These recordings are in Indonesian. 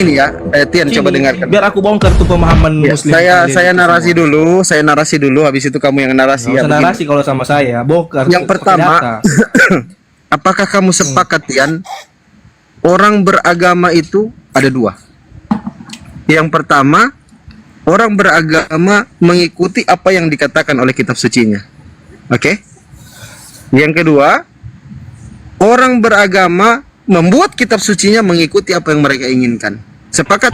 ini ya, Tian Sini, coba dengarkan. biar aku bongkar tuh pemahaman Ya, muslim saya kalian itu narasi semua. dulu, habis itu kamu yang narasi Nggak ya. usah Begini. narasi kalau sama saya, bongkar Yang pakai pertama, data. apakah kamu sepakat Tian? Orang beragama itu ada dua. Yang pertama, orang beragama mengikuti apa yang dikatakan oleh kitab sucinya. Oke? Yang kedua, orang beragama membuat kitab sucinya mengikuti apa yang mereka inginkan. Sepakat?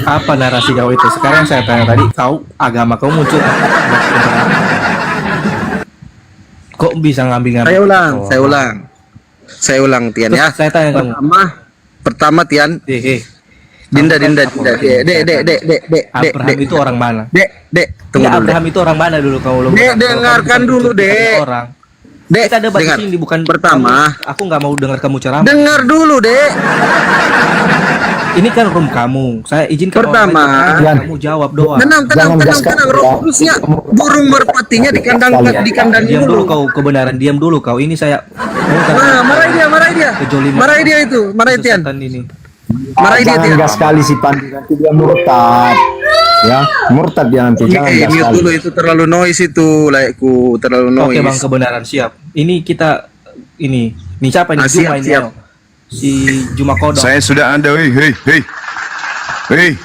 Apa narasi kau itu? Sekarang saya tanya tadi, agama kau muncul. Kok bisa ngambil-ngambil? Saya ulang Tian Terus ya. saya tanya kamu. Pertama Tian, Dinda, Abraham itu orang mana? tunggu Ya, dulu. Abraham itu orang mana dulu kau? Dengarkan dulu, Dek. Orang. Dek, Kita debat dengar. di sini bukan Pertama, aku nggak mau dengar kamu ceramah. dengar dulu, Dek. Ini kan room kamu. Saya izinkan Pertama, orang lain kamu jawab doang. Tenang. Rusnya burung merpatinya di kandang Diam dulu dulu. kau, kebenaran. Diam dulu kau. Ini saya Marahi dia. Kejoliman. Marahi dia itu, marahi Tian. kesesatan ini. Marahi dia Tian. Jangan gas sekali si Pandi, nanti dia murtad. Ya, murtad dia nanti. Jangan gas Mute sekali. dulu, itu terlalu noise itu, layakku terlalu Oke noise. bang, kebenaran siap. Ini kita ini siapa ini? Siap, Juma ini. siap. Ayo. Si Juma Kodok. Saya sudah ada, hei.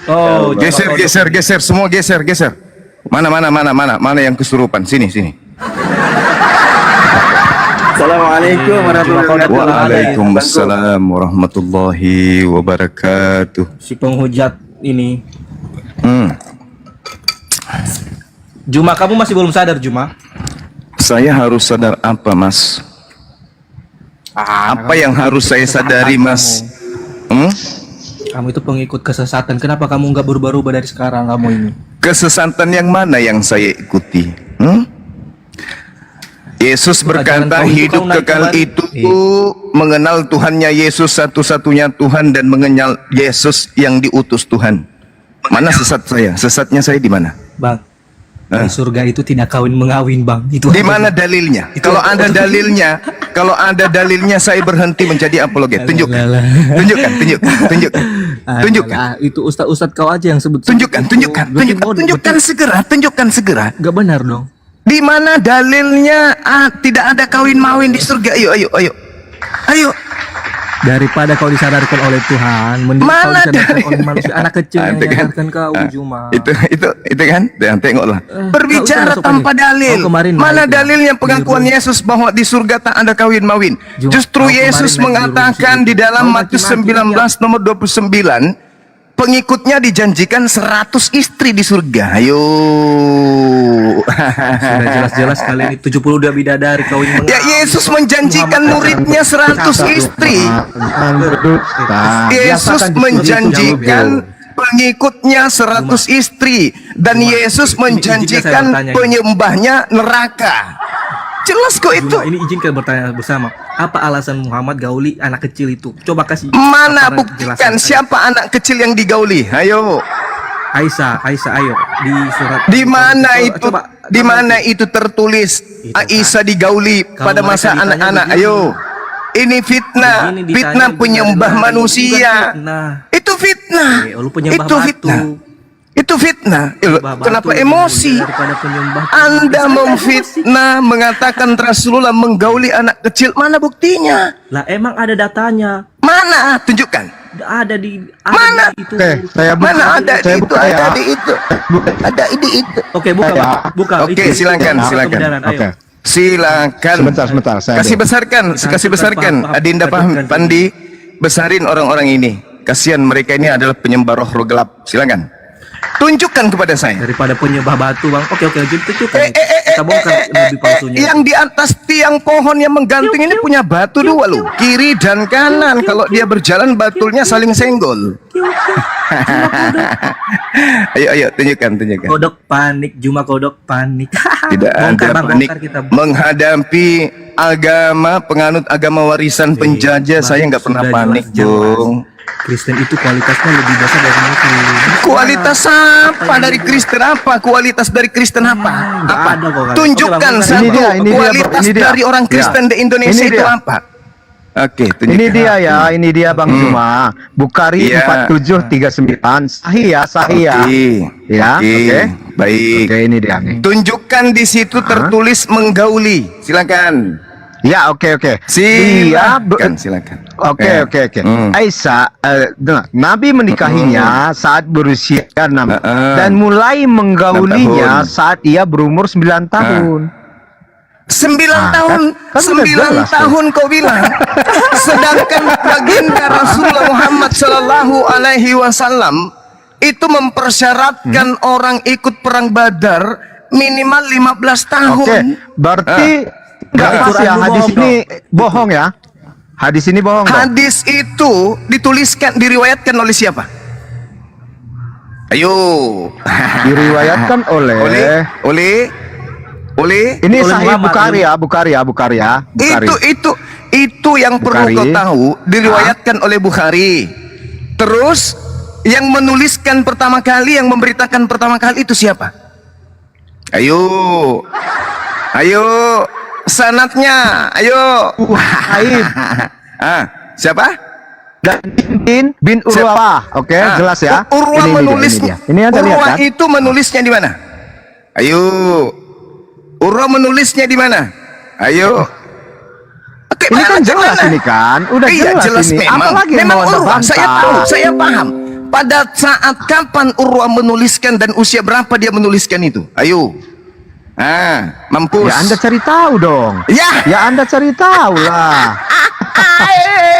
Oh, Geser, semua geser. Mana yang kesurupan? Sini. Assalamualaikum warahmatullahi wabarakatuh. Waalaikumsalam warahmatullahi wabarakatuh. Si penghujat ini. Juma, kamu masih belum sadar Juma? Saya harus sadar apa, Mas? Apa yang harus saya sadari, Mas? Kamu itu pengikut kesesatan. Kenapa kamu nggak berubah-ubah dari sekarang kamu ini? Kesesatan yang mana yang saya ikuti? Yesus berkata Jangan kau hidup naik kekal kembali. itu mengenal Tuhannya Yesus satu-satunya Tuhan dan mengenal Yesus yang diutus Tuhan. Mana sesat saya? Sesatnya saya di mana? Bang, di surga itu tidak kawin mengawin bang. Itu Di mana dalilnya? Kalau ada dalilnya saya berhenti menjadi apologet. Tunjukkan. Itu ustad kau aja yang sebut. Tunjukkan segera. Gak benar dong. Di mana dalilnya? Tidak ada kawin mawin di surga. Ayo. Daripada kau disadarkan oleh Tuhan, mending kau Mana disadarkan dari- oleh manusia anak kecil yang Itu kan? menyadarkan kau Juma. Itu kan? Dan tengoklah. Berbicara masuk tanpa aja. dalil. Kau kemarin Mana naik ya? dalilnya pengakuan Di room. Yesus bahwa di surga tak ada kawin mawin? Juma, Justru kau kemarin Yesus naik di room mengatakan sini. di dalam Kau Matius maki-maki 19 nomor 29, pengikutnya dijanjikan 100 istri di surga. Ayo. Sudah jelas-jelas kali ini 72 bidadari kau ini. Ya, Yesus menjanjikan muridnya 100 istri. Yesus menjanjikan pengikutnya 100 istri dan Yesus menjanjikan penyembahnya neraka. Jelas kok itu. Juma, ini izinkan bertanya bersama. Apa alasan Muhammad gauli anak kecil itu? Coba kasih. Mana paparan buktikan jelasan. siapa anak kecil yang digauli? Ayo. Aisyah, ayo di surat. Di mana itu? Coba, Di mana itu tertulis Itu kan. Aisyah digauli Kalau pada mereka masa ditanya anak-anak? begini. Ayo. Ini fitnah, Begini ditanya, fitnah begini penyembah lari. manusia. Bukan fitnah. Itu fitnah. Lu penyembah Itu batu. fitnah. Itu fitnah. Penyembah batu Kenapa lebih emosi? mulia daripada penyembah Anda Saya memfitnah mengatakan Rasulullah menggauli anak kecil. Mana buktinya? Lah emang ada datanya. Mana? Tunjukkan. Ada di Mana? di itu. Oke, saya buka. Mana ada Saya di itu? buka ya. Ada di itu. Ada di itu. Oke, buka, Saya- Pak. Buka. Oke, Itu. silakan, Buka silakan. kebenaran, ayo. Oke. Silakan. Sebentar. Saya Kasih ada. besarkan, kasih besarkan. Paham, Adinda paham, lanjutkan. Pandi, besarin orang-orang ini. Kasihan mereka ini adalah penyembah roh gelap. Silakan. Tunjukkan kepada saya. Daripada penyembah batu, Bang. Oke, tunjukkan. Kita bongkar lebih palsunya. Yang di atas tiang pohon yang menggantung ini punya batu dua loh, kiri dan kanan. Kalau dia berjalan batulnya saling senggol. Ayo, tunjukkan. Kodok panik, Juma kodok panik. Tidak Bongkar, ada Bang, panik bongkar kita. menghadapi penganut agama warisan penjajah. Saya nggak pernah Sudah panik, jelas. Bung. Kristen itu kualitasnya lebih besar dari Muslim. Kualitas apa dari Kristen apa? Kualitas dari Kristen apa? nggak ada kok, kan. Tunjukkan Oke, Bang, satu ini dia, kualitas ini dia. dari orang Kristen Ya. di Indonesia Ini itu dia. apa? Oke, Ini tunjukkan. dia ya, ini dia Bang Juma. Bukhari Iya. 4739. Sahih ya, sahih ya. Oke. Ya, oke. Baik. Oke, ini dia nih. Tunjukkan di situ tertulis menggauli. Silakan. Ya, oke. Silakan, silakan. Ya. Oke. Hmm. Aisyah, dengar, Nabi menikahinya saat berusia 6 Heeh. dan mulai menggaulinya 6 tahun. saat ia berumur 9 tahun. 9 Ah, tahun, kan udah 9 jelas tuh. tahun kau bilang. Sedangkan baginda Rasulullah Muhammad Sallallahu Alaihi Wasallam itu mempersyaratkan orang ikut perang Badar minimal 15 tahun. Oke, berarti nggak Berarti pas ya Quran lu hadis bohong ini bohong ya? Hadis ini bohong dong? Hadis itu diriwayatkan oleh siapa? Ayo. Diriwayatkan oleh oleh ini oleh Sahih Muhammad, Bukhari ya. Bukhari. itu yang perlu Bukhari. kau tahu, diriwayatkan oleh Bukhari. Terus yang menuliskan pertama kali, yang memberitakan pertama kali itu siapa? Ayo sanatnya, ayo. Sahih Siapa? dan bin Urwah. Oke, jelas ya. Urwah Ini menulis. dia. Ini Anda lihat Urwah kan? itu menulisnya di mana? Ayo. Urwah menulisnya di mana? Ayo. Oke, Ini kan mana, jelas mana? ini kan, udah Iya, jelas ini. Apalagi yang memang mau Anda Urwah, saya bantah? tahu, saya paham. Pada saat kapan Urwah menuliskan dan usia berapa dia menuliskan itu? Ayo. Mampus. Ya Anda cari tahu dong. Ya. Anda cari tahu lah.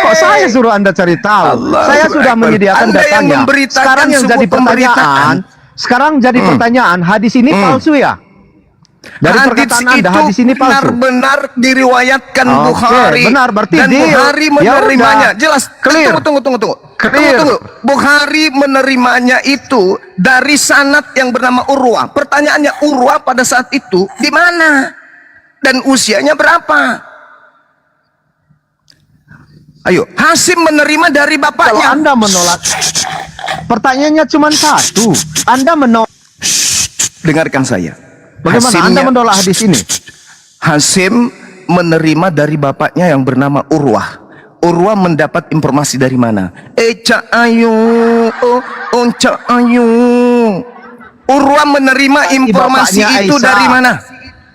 Kok saya suruh Anda cari tahu? Allahu Saya sudah Akbar. menyediakan Anda yang datanya. memberitakan Sekarang yang sebuah jadi pertanyaan, pemberitaan. sekarang jadi pertanyaan, hadis ini palsu ya? Dari Hadis perkataan Anda, itu hadis ini palsu. benar-benar diriwayatkan Oke, Bukhari. benar, berarti dan deal. Bukhari Ya menerimanya. udah. Jelas. Clear. Tunggu. Clear. Tunggu. Bukhari menerimanya itu dari sanad yang bernama Urwah. Pertanyaannya, Urwah pada saat itu di mana? Dan usianya berapa? Ayo, Hasim menerima dari Kalau bapaknya. Anda menolak, pertanyaannya cuma satu. Anda menolak. Dengarkan saya. Bagaimana Anda Hasimnya- menolak hadis ini? Hasim menerima dari bapaknya yang bernama Urwah. Urwah mendapat informasi dari mana? Cak Ayu, Cak Ayu. Urwah menerima Dari informasi bapaknya itu Aisyah. dari mana?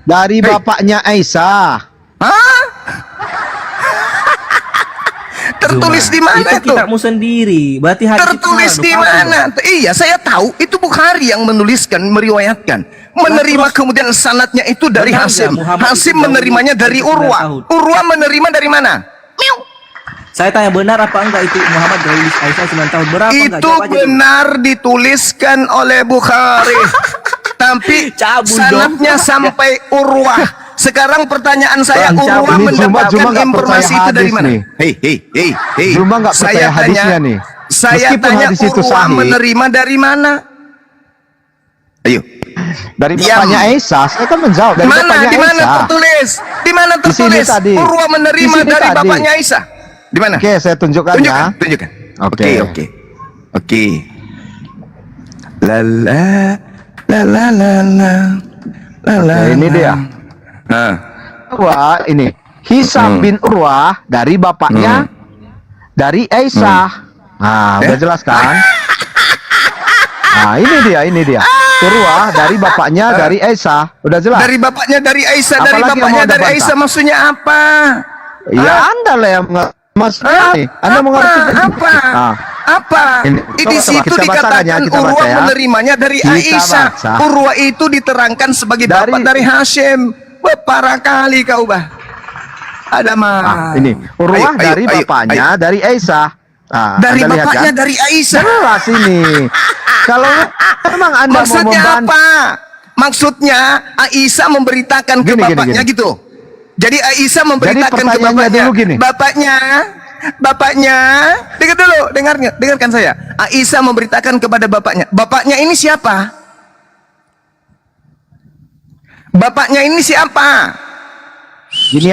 Dari bapaknya Aisyah. Hah? Tertulis di mana itu? kitabmu sendiri. Berarti hadis itu Tertulis salah, di lu palsu. mana? Iya, saya tahu. Itu Bukhari yang menuliskan, meriwayatkan. Menerima terus- kemudian sanadnya itu dari Benar Hasim. nggak Muhammad Hasim itu menerimanya jauh dari 9 Urwah. tahun? Urwah menerima dari mana? Saya tanya benar apa enggak itu Muhammad gauli Aisyah 9 tahun berapa enggak? Itu Jawab aja dulu. benar dituliskan oleh Bukhari. Tapi Cabul sanadnya sampai Urwah. Sekarang pertanyaan saya, Bang, Urwah ini mendapatkan Juma nggak informasi percaya itu dari hadis mana? nih. Hei. Juma nggak percaya hadisnya nih. Saya Meskipun tanya, hadis itu Urwah sahih. menerima dari mana? Ayo. Dari Diam. bapaknya Aisyah, saya kan menjawab dari Mana? bapaknya Di mana Aisyah. tertulis? Di mana Di sini tertulis? tadi. Urwah menerima Di sini dari tadi. bapaknya Aisyah. Di mana? Oke, saya tunjukkan ya. Tunjukkan. Oke. Oke. La la la la la la la la. Oke, ini dia. Nah, Wah, ini Hisam bin Urwah dari bapaknya dari Aisyah. Nah, udah jelas kan? Nah, ini dia. Urwah dari bapaknya dari Aisyah. Udah jelas. dari bapaknya dari Aisyah, dari Apalagi yang bapaknya mau Anda dari bantah? Aisyah maksudnya apa? Ya, Anda lah yang maksudnya nih. Anda mengerti apa? Ah. Apa? Ini, Di coba, situ kita bacakan dikatakan ya, kita Urwah baca ya. menerimanya dari Kita Aisyah. baca. Urwah itu diterangkan sebagai Dari- bapak dari Hashim. Wah, parah kali kau, bah. Ada mah. Ah, ini Urwah Ayo, dari ayo, bapaknya ayo. dari Aisyah. Ah, Dari Anda lihat bapaknya kan? dari Aisyah. Jelas ini. Kalau memang Anda mau Maksudnya membantah, apa? Maksudnya Aisyah memberitakan ke Gini, bapaknya gini. gitu. Jadi Aisyah memberitakan ke pertanyaannya bapaknya. dulu gini. Bapaknya, dengar dulu, dengarkan saya. Aisyah memberitakan kepada bapaknya. Bapaknya ini siapa? Bapaknya ini siapa? gini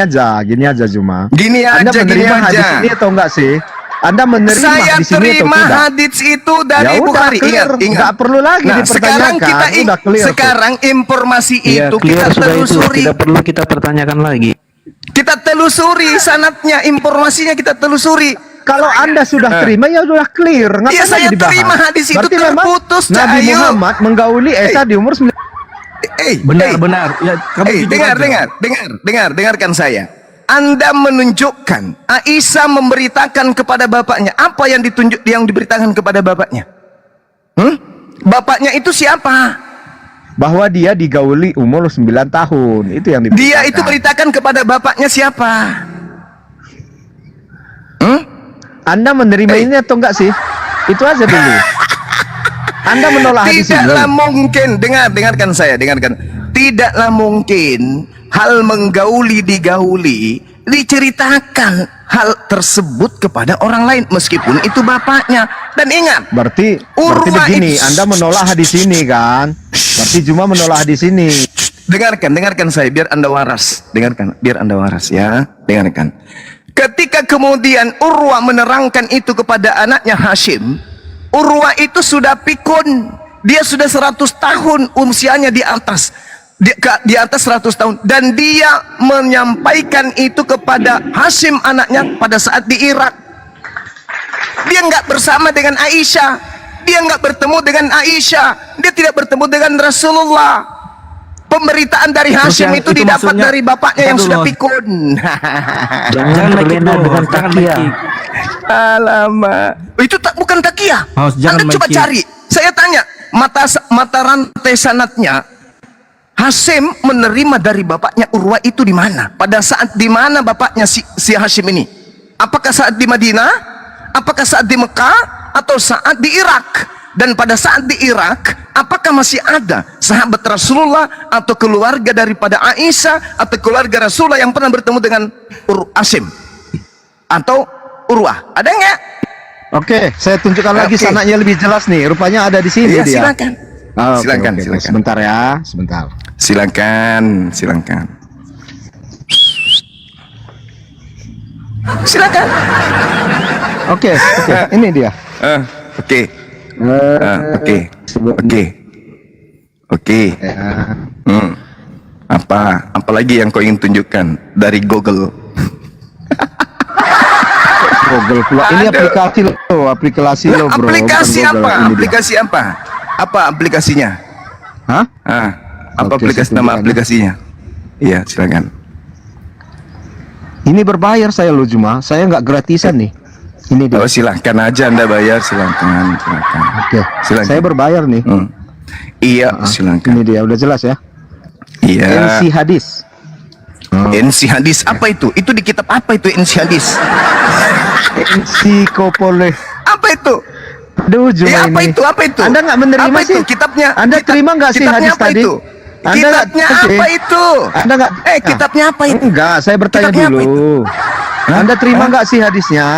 aja Juma. Gini Anda aja, gini menerima hadis aja. ini atau enggak sih? Anda menerima Saya hadis ini atau terima tidak? hadis itu dari Ya udah, Bukhari. clear. Ingat. Nggak perlu lagi Nah, sekarang dipertanyakan. kita Udah clear tuh. sekarang informasi Iya, itu clear kita sudah itu. telusuri. Tidak perlu kita pertanyakan lagi. Kita Kita telusuri sanatnya, informasinya kita telusuri. Kalau Anda sudah terima ya sudah clear. Ngapain Iya, saya lagi dibahas? terima hadis itu Berarti memang terputus, Nabi Cahyo. Muhammad menggauli Esa di umur 9. Benar. Ya, kamu jujur dengar, aja. dengarkan saya. Anda menunjukkan Aisyah memberitakan kepada bapaknya apa yang diberitakan kepada bapaknya. Bapaknya itu siapa? Bahwa dia digauli umur 9 tahun. Itu yang diberitakan. Dia itu beritakan kepada bapaknya siapa? Anda menerima ini atau enggak sih? Itu aja dulu. Anda menolak hadis ini. Tidaklah mungkin, dengarkan saya, dengarkan. Tidaklah mungkin hal menggauli digauli diceritakan hal tersebut kepada orang lain meskipun itu bapaknya. Dan ingat, Berarti Urwa begini, itu- Anda menolak hadis ini kan? Berarti cuma menolak hadis ini. dengarkan saya biar Anda waras. Dengarkan, biar Anda waras ya. Dengarkan. Ketika kemudian Urwa menerangkan itu kepada anaknya Hashim, Urwa itu sudah pikun. Dia sudah 100 tahun usianya di atas. Di atas 100 tahun. Dan dia menyampaikan itu kepada Hashim anaknya pada saat di Irak. Dia nggak bersama dengan Aisyah. Dia nggak bertemu dengan Aisyah. Dia tidak bertemu dengan Rasulullah. Pemberitaan dari Hashim yang itu itu didapat maksudnya- dari bapaknya yang Tunggu sudah dulu. pikun. Jangan make it dulu, jangan make it. Alamak. Itu bukan takiyah. Jangan Anda coba make it. cari. Saya tanya, mata rantai sanatnya Hashim menerima dari bapaknya Urwa itu di mana? Pada saat di mana bapaknya si Hashim ini? Apakah saat di Madinah? Apakah saat di Mekah? Atau saat di Irak? Dan pada saat di Irak, apakah masih ada sahabat Rasulullah atau keluarga daripada Aisyah atau keluarga Rasulullah yang pernah bertemu dengan Hashim atau Urwah? Ada nggak? Oke, saya tunjukkan lagi Oke. sanaknya lebih jelas nih. Rupanya ada di sini Iya, dia. silakan. Oke, Silakan, oke. silakan. Sebentar ya, sebentar. Silakan. Silakan. Oke, ini dia. Oke. Ya. Apalagi yang kau ingin tunjukkan dari Google? Google pula. Ini Aduh. aplikasi lo, bro. Aplikasi bukan Google. apa? Ini dia. Aplikasi apa? Apa aplikasinya? Hah? Apa Oke, aplikasi saya nama tunjukkan. aplikasinya? Iya, silakan. Ini berbayar saya lo Juma. Saya nggak gratisan nih. Ini dia. Oh, silakan aja Anda bayar, silakan. Oke. Silakan. Saya berbayar nih. Iya, silakan. Ini dia, udah jelas ya. Iya. NC Hadis. NC hadis apa itu? Itu di kitab apa itu NC hadis? Ensikopole. Apa itu? Aduh, Juma Apa ini. itu? Apa itu? Anda nggak menerima Apa sih? itu? Kitabnya. Anda terima nggak sih kitabnya hadis apa tadi? Itu? Anda nggak- Kitabnya oke. apa itu? Anda nggak? Kitabnya apa itu? Enggak, saya bertanya Kitabnya apa dulu. Anda terima nggak sih hadisnya?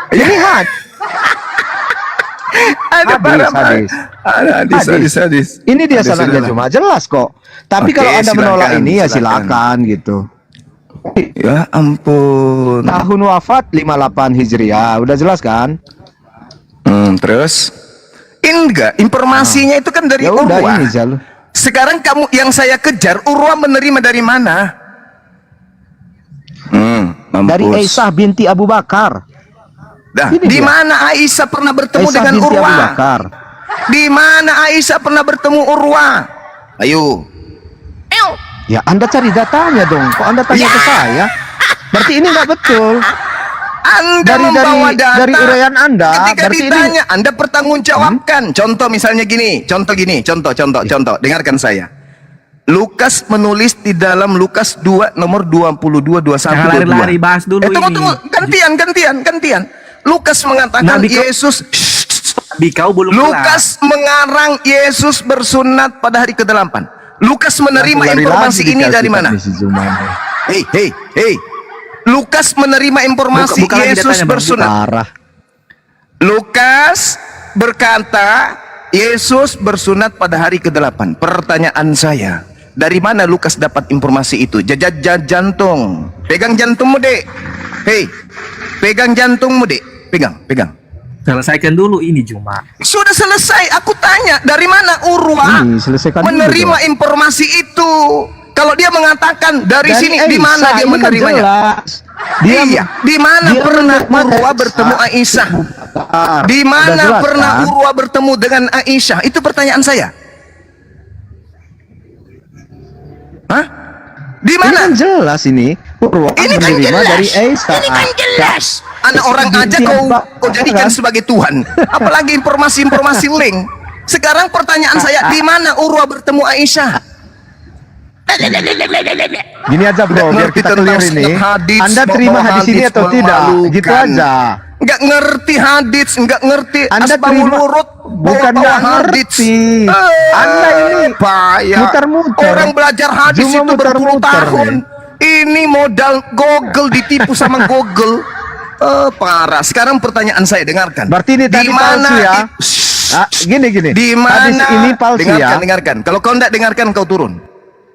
Lihat. Ada Hadis. hadis. Ini dia Ada, sanadnya sudah. Cuma jelas kok. Tapi Oke, kalau Anda menolak silakan, ini ya silakan. silakan gitu. Ya ampun. Tahun wafat 58 Hijriah. Udah jelas kan? Terus? Enggak, informasinya itu kan dari Ya udah Urwa. ini jalur. Sekarang yang saya kejar, Urwa menerima dari mana? Dari Mampus. Aisyah binti Abu Bakar. Dah, Ini di dia. mana Aisyah pernah bertemu Aisyah dengan binti Abu Urwa? Bakar. Di mana Aisyah pernah bertemu Urwa? Ayo. Ya Anda cari datanya dong. Kok Anda tanya Ya. ke saya? Berarti ini nggak betul. Anda Dari- membawa dari- data. dari uraian Anda, Ketika berarti ini- ditanya, Anda pertanggungjawabkan. Contoh misalnya gini, contoh. Dengarkan saya. Lukas menulis di dalam Lukas 2 nomor 22, 21, Jangan 22. lari-lari, bahas dulu Tunggu. ini. Gantian. Lukas mengatakan Nabi kau- Yesus Di kau belum Lukas mengarang Yesus bersunat pada hari ke-8. Lukas menerima Lari-lari informasi ini dikasih dari mana? tadi si Zuma ini. Hei. Lukas menerima informasi Buka lagi Yesus datanya, Bang. bersunat. Parah. Lukas berkata Yesus bersunat pada hari ke-8. Pertanyaan saya, dari mana Lukas dapat informasi itu? Jajat jantung. Pegang jantungmu, Dek. Hei, pegang jantungmu, Dek. Pegang. selesaikan dulu ini Juma. Sudah selesai. Aku tanya, dari mana Urwa Ini selesaikan dulu menerima dong. informasi itu? Kalau dia mengatakan dari sini, di mana Aisyah, dia ini kan menerimanya? jelas. Dia Iya, di mana dia pernah menerima Urwa dari bertemu Aisyah? Di Udah mana jelas, pernah kan? Urwa bertemu dengan Aisyah? Itu pertanyaan saya. Hah? Di Ini mana? kan jelas ini. Urwa Ini kan menerima jelas. dari Aisyah. Ini kan jelas. Anak orang aja kau jadikan sebagai Tuhan. Apalagi informasi-informasi link. Sekarang pertanyaan saya, di mana Urwa bertemu Aisyah? Gini aja bro, biar ngerti kita tentang clear ini. hadis, Anda terima bahwa hadis ini hadis atau tidak? memalukan. Gitu aja. Nggak ngerti hadis, nggak ngerti Anda asbabul terima, wurud, bukan bawa nggak hadis. ngerti. Anda ini payah. muter-muter. Orang belajar hadis Cuma itu berpuluh muter-muter tahun. Ini modal Google, ditipu sama Google. Parah. Sekarang pertanyaan saya, dengarkan. Berarti ini tadi palsu ya? Gini. Di Hadis mana? ini palsu ya? Dengarkan. Kalau kau tidak dengarkan, kau turun.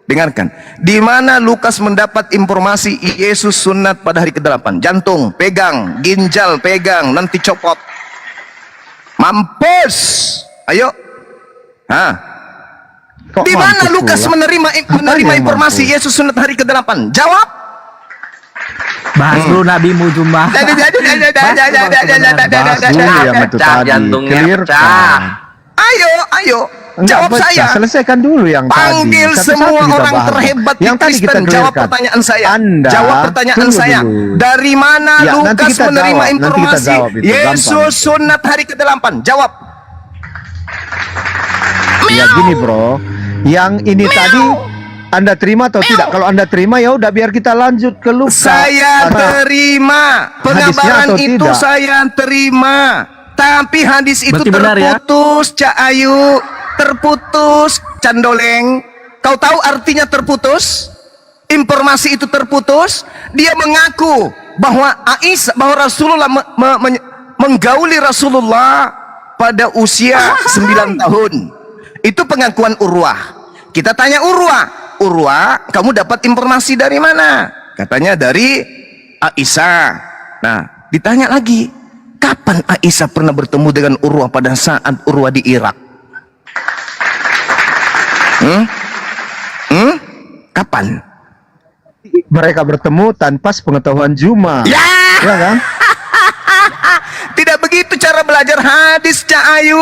Dengarkan. Di mana Lukas mendapat informasi Yesus sunat pada hari ke-8? Jantung pegang, ginjal pegang, nanti copot. Mampus. Ayo. Kok Di mana mampus Lukas pula? menerima yang informasi mampus? Yesus sunat hari ke-8? Jawab. Bahas dulu nabimu Juma. Bahas dulu yang itu tadi. jantungnya Clearkan. pecah. Ayo. Enggak, Jawab pecah. saya. Selesaikan dulu yang Panggil tadi. Satu-satu semua kita orang bahas. terhebat di yang tadi kita Kristen. Jawab clearkan. pertanyaan saya. Anda, Jawab pertanyaan tunggu saya. dulu. Dari mana Ya, nanti Lukas kita menerima jawab, nanti kita informasi jawab itu, Yesus gampang. sunat hari ke-8? Jawab. Ya gini bro, yang ini tadi Anda terima atau tidak? Kalau Anda terima ya udah biar kita lanjut ke Lukas. Saya terima pengabaran atau itu, tidak? saya terima. Tapi hadis itu Berarti benar ya? terputus, Cak Ayu. Terputus, Candoleng. Kau tahu artinya terputus? Informasi itu terputus. Dia mengaku bahwa Aisyah, bahwa Rasulullah menggauli Rasulullah pada usia 9 tahun. Itu pengakuan Urwah. Kita tanya Urwah, kamu dapat informasi dari mana? Katanya dari Aisyah. Nah, ditanya lagi, kapan Aisyah pernah bertemu dengan Urwah pada saat Urwah di Irak? Kapan? Mereka bertemu tanpa sepengetahuan Juma. Ya, Ya kan? tidak begitu cara belajar hadis, Cak Ayu.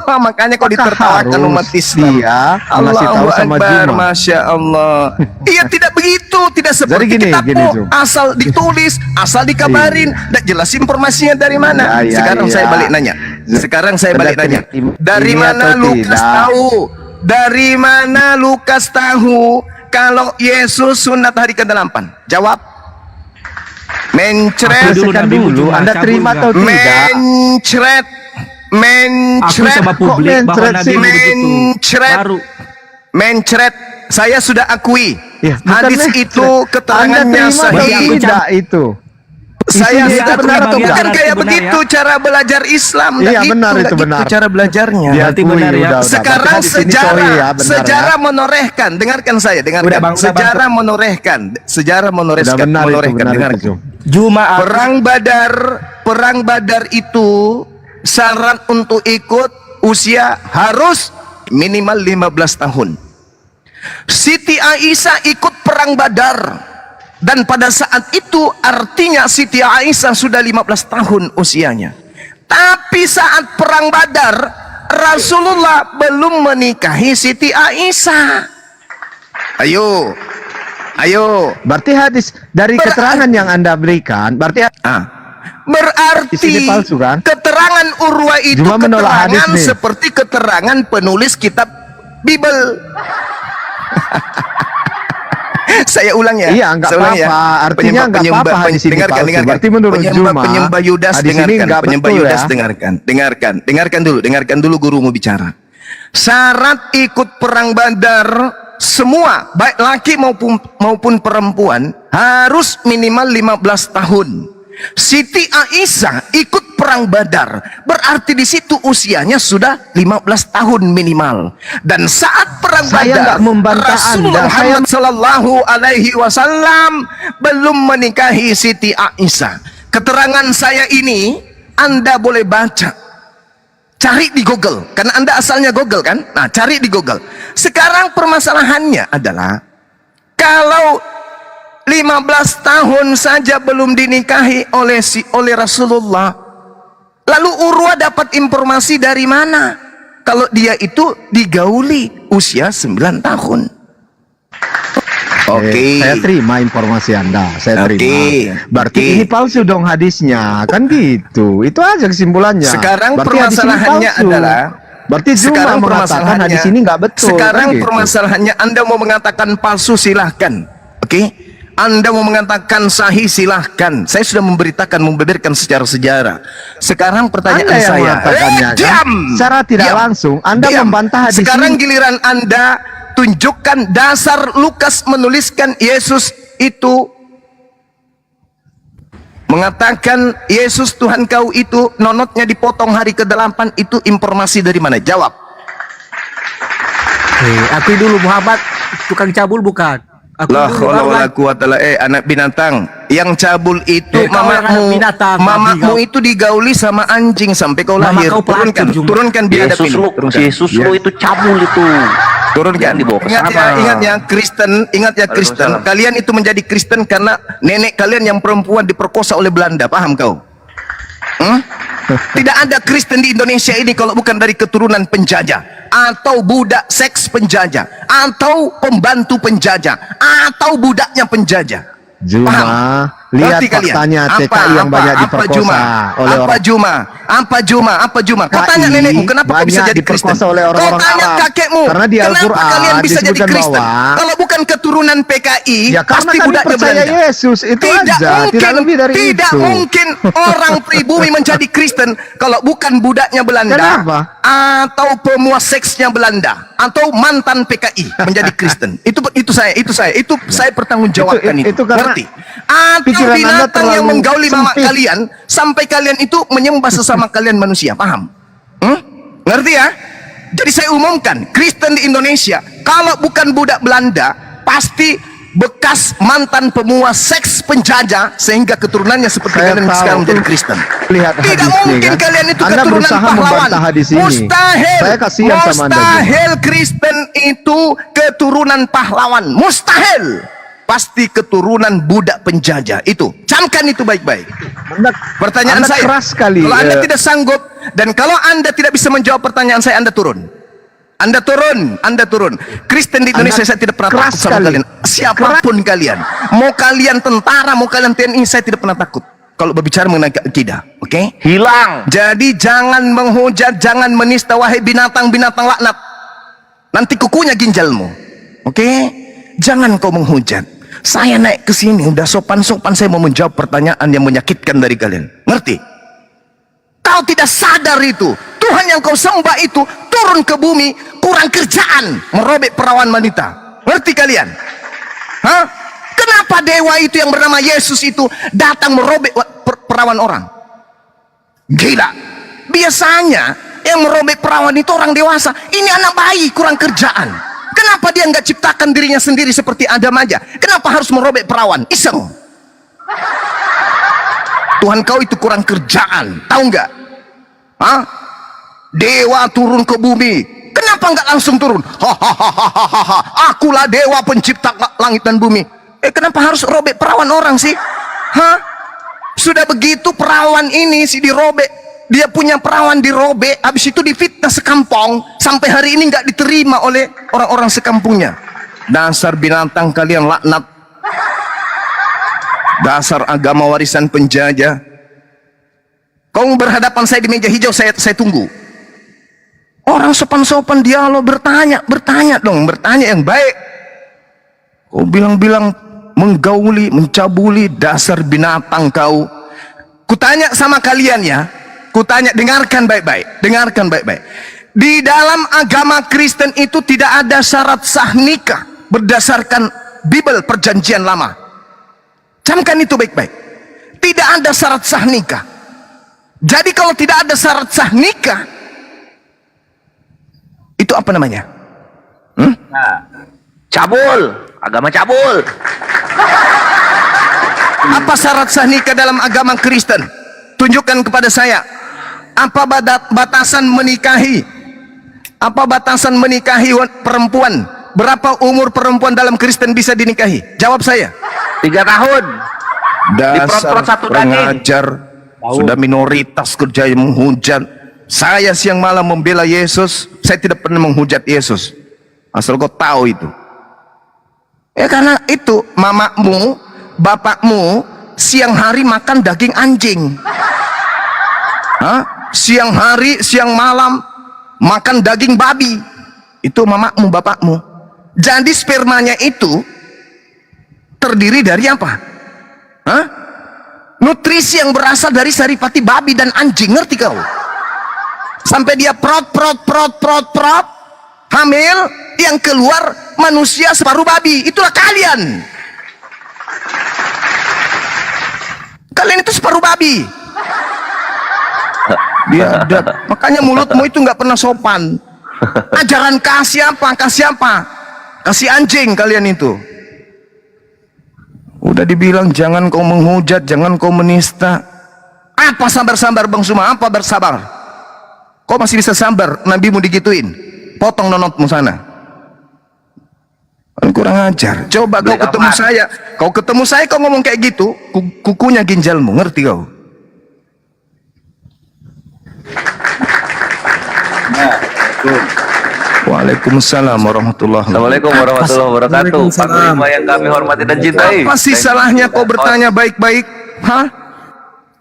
Makanya kau Apakah ditertawakan harus umat Islam. dia ngasih tahu Allahu sama Akbar, Juma? Masya Allah. Iya, tidak begitu, tidak seperti gini, kitabmu. Jum. Asal ditulis, asal dikabarin, tidak jelas informasinya dari mana. Ya, Sekarang ya. saya balik nanya. Sekarang saya Sudah balik nanya. terima Dari ini mana atau Lukas tidak? tahu? Dari mana Lukas tahu kalau Yesus sunat hari ke-8? Jawab. Mencret. Aku dulu, Selesaikan Nabi dulu. Juma, Anda cabul terima nggak? atau tidak? Mencret. Aku Mencret. sama publik bahwa mencret Nabi sih? begitu. Mencret. Baru. Mencret. Saya sudah akui. Ya, bukan Hadis mencret. itu Anda keterangannya terima atau sahih. tidak itu? Saya Isinya sudah benar benar atau bukan benar? kayak Benar begitu ya? cara belajar Islam. Iya, Nggak benar, nggak itu benar. cara belajarnya. Berarti benar ya? udah. Sekarang Berarti hadis ini sorry ya, benar sejarah ya. menorehkan. Dengarkan saya, dengarkan. Udah, Bang, udah, Sejarah menorehkan. Sejarah Udah menorehkan. benar itu, Menorehkan. benar itu, Dengarkan. Jum. Juma Perang Badar itu syarat untuk ikut usia harus minimal 15 tahun. Siti Aisyah ikut perang Badar, dan pada saat itu artinya Siti Aisyah sudah 15 tahun usianya. Tapi saat perang Badar Rasulullah belum menikahi Siti Aisyah. Ayo. Berarti hadis dari keterangan yang Anda berikan, berarti Berarti Di sini palsu, kan? keterangan Urwa itu Cuma menolak hadis keterangan nih. seperti keterangan penulis kitab Bible. Saya ulang ya. Iya, nggak Saya ulang ya. apa-apa. Artinya nggak apa-apa hadis ini dengarkan, palsu. dengarkan. Berarti menurut Juma, penyembah Yudas hadis ini dengarkan. nggak Penyembah betul Yudas ya. dengarkan. Dengarkan dulu gurumu bicara. Syarat ikut perang Badar semua, baik laki maupun perempuan, harus minimal 15 tahun. Siti Aisyah ikut perang Badar, berarti di situ usianya sudah 15 tahun minimal. Dan saat perang Saya Badar, nggak membantah Rasulullah Anda. Muhammad Sallallahu Alaihi Wasallam belum menikahi Siti Aisyah. Keterangan saya ini Anda boleh baca, cari di Google, karena Anda asalnya Google kan. Nah, cari di Google. Sekarang permasalahannya adalah Kalau 15 tahun saja belum dinikahi oleh Rasulullah, lalu Urwah dapat informasi dari mana kalau dia itu digauli usia 9 tahun? Oke. Saya terima informasi Anda. Saya terima. Berarti Oke. ini palsu dong hadisnya, kan gitu. Itu aja kesimpulannya. Sekarang Berarti hadis ini permasalahannya palsu. adalah, berarti Zuma mengatakan hadis ini nggak betul. Sekarang kan gitu. permasalahannya, Anda mau mengatakan palsu silahkan, oke? Anda mau mengatakan sahih silahkan. Saya sudah membeberkan secara sejarah. Sekarang pertanyaan Anda yang saya, mengatakannya, kan? diam! Secara tidak Diam! langsung Anda Diam! membantah hadis Sekarang ini. giliran Anda tunjukkan dasar Lukas menuliskan Yesus itu mengatakan Yesus Tuhan kau itu nonotnya dipotong hari ke-8, itu informasi dari mana? Jawab. Aku dulu Muhammad tukang cabul bukan? Aku La dulu haula wala Muhammad. quwata illa anak binatang. Yang cabul itu Kau yang anak binatang, mamamu babi itu digauli sama anjing sampai kau Mama lahir. kau pelacur, Turunkan, Juma. turunkan biadab ini. Turunkan. Yesus lu itu cabul itu. Turunkan. Jangan dibawa ke Ingat ya, sana. ingat ya Kristen, ingat ya Kristen. Waalaikumsalam. Kalian itu menjadi Kristen karena nenek kalian yang perempuan diperkosa oleh Belanda, paham kau? Tidak ada Kristen di Indonesia ini kalau bukan dari keturunan penjajah, atau budak seks penjajah, atau pembantu penjajah, atau budaknya penjajah. Zuma, lihat Ngerti kalian? faktanya TKI yang banyak diperkosa oleh orang. Apa Juma? Kau tanya TKI nenekmu kenapa kau bisa banyak jadi Kristen? diperkosa oleh orang-orang Kau tanya Arab. kakekmu Karena di kenapa Al-Quran kalian bisa jadi disebutkan Kristen? bahwa- Kalau bukan keturunan PKI, Ya karena pasti kami budaknya percaya Belanda. Yesus itu aja, tidak lebih dari Tidak itu. mungkin orang pribumi menjadi Kristen kalau bukan budaknya Belanda, Kenapa? atau pemuas seksnya Belanda, atau mantan PKI menjadi Kristen. Itu saya pertanggungjawabkan Itu karena Ngerti? Atau pikiran Anda binatang yang terlalu menggauli mama sempit. kalian sampai kalian itu menyembah sesama kalian manusia, paham? Ngerti ya? Jadi saya umumkan, Kristen di Indonesia kalau bukan budak Belanda pasti bekas mantan pemuas seks penjajah sehingga keturunannya seperti Saya kalian tahu. sekarang menjadi Kristen. Lihat Tidak hadisnya, mungkin kan? kalian itu Anda keturunan berusaha pahlawan. membantah hadis ini. Mustahil. Saya kasihan sama Anda juga. Mustahil Kristen itu keturunan pahlawan. Mustahil. Pasti keturunan budak penjajah. Itu. Camkan itu baik-baik. Pertanyaan Anda saya, keras sekali, kalau Anda eh. tidak sanggup dan kalau Anda tidak bisa menjawab pertanyaan saya, Anda turun. Anda turun. Kristen di Indonesia Anda saya tidak pernah keras takut sama sekali. kalian. Siapapun kalian, mau kalian tentara, mau kalian TNI, saya tidak pernah takut. Kalau berbicara mengenai akidah, oke? Hilang. Jadi jangan menghujat, jangan menista, wahai binatang-binatang laknat. Nanti kukunya ginjalmu, oke? Jangan kau menghujat. Saya naik ke sini udah sopan-sopan, saya mau menjawab pertanyaan yang menyakitkan dari kalian. Ngerti? Kau tidak sadar itu. Tuhan yang kau sembah itu turun ke bumi, kurang kerjaan merobek perawan wanita. Ngerti kalian? Hah? Kenapa dewa itu yang bernama Yesus itu datang merobek perawan orang? Gila. Biasanya yang merobek perawan itu orang dewasa. Ini anak bayi, kurang kerjaan. Kenapa dia nggak ciptakan dirinya sendiri seperti Adam aja? Kenapa harus merobek perawan? Iseng. Tuhan kau itu kurang kerjaan, tahu nggak? Hah? Dewa turun ke bumi, kenapa nggak langsung turun? Hahaha, akulah dewa pencipta langit dan bumi. Kenapa harus robek perawan orang sih? Hah? Sudah begitu perawan ini si dirobek, dia punya perawan dirobek, habis itu difitnah sekampung, sampai hari ini nggak diterima oleh orang-orang sekampungnya. Dasar binatang kalian laknat. Dasar agama warisan penjajah. Kau berhadapan saya di meja hijau, saya tunggu. Orang sopan-sopan dialog, bertanya yang baik. Kau bilang-bilang menggauli, mencabuli, dasar binatang kau. Kutanya sama kalian ya, kutanya, dengarkan baik-baik. Di dalam agama Kristen itu tidak ada syarat sah nikah berdasarkan Bible Perjanjian Lama. Camkan itu baik-baik. Tidak ada syarat sah nikah. Jadi kalau tidak ada syarat sah nikah, itu apa namanya? Cabul. Agama cabul. Apa syarat sah nikah dalam agama Kristen? Tunjukkan kepada saya. Apa batasan menikahi? Apa batasan menikahi perempuan berapa umur perempuan dalam Kristen bisa dinikahi? Jawab saya. 3 tahun. Dasar Diperot-perot satu kurang daging. ajar. Sudah minoritas kerja yang menghujat. Saya siang malam membela Yesus. Saya tidak pernah menghujat Yesus. Asal kau tahu itu. Ya karena itu mamamu, bapakmu siang hari makan daging anjing. Hah? Siang hari, siang malam makan daging babi. Itu mamamu, bapakmu. Jadi spermanya itu terdiri dari apa? Hah? Nutrisi yang berasal dari saripati babi dan anjing, ngerti kau? Sampai dia prot hamil, yang keluar manusia separuh babi. Itulah kalian. Kalian itu separuh babi. Biadab. Makanya mulutmu itu nggak pernah sopan. Ajaran kasih apa? Kasih apa? Kasih anjing kalian itu. Udah dibilang jangan kau menghujat, jangan kau menista. Apa sabar-sabar Bang Suma? Apa bersabar? Kau masih bisa sabar, nabimu digituin. Potong nonotmu sana. Kurang ajar. Coba kau ketemu saya. Kau ketemu saya kau ngomong kayak gitu, kukunya ginjalmu, ngerti kau? Waalaikumsalam warahmatullahi wabarakatuh. Assalamualaikum warahmatullahi wabarakatuh. Panglima yang kami hormati dan cintai. Apa sih salahnya kau bertanya baik-baik? Hah?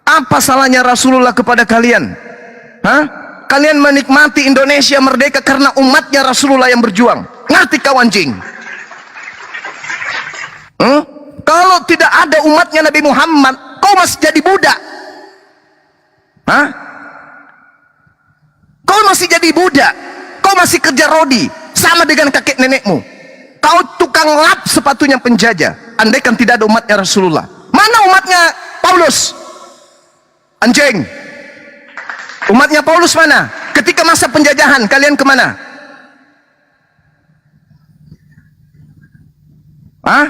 Apa salahnya Rasulullah kepada kalian? Hah? Kalian menikmati Indonesia merdeka karena umatnya Rasulullah yang berjuang. Ngerti kau anjing? Kalau tidak ada umatnya Nabi Muhammad, kau masih jadi budak. Hah? Kau masih jadi budak. Kau masih kerja rodi. Sama dengan kakek nenekmu. Kau tukang lap sepatunya penjajah. Andaikan tidak ada umatnya Rasulullah. Mana umatnya Paulus? Anjing. Umatnya Paulus mana? Ketika masa penjajahan, kalian kemana? Hah?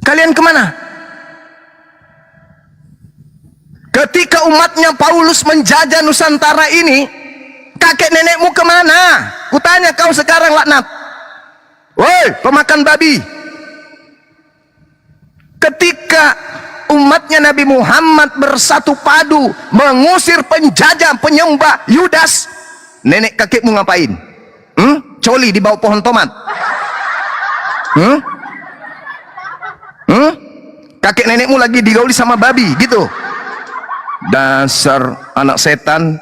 Kalian kemana? Ketika umatnya Paulus menjajah Nusantara ini, kakek nenekmu kemana? Kutanya kau sekarang laknat. Woi, pemakan babi. Ketika umatnya Nabi Muhammad bersatu padu mengusir penjajah penyembah Yudas, nenek kakekmu ngapain? Coli di bawah pohon tomat. Kakek nenekmu lagi digauli sama babi gitu. Dasar anak setan.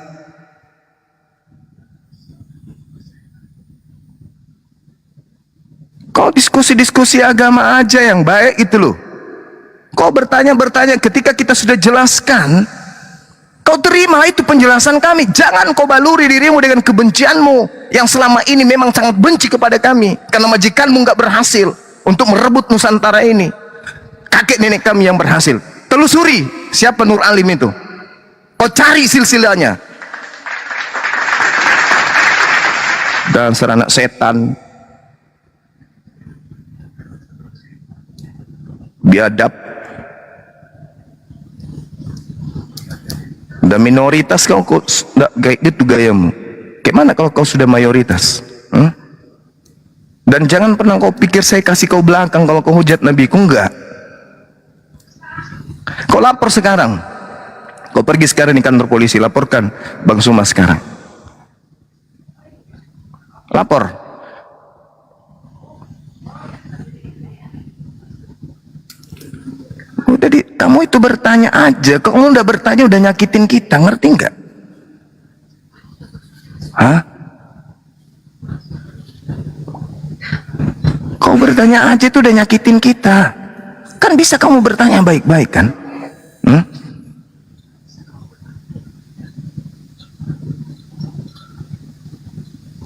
Kau diskusi-diskusi agama aja yang baik itu loh. Kau bertanya-bertanya, ketika kita sudah jelaskan, kau terima itu penjelasan kami. Jangan kau baluri dirimu dengan kebencianmu yang selama ini memang sangat benci kepada kami karena majikanmu nggak berhasil untuk merebut Nusantara ini. Kakek nenek kami yang berhasil. Telusuri siapa Nur Alim itu. Kau cari silsilahnya. Dasar anak setan. Biadab. Udah minoritas kau nggak kayak gitu gayamu. Kayak mana kalau kau sudah mayoritas? Dan jangan pernah kau pikir saya kasih kau belakang kalau kau hujat nabiku, enggak. Kau lapor sekarang. Kau pergi sekarang di kantor polisi, laporkan Bang Suma sekarang. Lapor. Udah kamu itu bertanya aja. Kamu udah bertanya udah nyakitin kita, ngerti nggak? Hah? Kau bertanya aja itu udah nyakitin kita. Kan bisa kamu bertanya baik-baik kan?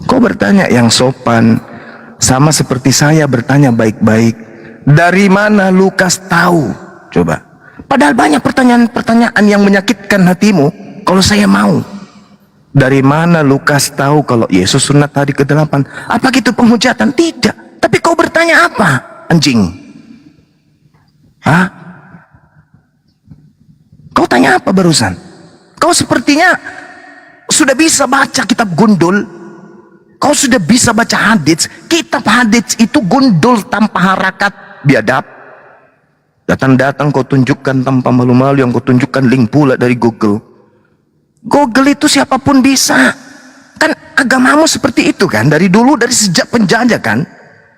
Kau bertanya yang sopan, sama seperti saya bertanya baik-baik. Dari mana Lukas tahu? Coba. Padahal banyak pertanyaan-pertanyaan yang menyakitkan hatimu. Kalau saya mau. Dari mana Lukas tahu kalau Yesus sunat hari ke-8? Apa gitu penghujatan? Tidak. Tapi kau bertanya apa? Anjing. Hah? Kau tanya apa barusan? Kau sepertinya sudah bisa baca kitab gundul. Kau sudah bisa baca hadits. Kitab hadits itu gundul tanpa harakat, biadab. Datang-datang kau tunjukkan tanpa malu-malu, yang kau tunjukkan link pula dari Google. Google itu siapapun bisa. Kan agamamu seperti itu kan, dari dulu, dari sejak penjajah kan.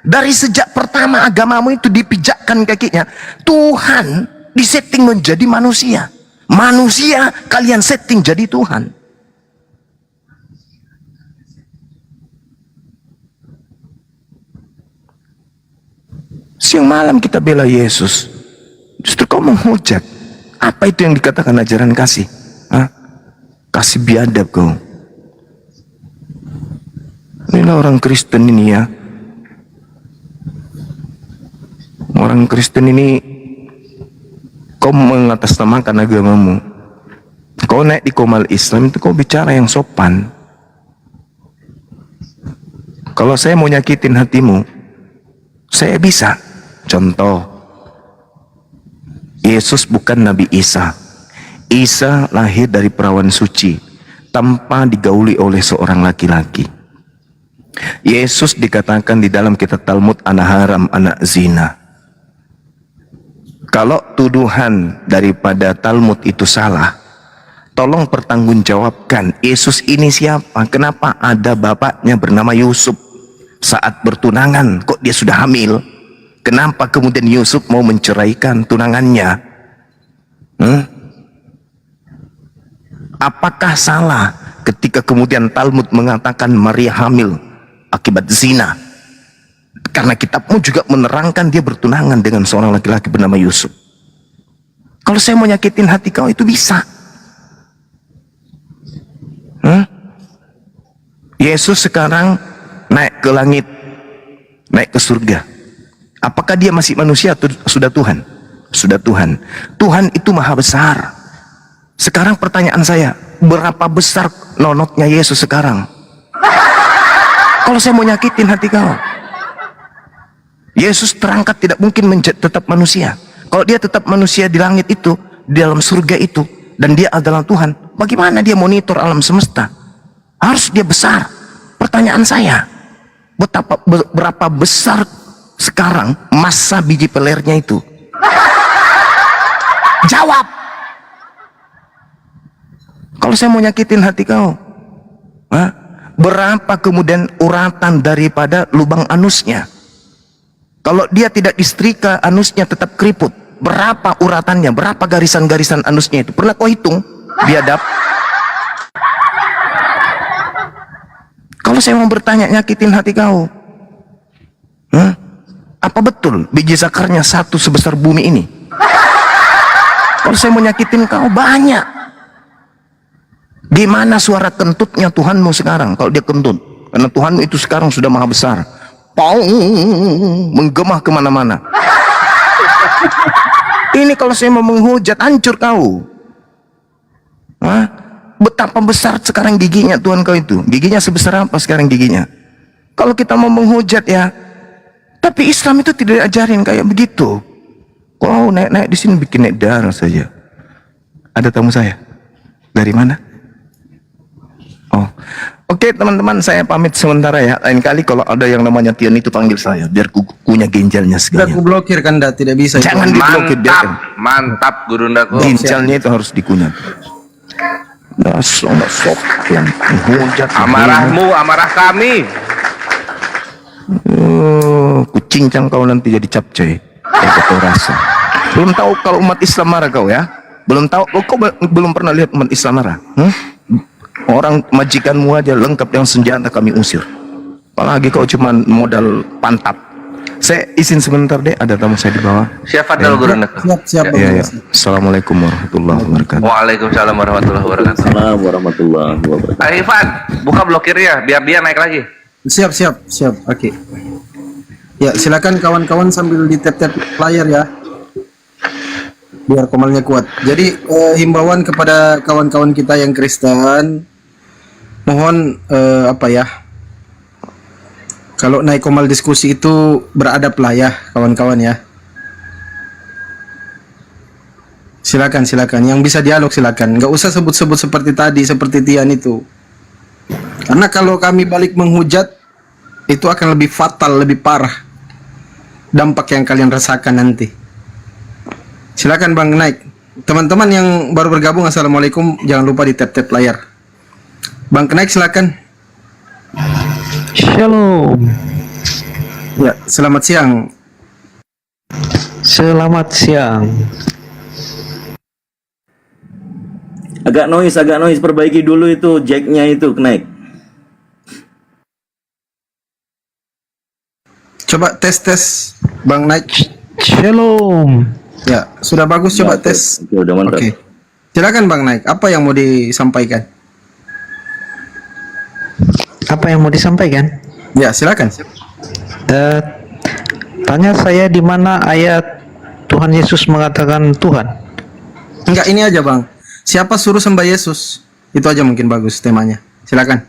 Dari sejak pertama agamamu itu dipijakkan kakinya, Tuhan disetting menjadi manusia. Manusia kalian setting jadi Tuhan. Siang malam kita bela Yesus, justru kau menghujat. Apa itu yang dikatakan ajaran kasih? Hah? Kasih biadab kau. Inilah orang Kristen ini ya. Orang Kristen ini, kau mengatasnamakan agamamu. Kau naik di komal Islam itu kau bicara yang sopan. Kalau saya mau nyakitin hatimu, saya bisa. Contoh, Yesus bukan Nabi Isa. Isa lahir dari perawan suci tanpa digauli oleh seorang laki-laki. Yesus dikatakan di dalam kitab Talmud anak haram, anak zina. Kalau tuduhan daripada Talmud itu salah, tolong pertanggungjawabkan. Yesus ini siapa? Kenapa ada bapaknya bernama Yusuf? Saat bertunangan kok dia sudah hamil? Kenapa kemudian Yusuf mau menceraikan tunangannya? Apakah salah ketika kemudian Talmud mengatakan Maria hamil akibat zina? Karena kitabmu juga menerangkan dia bertunangan dengan seorang laki-laki bernama Yusuf. Kalau saya mau nyakitin hati kau itu bisa. Yesus sekarang naik ke langit, naik ke surga. Apakah dia masih manusia atau sudah Tuhan? Sudah Tuhan. Tuhan itu maha besar. Sekarang pertanyaan saya, berapa besar nonotnya Yesus sekarang? Kalau saya mau nyakitin hati kau, Yesus terangkat tidak mungkin tetap manusia. Kalau dia tetap manusia di langit itu, di dalam surga itu, dan dia adalah Tuhan, bagaimana dia monitor alam semesta? Harus dia besar. Pertanyaan saya, berapa besar sekarang massa biji pelernya itu? Jawab. Kalau saya mau nyakitin hati kau, berapa kemudian uratan daripada lubang anusnya? Kalau dia tidak disetrika, anusnya tetap keriput. Berapa uratannya? Berapa garisan-garisan anusnya itu? Pernah kau hitung? Biadab. Kalau saya mau bertanya, nyakitin hati kau, apa betul biji zakarnya satu sebesar bumi ini? Kalau saya mau nyakitin kau, banyak. Gimana suara kentutnya Tuhanmu sekarang kalau dia kentut? Karena Tuhanmu itu sekarang sudah maha besar. Menggema kemana-mana. Ini kalau saya mau menghujat, hancur kau. Betapa besar sekarang giginya Tuhan kau itu. Giginya sebesar apa sekarang giginya? Kalau kita mau menghujat ya. Tapi Islam itu tidak diajarin kayak begitu. Kau naik-naik di sini bikin naik darah saja. Ada tamu saya. Dari mana? Oh. Oke teman-teman, saya pamit sementara ya. Lain kali kalau ada yang namanya Tian itu panggil saya, biar kukunya ginjalnya Sudah sekalian. aku blokir kan, tidak bisa. Jangan diblokir, biarkan. Mantap Guru Ndaku. Ginjalnya itu harus dikunyah. Dasar yang menghujat. Amarahmu, amarah kami. Kucincang kau nanti jadi capcay. Kau rasa. Belum tahu kalau umat Islam marah kau ya? Belum tahu, kau belum pernah lihat umat Islam marah? Orang majikanmu aja lengkap dengan senjata kami usir. Apalagi kau cuma modal pantat. Saya izin sebentar deh, ada tamu saya di bawah. Siapa dulu Guru Ndaku? Siap. Ya. Assalamualaikum warahmatullahi wabarakatuh. Waalaikumsalam warahmatullahi wabarakatuh. Assalamualaikum warahmatullahi wabarakatuh. Ayo Ivan, buka blokirnya biar dia naik lagi. Siap. Oke. Ya, silakan kawan-kawan sambil di tap-tap layar ya. Biar komalnya kuat. Jadi himbauan kepada kawan-kawan kita yang Kristen, mohon kalau naik komal diskusi itu beradablah ya kawan-kawan ya. Silakan. Yang bisa dialog silakan. Nggak usah sebut-sebut seperti tadi, seperti Tian itu. Karena kalau kami balik menghujat, itu akan lebih fatal, lebih parah dampak yang kalian rasakan nanti. Silakan Bang naik. Teman-teman yang baru bergabung, assalamualaikum, jangan lupa di tap-tap layar. Bang Kenaik silakan. Shalom. Ya, selamat siang. Selamat siang. Agak noise, perbaiki dulu itu jacknya itu naik. Coba tes Bang naik. Shalom. Ya, sudah bagus, coba tes. Oke, udah mantap. Oke. Silakan Bang naik. Apa yang mau disampaikan? Apa yang mau disampaikan? Ya, silakan. Tanya saya di mana ayat Tuhan Yesus mengatakan Tuhan. Enggak, ini aja Bang. Siapa suruh sembah Yesus? Itu aja mungkin bagus temanya. Silakan.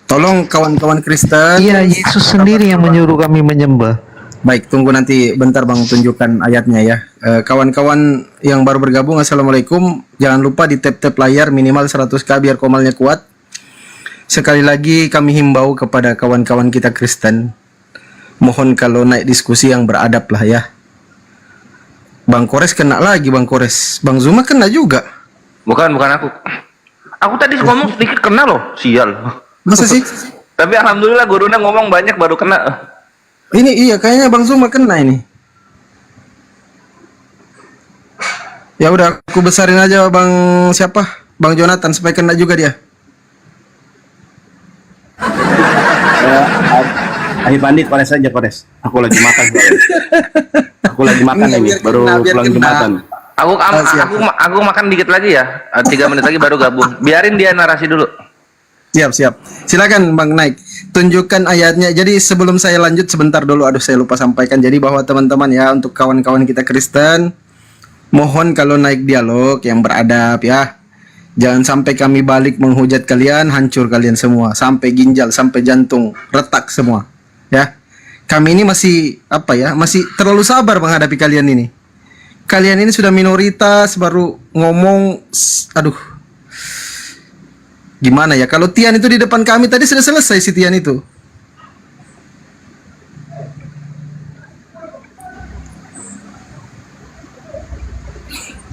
Tolong kawan-kawan Kristen. Iya, Yesus sendiri yang menyuruh kami menyembah. Baik, tunggu nanti bentar Bang tunjukkan ayatnya ya. Kawan-kawan yang baru bergabung, assalamualaikum. Jangan lupa di tap-tap layar minimal 100k biar komalnya kuat. Sekali lagi kami himbau kepada kawan-kawan kita Kristen, mohon kalau naik diskusi yang beradab lah ya. Bang Kores kena lagi, Bang Kores. Bang Zuma kena juga. Bukan aku. Aku tadi ngomong sedikit kena loh, sial. Masa sih? Tapi alhamdulillah gurunya ngomong banyak baru kena. Ini iya, kayaknya Bang Zuma kena ini. Ya udah, aku besarin aja Bang siapa? Bang Jonathan supaya kena juga dia. Ayo Bandit, Kores aja Kores. Aku lagi makan. Aku lagi makan Enggak, ini, biar baru kena, biar pulang kena. Jumatan. Aku makan dikit lagi ya. 3 menit lagi baru gabung. Biarin dia narasi dulu. Siap. Silakan Bang naik. Tunjukkan ayatnya. Jadi sebelum saya lanjut sebentar dulu, aduh saya lupa sampaikan. Jadi bahwa teman-teman ya, untuk kawan-kawan kita Kristen, mohon kalau naik dialog yang beradab ya. Jangan sampai kami balik menghujat kalian, hancur kalian semua, sampai ginjal, sampai jantung, retak semua. Ya. Kami ini masih masih terlalu sabar menghadapi kalian ini. Kalian ini sudah minoritas, baru ngomong, aduh. Gimana ya, kalau Tian itu di depan kami tadi sudah selesai si Tian itu.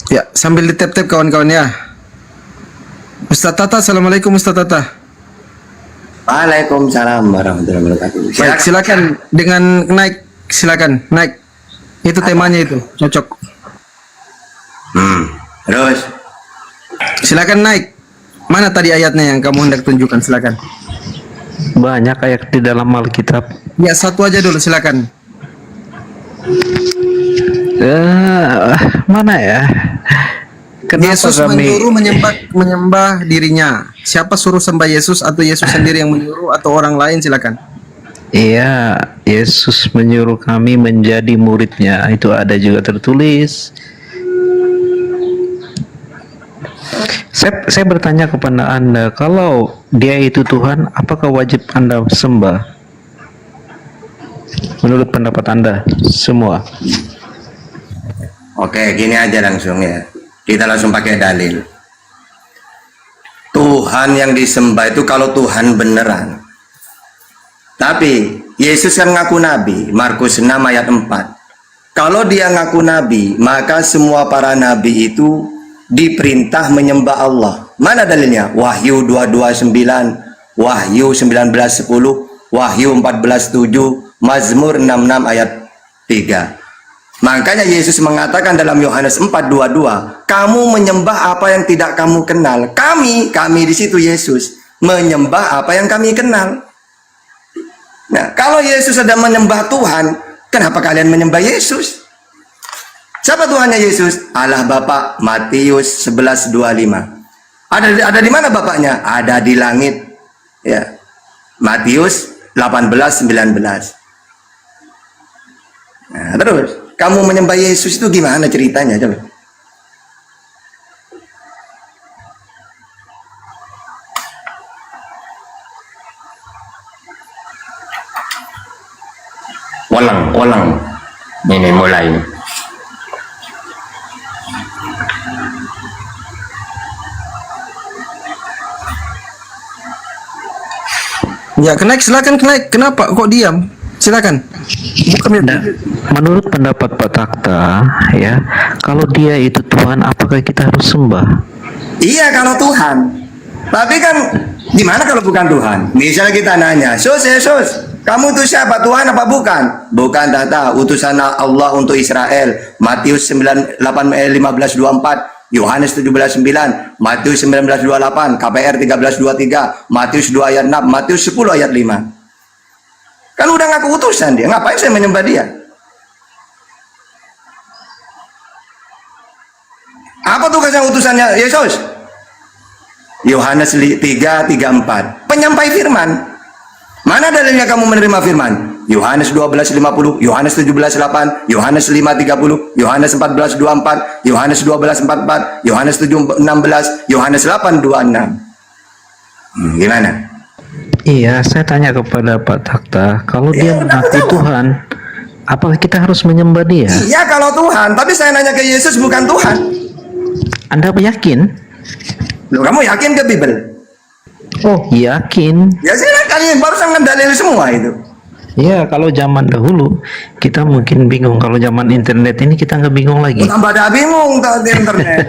Ya, sambil di tap-tap kawan-kawan ya. Ustaz Tata, assalamualaikum Ustaz Tata. Waalaikumsalam warahmatullahi wabarakatuh. Baik, silakan dengan naik, silakan naik. Itu temanya itu, cocok. Terus Silakan naik. Mana tadi ayatnya yang kamu hendak tunjukkan, silakan. Banyak ayat di dalam Alkitab. Ya, satu aja dulu, silakan. Mana ya? Kenapa Yesus menyuruh menyembah dirinya. Siapa suruh sembah Yesus, atau Yesus sendiri yang menyuruh, atau orang lain, silakan. Iya, Yesus menyuruh kami menjadi muridnya. Itu ada juga tertulis. Saya bertanya kepada Anda, kalau dia itu Tuhan, apakah wajib Anda sembah? Menurut pendapat Anda semua. oke, gini aja langsung ya. Kita langsung pakai dalil. Tuhan yang disembah itu kalau Tuhan beneran. Tapi Yesus kan ngaku nabi, Markus 6 ayat 4. Kalau dia ngaku nabi, maka semua para nabi itu diperintah menyembah Allah. Mana dalilnya? Wahyu 229, Wahyu 19:10, Wahyu 14:7, Mazmur 66 ayat 3. Makanya Yesus mengatakan dalam Yohanes 4:22, kamu menyembah apa yang tidak kamu kenal. Kami di situ Yesus menyembah apa yang kami kenal. Nah, kalau Yesus ada menyembah Tuhan, kenapa kalian menyembah Yesus? Siapa Tuhannya Yesus? Allah Bapa, Matius 11:25. Ada di mana Bapaknya? Ada di langit. Ya. Matius 18:19. Nah, terus kamu menyembah Yesus itu gimana ceritanya coba? Walang. Ini mulai. Ya, silakan naik. Kenapa kok diam? Silakan. Nah, menurut pendapat Pak Takta, ya, kalau dia itu Tuhan, apakah kita harus sembah? Iya kalau Tuhan. Tapi kan gimana kalau bukan Tuhan? Misalnya kita nanya, Yesus, kamu itu siapa? Tuhan apa bukan? Bukan, Tata. Utusan Allah untuk Israel. Matius 15:24. Yohanes 17:9, Matius 19:28, KPR 13:23, Matius 2 ayat 6, Matius 10 ayat 5. Kan udah ngaku utusan dia, ngapain saya menyembah dia? Apa tugasnya utusannya Yesus? Yohanes 3:34, penyampai firman. Mana dalilnya kamu menerima firman? Yohanes 12:50, Yohanes 17:8, Yohanes 5:30, Yohanes 14:24, Yohanes 12:44, Yohanes 7:16, Yohanes 8:26. Gimana? Iya, saya tanya kepada Pak Takta, kalau dia mengaku Tuhan, apakah kita harus menyembah dia? Iya kalau Tuhan, tapi saya nanya ke Yesus bukan Tuhan. Anda yakin? Loh, kamu yakin ke Bible? Oh, yakin. Ya silakan, ini barusan ngedalil semua itu. Ya, kalau zaman dahulu kita mungkin bingung. Kalau zaman internet ini kita nggak bingung lagi. Tambah dah bingung di internet.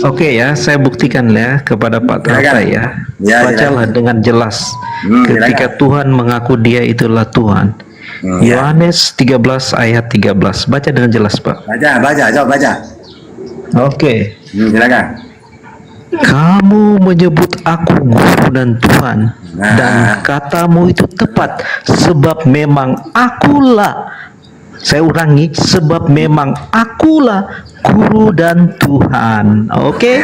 Oke ya, saya buktikan ya kepada Pak Takta ya. Bacalah dengan jelas. Ketika Tuhan mengaku dia itulah Tuhan. Yohanes 13 ayat 13. Baca dengan jelas, Pak. Coba baca. Oke. Silakan. Kamu menyebut aku guru dan Tuhan, dan katamu itu tepat, sebab memang akulah, saya ulangi, sebab memang akulah guru dan Tuhan. Oke?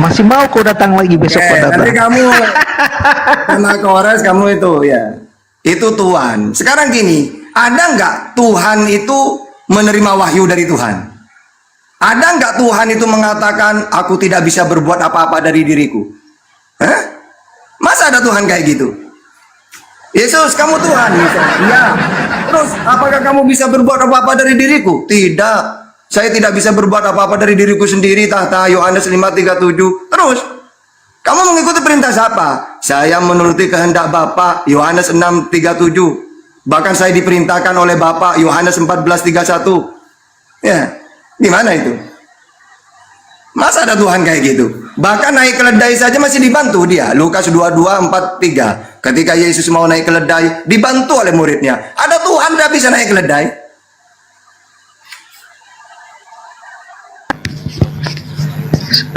Masih mau kau datang lagi besok pada Nanti kamu sama Kores kamu itu ya. Itu Tuhan. Sekarang gini, ada nggak Tuhan itu menerima wahyu dari Tuhan? Ada nggak Tuhan itu mengatakan aku tidak bisa berbuat apa-apa dari diriku? Hah? Masa ada Tuhan kayak gitu? Yesus, kamu Tuhan? Iya. Terus, apakah kamu bisa berbuat apa-apa dari diriku? Tidak. Saya tidak bisa berbuat apa-apa dari diriku sendiri. Tahta Yohanes 5:37. Terus, kamu mengikuti perintah siapa? Saya menuruti kehendak Bapa. Yohanes 6:37. Bahkan saya diperintahkan oleh Bapa. Yohanes 14:31. Ya. Gimana itu? Masa ada Tuhan kayak gitu? Bahkan naik keledai saja masih dibantu dia. Lukas 22:43. Ketika Yesus mau naik keledai, dibantu oleh muridnya. Ada Tuhan tidak bisa naik keledai?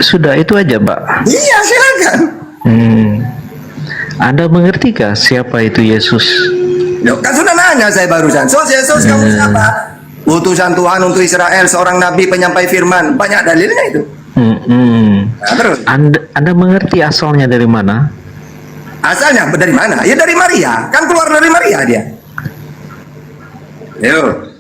Sudah itu aja, Pak. Iya, silakan. Anda mengertikah siapa itu Yesus? Loh, kan sudah nanya saya barusan. Yesus kamu siapa? Utusan Tuhan untuk Israel, seorang nabi penyampai firman. Banyak dalilnya itu. Nah, terus. Anda mengerti asalnya dari mana? Asalnya dari mana? Ya dari Maria. Kan keluar dari Maria dia. Yo.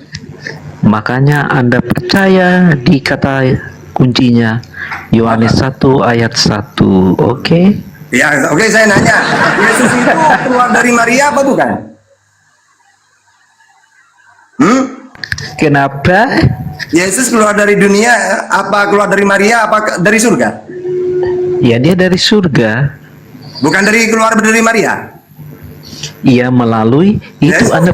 Makanya Anda percaya di kata kuncinya Yohanes 1 ayat 1. Oke? Ya, oke, saya nanya. Yesus itu keluar dari Maria apa bukan? Kenapa? Yesus keluar dari dunia apa keluar dari Maria apa dari surga? Ya, dia dari surga. Bukan keluar dari Maria. Ia melalui itu Yesus. Anda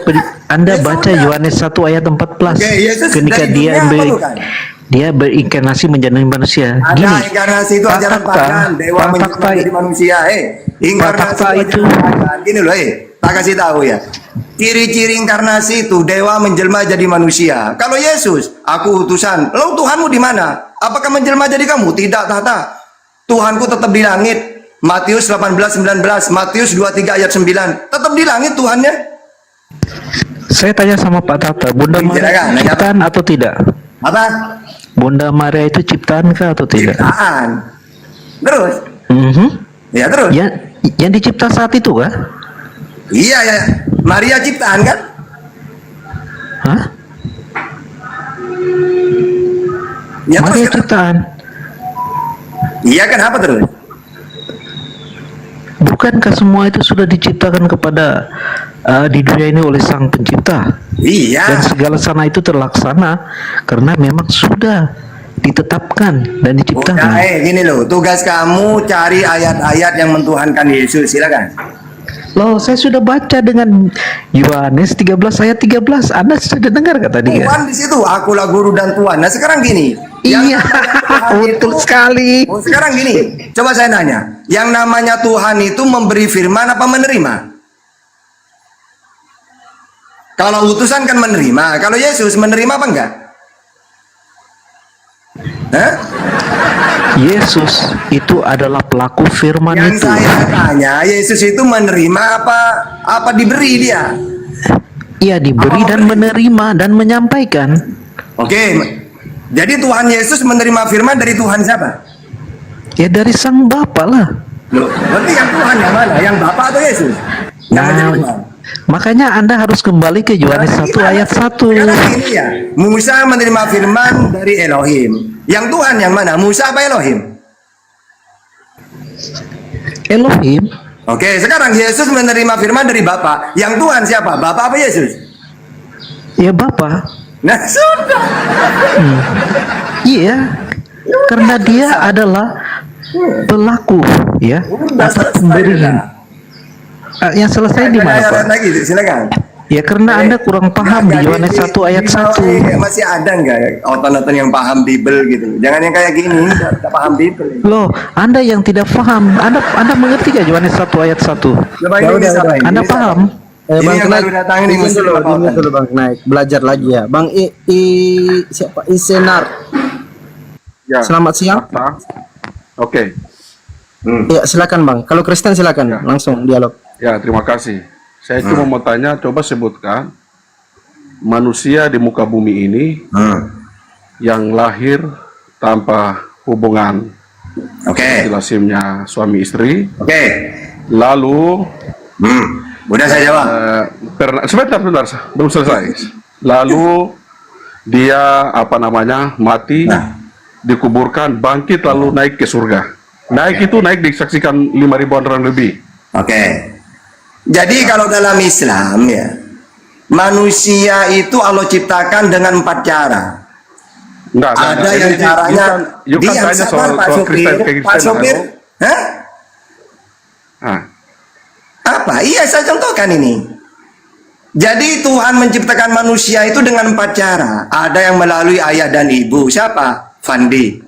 Yesus baca sudah. Yohanes 1 ayat 14. Oke, Yesus Ketika dari dia dunia apa bukan? dia berinkarnasi menjadi manusia. Ada Gini, inkarnasi itu Pak ajaran Takta, pagan, dewa Pak menjelma Takta, jadi manusia. Inkarnasi Takta itu ajaran pagan. Gini loh, tak kasih tahu ya. Ciri-ciri inkarnasi itu dewa menjelma jadi manusia. Kalau Yesus, aku utusan. Lalu Tuhanmu di mana? Apakah menjelma jadi kamu? Tidak, Tahta. Tuhanku tetap di langit. Matius 18:19, Matius 23 ayat 9. Tetap di langit Tuhannya. saya tanya sama Pak Takta, Bunda Maria itu ciptaan atau tidak? Apa? Bunda Maria itu ciptaan kah atau tidak? Ciptaan. Terus? Ya terus? Yang dicipta saat itu kah? Iya ya. Maria ciptaan kan? Hah? Ya, Maria terus, ciptaan. iya kan, apa terus? Bukankah semua itu sudah diciptakan kepada di dunia ini oleh Sang Pencipta? Iya. Dan segala sana itu terlaksana karena memang sudah ditetapkan dan Udah, diciptakan. gini loh, tugas kamu cari ayat-ayat yang mentuhankan Yesus, silakan. Loh, saya sudah baca dengan Yohanes 13 ayat 13. Anda sudah dengar gak tadi kan? Tuhan di situ, akulah guru dan Tuhan. Nah sekarang gini, Iya, Tuhan betul itu- sekali. Oh, sekarang gini, coba saya nanya, yang namanya Tuhan itu memberi firman apa menerima? Kalau utusan kan menerima, kalau Yesus menerima apa enggak? Hah? Yesus itu adalah pelaku firman Yang itu. saya tanya, Yesus itu menerima apa diberi dia? Ia diberi dan menerima dan menyampaikan. Oke, jadi Tuhan Yesus menerima firman dari Tuhan siapa? Ya dari Sang Bapa lah. Loh, berarti yang Tuhan yang mana? Yang Bapa atau Yesus? Yang Nah, menerima. makanya Anda harus kembali ke Yohanes 1 ayat 1. Sekarang gini ya, Musa menerima firman dari Elohim. Yang Tuhan yang mana? Musa apa Elohim? Elohim. Oke, sekarang Yesus menerima firman dari Bapa. Yang Tuhan siapa? Bapa apa Yesus? Ya Bapa. Nah, sudah. Iya. Karena dia adalah pelaku ya atau pemberian. Yang selesai di mana, Pak? Lagi, silakan. Ya karena Anda kurang paham di Yohanes 1 ayat 1. Masih ada nggak oton-oton yang paham Bible gitu? Jangan yang kayak gini, nggak paham Bible. Loh, Anda yang tidak paham, Anda mengerti gak Yohanes 1 ayat 1? Coba ini bisa, Bang. Anda Ini bisa. paham? Ini Bang yang naik baru datang ini dulu, Muslim apa dulu, apa? dulu Bang naik belajar lagi ya. Bang siapa Isenar. Ya. Selamat siang. Oke. Ya, silakan Bang. Kalau Kristen silakan langsung dialog. Ya, terima kasih. Saya cuma mau tanya, coba sebutkan manusia di muka bumi ini yang lahir tanpa hubungan Oke. lasimnya suami istri, Oke. lalu Udah saya jawab. sebentar, belum selesai. Lalu dia mati, dikuburkan, bangkit lalu naik ke surga. Naik itu naik disaksikan 5.000 orang lebih. Oke. Jadi kalau dalam Islam ya, manusia itu Allah ciptakan dengan 4 cara. Enggak, Ada yang caranya you kan tanya sabar, Pak Sopir. Pak Sopir, hah? Ah, Apa? Iya, saya contohkan ini. Jadi Tuhan menciptakan manusia itu dengan 4 cara. Ada yang melalui ayah dan ibu. Siapa? Fandi.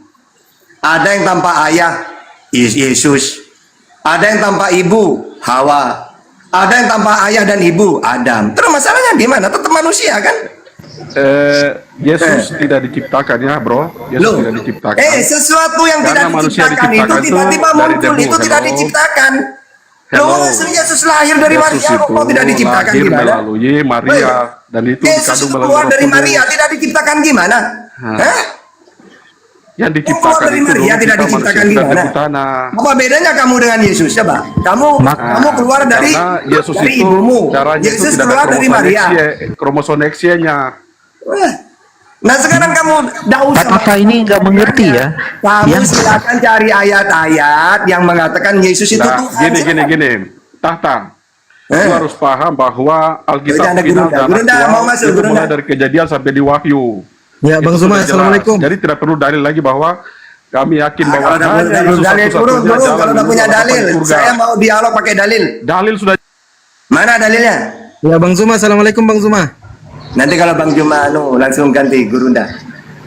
Ada yang tanpa ayah, Yesus. Ada yang tanpa ibu, Hawa. Ada yang tanpa ayah dan ibu, Adam. Terus masalahnya di mana? Tetap manusia kan? Yesus tidak diciptakan ya, bro. Yesus Loh, tidak diciptakan. sesuatu yang Karena tidak manusia diciptakan itu diciptakan itu tiba-tiba dari muncul, debu. itu tidak Hello. diciptakan. Hello. Loh, Yesus lahir dari Yesus Maria, itu kok tidak diciptakan lahir gimana? melalui Maria dan itu Yesus dikandung itu melalui keluar Roh dari Kudus. Maria, tidak diciptakan gimana? Hah? Yang Keluar diciptakan dari itu Maria dulu tidak kita diciptakan manusia gimana? dari tanah. Apa bedanya kamu dengan Yesus? Coba, kamu keluar dari Karena Yesus dari itu ibumu. caranya itu Yesus tidak keluar ada dari Maria. kromosom X-nya. Wah. Nah sekarang kamu tidak usah. Pak Tata ini nggak mengerti ya. Kamu Yang silakan cari ayat-ayat yang mengatakan Yesus itu Nah, Tuhan. gini. Tahta. Lu harus paham bahwa Alkitab Jangan ada final Gurunda. dan Gurunda, aktual mau masuk, itu Gurunda. mulai dari Kejadian sampai di Wahyu. Ya, Bang Itu Zuma, sudah jelas. Assalamualaikum. Jadi tidak perlu dalil lagi bahwa kami yakin bahwa Kalau hanya udah Yesus dalil, satu-satunya turun, jalan kalau udah punya menuju dalil, hadapan surga. saya mau dialog pakai dalil. Dalil sudah Mana dalilnya? Ya, Bang Zuma, Assalamualaikum Bang Zuma. Nanti kalau Bang Juma langsung ganti Gurunda.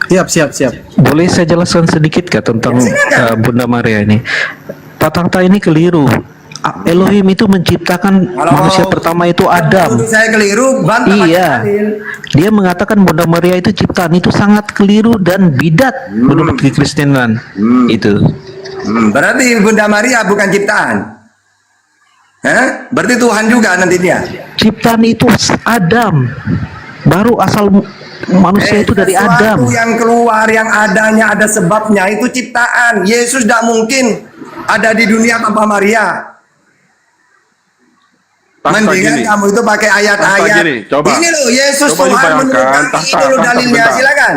Siap. boleh saya jelaskan sedikit kah tentang Bunda Maria ini? Pak Tata ini keliru. Elohim itu menciptakan manusia pertama itu Adam. Menurut saya keliru, bantah pakai Iya, dalil. dia mengatakan Bunda Maria itu ciptaan, itu sangat keliru dan bidat menurut kekristenan itu. Berarti Bunda Maria bukan ciptaan. Hah? Berarti Tuhan juga nanti dia. Ciptaan itu Adam, baru asal manusia itu dari Sesuatu Adam. yang keluar, yang adanya ada sebabnya, itu ciptaan. Yesus tidak mungkin ada di dunia tanpa Maria. Tahta Mendingan gini. kamu itu pakai ayat-ayat. Tahta gini, coba. Ini loh, Yesus Coba Tuhan menurut dibayangkan, kami. Tahta, Ini loh Tahta, dalilnya, sebentar. silakan.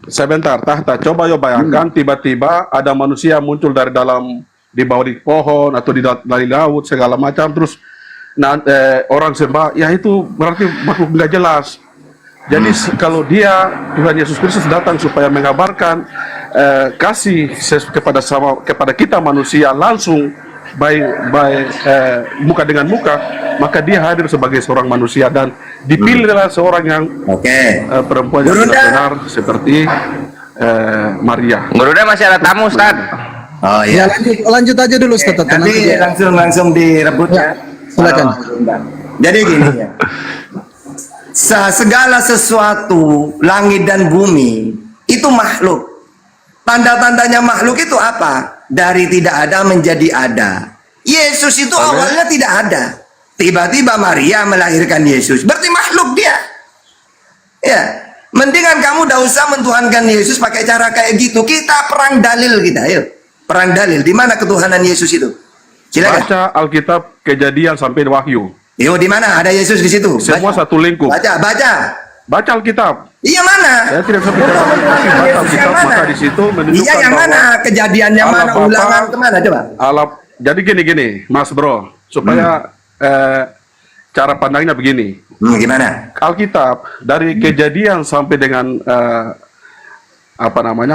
Sebentar, Tahta. Coba yo bayangkan tiba-tiba ada manusia muncul dari dalam di bawah di pohon atau dari laut segala macam terus orang sembah, ya itu berarti makhluk nggak jelas. Jadi kalau dia Tuhan Yesus Kristus datang supaya mengabarkan kasih kepada kita manusia langsung muka dengan muka, maka dia hadir sebagai seorang manusia dan dipilihlah seorang yang perempuan yang benar seperti Maria. Guruda masih ada tamu, Ustaz. Oh Ya, iya. lanjut aja dulu Ustaz. Nanti langsung direbut ya. silakan. Jadi gini ya. Segala sesuatu, langit dan bumi itu makhluk. Tanda-tandanya makhluk itu apa? Dari tidak ada menjadi ada. Yesus itu awalnya tidak ada. Tiba-tiba Maria melahirkan Yesus. Berarti makhluk dia. Ya, mendingan kamu tidak usah mentuhankan Yesus pakai cara kayak gitu. Kita perang dalil kita, yuk. Perang dalil. Di mana ketuhanan Yesus itu? Silakan. Baca Alkitab Kejadian sampai Wahyu. Yo, di mana ada Yesus di situ? Semua Baca. satu lingkup. Baca. Baca Alkitab. Iya mana? Saya tidak bisa bicara tapi baca Alkitab, maka di situ menunjukkan Iya yang bahwa mana? Kejadian yang Allah mana? Bapa, Ulangan kemana coba? Jadi gini, Mas Bro, supaya cara pandangnya begini. Gimana? Alkitab dari Kejadian sampai dengan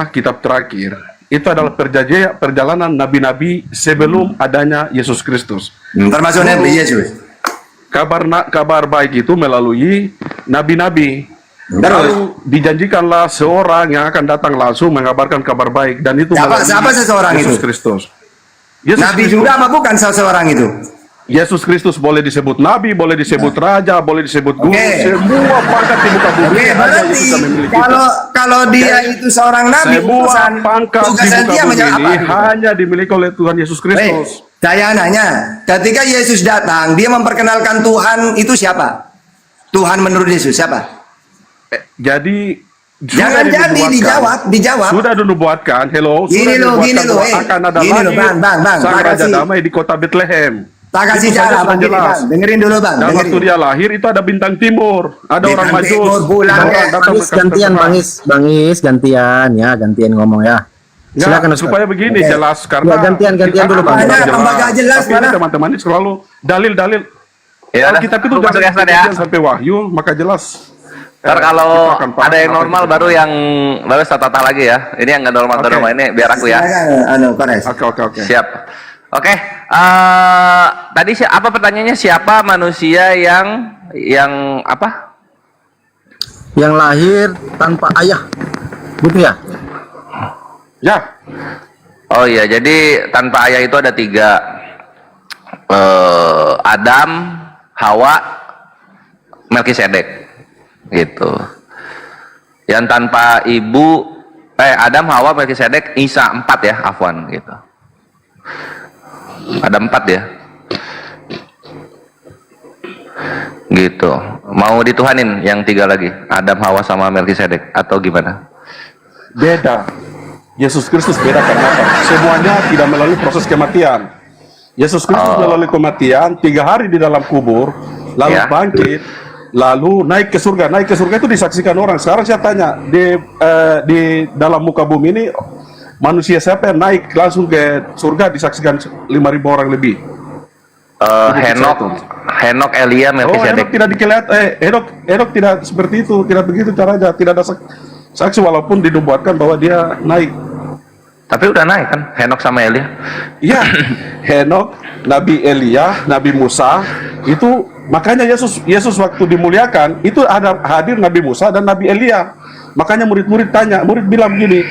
kitab terakhir itu adalah perjalanan nabi-nabi sebelum adanya Yesus Kristus. Termasuk Nabi Yesus. Kabar baik itu melalui nabi-nabi. Lalu dijanjikanlah seorang yang akan datang langsung mengabarkan kabar baik, dan itu Siapa seseorang Yesus itu? Kristus. Nabi juga apa bukan seseorang itu? Yesus Kristus boleh disebut nabi, boleh disebut raja, boleh disebut guru, semua pangkat di muka bumi hanya Berarti Yesus yang memiliki. kalau dia itu seorang nabi, Semua pangkat di tugasan muka dia bumi menjadi ini apa? hanya dimiliki oleh Tuhan Yesus Kristus. Saya nanya, ketika Yesus datang, dia memperkenalkan Tuhan itu siapa? Tuhan menurut Yesus siapa? Jadi Jangan jadi dijawab. Sudah dinubuatkan, Gini loh, akan ada gini loh, lahir Bang, sang tak Raja kasih. Damai di kota Bethlehem. Tak kasih Itu cara, saja Bang, sudah gini, jelas. Bang. Dengerin dulu, Bang. Dan Dengerin. waktu dia lahir itu ada bintang timur, ada Bintang orang majus, timur pulang, ada orang ya. datang Bangis berkata gantian, terang. Bangis gantian ya, gantian ngomong ya. Ya, Silakan Ustaz. supaya begini Oke. jelas karena Ya, gantian dulu, Bang. Mana, tambah gak jelas, Tapi ini mana? teman-teman ini selalu dalil-dalil. Ya udah, Alkitab itu aku masuk ya, Ustaz, ya. Kejadian sampai Wahyu, maka jelas. Ntar kita kalau akan paham ada yang apa normal itu. baru tata lagi ya. Ini yang nggak normal ini biar aku ya. Silakan, Kores. Oke. Siap. Oke. Tadi apa pertanyaannya? Siapa manusia yang apa? Yang lahir tanpa ayah. Gitu ya? Ya, Oh iya, jadi tanpa ayah itu ada 3. Adam, Hawa, Melkisedek. Gitu. Yang tanpa ibu Adam, Hawa, Melkisedek, Isa 4 ya, afwan gitu. Ada 4 ya. Gitu. Mau dituhanin yang 3 lagi, Adam, Hawa sama Melkisedek atau gimana? beda. Yesus Kristus beda karena apa? Semuanya tidak melalui proses kematian. Yesus Kristus melalui kematian 3 hari di dalam kubur, lalu Ya. bangkit, lalu naik ke surga. Naik ke surga itu disaksikan orang. Sekarang saya tanya, di dalam muka bumi ini manusia siapa yang naik langsung ke surga disaksikan 5.000 orang lebih? Henok, Elia, Oh, Henok Melkisedek. tidak Henok tidak seperti itu, tidak begitu caranya, tidak ada saksi walaupun dinubuatkan bahwa dia naik. Tapi udah naik kan, Henok sama Elia. Iya, Henok, Nabi Elia, Nabi Musa, itu makanya Yesus waktu dimuliakan itu ada hadir Nabi Musa dan Nabi Elia. Makanya murid-murid tanya, murid bilang begini,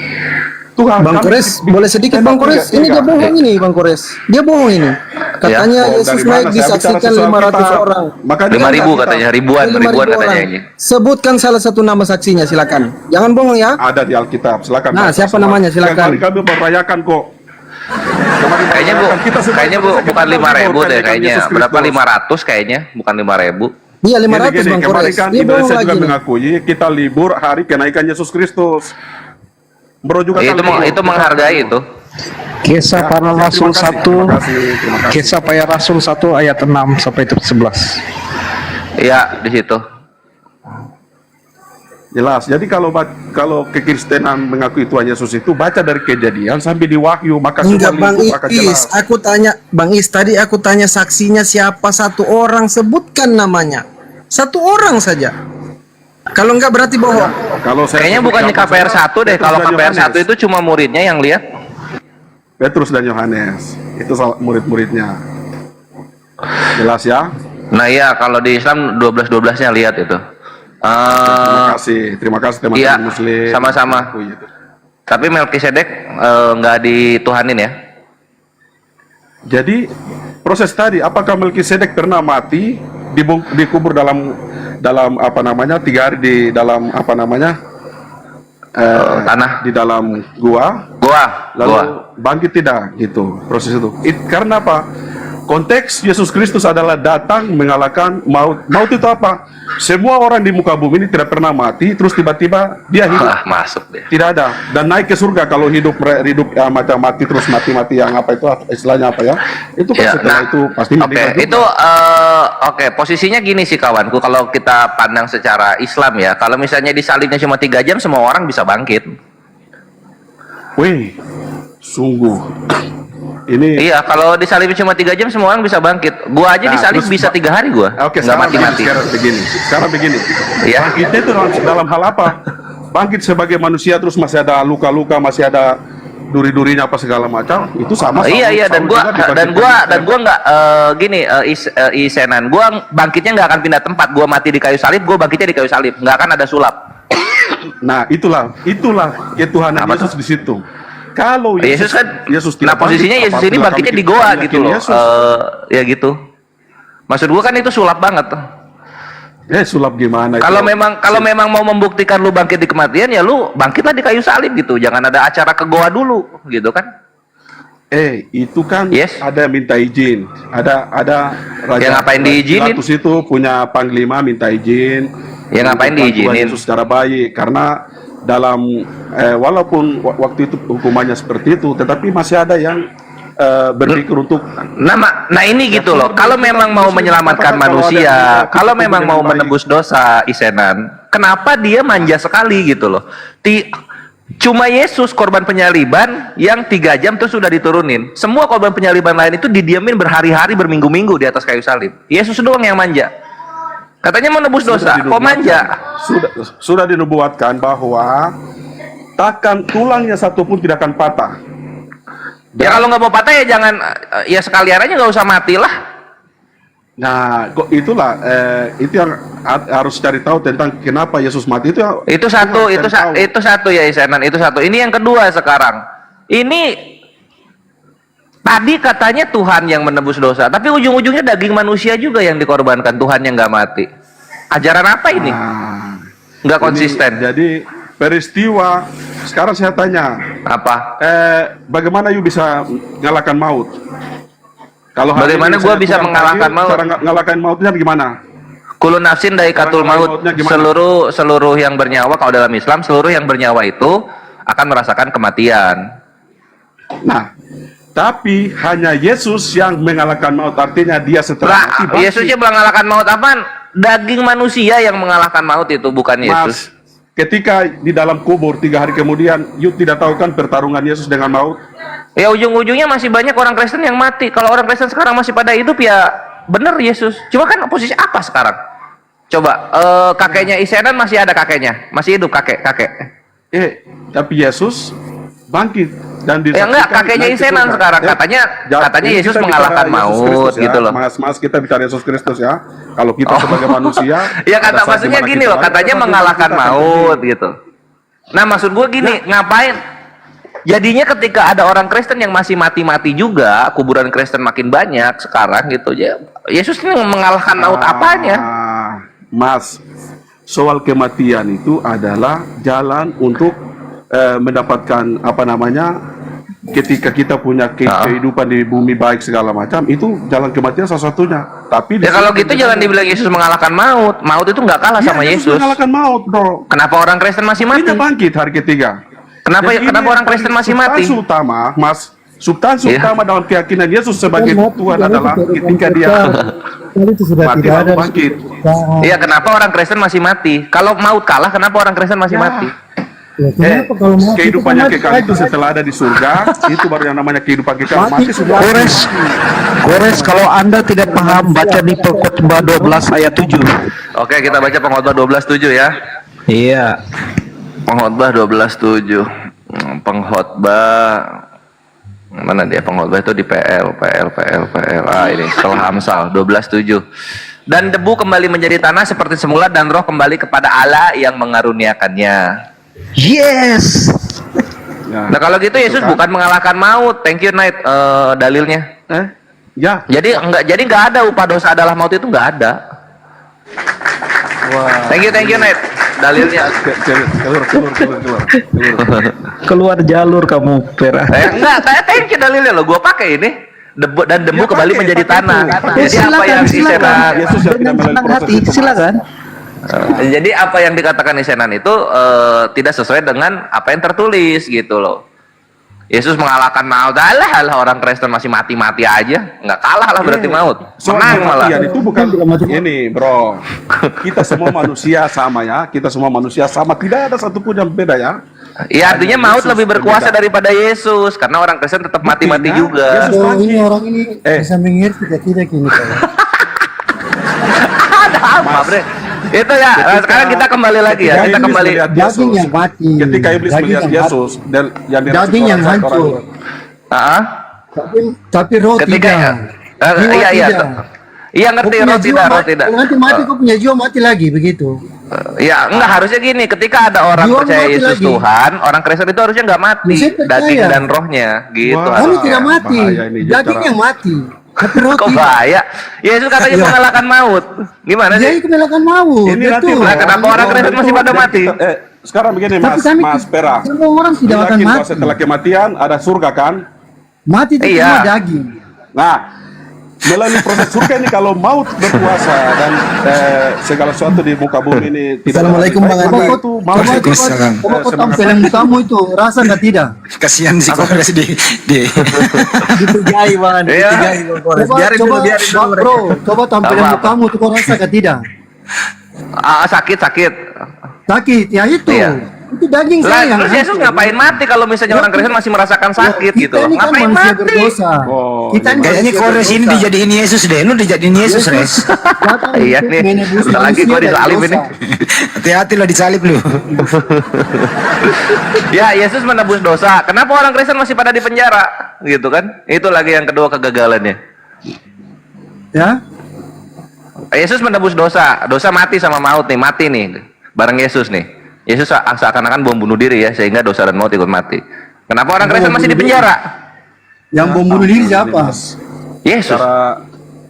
Tuhan, Bang kami- Kores, boleh sedikit Bang Kores? Ini dia bohong ini Bang Kores. Dia bohong ini. Katanya Oh, Yesus dari naik mana? Saya bicara disaksikan sesuatu 500 kita. orang. Makanya 5.000 kita- katanya, ribuan 5.000 katanya orang. ini. Sebutkan salah satu nama saksinya, silakan. Jangan bohong ya. ada di Alkitab, silakan. Nah, baca siapa semua. namanya? Silakan. Kemarin kami merayakan kok. Kayaknya Kayaknya bukan 5.000 deh kayaknya. Berapa 500? 500 kayaknya, bukan 5.000. Iya 500 Gini, Bang kemarin Kores. kan Dia bohong Indonesia lagi juga nih. mengakui kita libur hari kenaikan Yesus Kristus. Bro juga kan libur. Itu menghargai itu. Kisah para Rasul 1, Terima kasih. Kisah para Rasul 1 ayat 6 sampai 11. Iya, di situ. Jelas. Jadi kalau kekristenan mengakui Tuhan Yesus itu baca dari Kejadian sampai di Wahyu, maka Enggak semua Bang lingkup akan Is, jelas. aku tanya Bang Is tadi aku tanya saksinya siapa, satu orang, sebutkan namanya. Satu orang saja. Kalau enggak berarti bohong. Kalau saya Kayaknya sebut bukannya gambar KPR 1 deh. Petrus Kalau dan KPR 1 Yohanes. itu cuma muridnya yang lihat. Petrus dan Yohanes itu murid-muridnya. Jelas ya? Nah iya, kalau di Islam 12-12-nya lihat itu. Terima kasih teman-teman Iya, Muslim. sama-sama. Tapi Melkisedek nggak dituhanin ya? Jadi proses tadi, apakah Melkisedek pernah mati dikubur dalam apa namanya 3 hari di dalam apa namanya Tanah. di dalam gua, lalu Gua. bangkit tidak gitu proses itu. Karena apa? Konteks Yesus Kristus adalah datang mengalahkan maut. Maut itu apa? Semua orang di muka bumi ini tidak pernah mati, terus tiba-tiba dia hidup. Wah, masuk deh. Tidak ada, dan naik ke surga. Kalau hidup ya, macam mati terus mati yang apa itu istilahnya apa ya? Itu kan Ya, setelah itu pasti Oke, meninggal juga. itu oke, posisinya gini sih kawanku, kalau kita pandang secara Islam ya, kalau misalnya disalibnya cuma 3 jam, semua orang bisa bangkit. Wih, sungguh. Ini Iya, kalau disalib cuma 3 jam, semua orang bisa bangkit. Gua aja Nah, disalib terus, bisa 3 hari gua. Oke, nggak sekarang mati-mati. Sekarang begini. Iya. Bangkitnya itu dalam hal apa? Bangkit sebagai manusia terus masih ada luka-luka, masih ada duri-durinya apa segala macam, itu sama. Iya, dan gua nggak gini, Isenan, gua bangkitnya nggak akan pindah tempat. Gua mati di kayu salib, gua bangkitnya di kayu salib, nggak akan ada sulap. Nah, itulah ketuhanan Apa Yesus di situ. Kalau Yesus kan, nah tidak posisinya bangkit, Yesus ini apabila bangkitnya kami di goa meyakini gitu loh. Yesus. Ya gitu. Maksud gua kan itu sulap banget. Sulap gimana? Kalau itu? memang mau membuktikan lu bangkit di kematian, ya lu bangkitlah di kayu salib gitu. Jangan ada acara ke goa dulu, gitu kan? Itu kan Yes. ada minta izin, ada raja. Ya, ngapain diizinin? Pilatus itu punya panglima minta izin. Ya, ngapain untuk diizinin? Yesus secara baik, karena dalam walaupun waktu itu hukumannya seperti itu, tetapi masih ada yang berpikir untuk Nah ini gitu loh. Kalau memang mau menyelamatkan manusia, kalau memang mau menebus dosa, Isenan, kenapa dia manja sekali gitu loh? Cuma Yesus korban penyaliban yang 3 jam tuh sudah diturunin. Semua korban penyaliban lain itu didiamin berhari-hari, berminggu-minggu di atas kayu salib. Yesus doang yang manja. Katanya mau nebus dosa, kok manja? Sudah dinubuatkan bahwa takkan tulangnya satu pun tidak akan patah. Ya kalau nggak mau patah ya jangan, ya sekalian aja nggak usah mati lah. Nah, kok itulah itu yang harus cari tahu tentang kenapa Yesus mati itu. Itu satu ya Isenan, itu satu. Ini yang kedua sekarang. Ini tadi katanya Tuhan yang menebus dosa, tapi ujung-ujungnya daging manusia juga yang dikorbankan, Tuhan yang nggak mati. Ajaran apa ini? Nggak konsisten. Jadi peristiwa sekarang saya tanya, Apa? bagaimana you bisa mengalahkan maut? Kalau Bagaimana gua bisa mengalahkan maut? Cara ngalahkan mautnya gimana? Kulun nafsin daikatul maut. Mautnya gimana? Seluruh yang bernyawa, kalau dalam Islam seluruh yang bernyawa itu akan merasakan kematian. Nah, tapi hanya Yesus yang mengalahkan maut, artinya dia setelah mati bangkit. Yesusnya mengalahkan maut apaan? Daging manusia yang mengalahkan maut itu, bukan Yesus. Mas, ketika di dalam kubur 3 hari kemudian, you tidak tahu kan pertarungan Yesus dengan maut? Ya ujung-ujungnya masih banyak orang Kristen yang mati. Kalau orang Kristen sekarang masih pada hidup ya bener Yesus. Cuma kan posisi apa sekarang? Coba kakeknya Isenan masih ada kakeknya, masih hidup kakek. Tapi Yesus bangkit dan Ya enggak, kakeknya naik ke Isenan surga. sekarang katanya ini Yesus kita mengalahkan bicara Yesus maut Kristus, ya. gitu loh. Mas kita bicara Yesus Kristus ya. Kalau kita sebagai manusia, Ya kata pada saat maksudnya dimana gini kita loh, lahir, katanya kita mengalahkan akan maut gitu. Nah maksud gue gini, ngapain? Jadinya ketika ada orang Kristen yang masih mati-mati juga, kuburan Kristen makin banyak sekarang gitu ya. Yesus ini mengalahkan maut apanya? Mas, soal kematian itu adalah jalan untuk mendapatkan apa namanya, ketika kita punya kehidupan di bumi baik segala macam, itu jalan kematian salah satunya. Tapi Ya kalau gitu jangan dibilang Yesus mengalahkan maut. Maut itu nggak kalah sama Yesus. mengalahkan maut, bro. Kenapa orang Kristen masih mati? Dia bangkit hari ketiga. Kenapa Jadi kenapa ini orang Kristen masih mati? substansi utama, Mas, substansi Iya. utama dalam keyakinan Yesus sebagai Tuhan adalah ketika dia mati lalu bangkit. Iya, kenapa orang Kristen masih mati? Kalau maut kalah, kenapa orang Kristen masih mati? Kehidupannya kekal itu setelah ada di surga, itu baru yang namanya kehidupan kekal. Mati sudah. Gores, kalau Anda tidak paham, baca di Pengkhotbah 12 ayat 7. Oke, kita baca Pengkhotbah 12:7 ya. Iya. Pengkhotbah 12:7. Pengkhotbah mana dia? Pengkhotbah itu di PL. Ini setelah Amsal 12:7. Dan debu kembali menjadi tanah seperti semula dan roh kembali kepada Allah yang mengaruniakannya. Yes. Nah kalau gitu Yesus bukan mengalahkan maut. Thank you Knight, dalilnya. Ya. Jadi nggak ada upah dosa adalah maut, itu nggak ada. Wah. Thank you Knight, dalilnya. Keluar jalur kamu, Pera. Enggak, thank you dalilnya loh. Gua pakai ini. Debu kembali menjadi tanah. Jadi apa yang silakan. Yesus yang tidak melalui proses itu, Mas. Silakan. Jadi apa yang dikatakan Isenan itu tidak sesuai dengan apa yang tertulis gitu loh. Yesus mengalahkan maut. Alah orang Kristen masih mati-mati aja, nggak kalah lah berarti maut. Menang malah. Itu bukan ini, bro. Kita semua manusia sama ya. Kita semua manusia sama. Tidak ada satupun yang beda ya. Iya, artinya maut lebih berkuasa daripada Yesus karena orang Kristen tetap mati-mati juga. Ini orang ini bisa mengerti tidak ini. Ada apa, Bre? Itu ya. Sekarang kita kembali lagi ya. Kita kembali. Daging yang mati. Ketika iblis melihat Yesus dan yang daging yang hancur. Tapi roh tidak. Iya. Iya ngerti, roh tidak. Nanti mati kau punya jiwa mati lagi begitu. Ya enggak, harusnya gini, ketika ada orang Jiwa percaya mati Yesus lagi. Tuhan, orang Kristen itu harusnya nggak mati, Saya percaya. daging dan rohnya gitu. Wah. Kami harusnya. tidak mati. bahaya ini, Daging cara- yang mati. Tapi roh Kok tidak. bahaya? Yesus katanya mengalahkan maut. Gimana Dia sih? itu melakukan maut. Ini nanti Betul. Nah, kenapa orang Kristen masih pada mati? Sekarang begini, Tapi Mas, kami Mas Pera. semua orang tidak akan Yakin bahwa mati. setelah kematian ada surga kan? Mati itu Iya. cuma daging. Nah, melalui proses surga ini kalau maut berkuasa dan segala sesuatu di muka bumi ini tidak. Assalamualaikum, Bang Andi. Itu maut Coba itu. kau tampilin kamu itu rasa nggak tidak? Kasihan sih kalau di Dipujai Bang Andi. Iya. Coba bro, coba tampilin Apa? kamu itu kau rasa nggak tidak? Sakit. Sakit ya itu. Iya. Itu daging Lah, saya. yang terus Yesus hancur. ngapain mati kalau misalnya orang Kristen masih merasakan sakit Kita gitu loh? ini kan Ngapain manusia mati? berdosa. Oh, Kita ini Kayaknya manusia Kores ini berdosa. dijadiin Yesus deh. Lu dijadiin Yesus, Res. Datang Iya untuk nih, menebus bentar lagi manusia gua dari disalib dosa. ini. Hati-hati lah disalib lu. Ya, Yesus menebus dosa. Kenapa orang Kristen masih pada di penjara? Gitu kan? Itu lagi yang kedua kegagalannya. Ya, Yesus menebus dosa. Dosa mati sama maut nih, mati nih. Bareng Yesus nih. Yesus seakan-akan bom bunuh diri ya, sehingga dosa dan maut ikut mati. Kenapa orang Kristen masih di penjara? yang bom bunuh diri siapa? Yesus.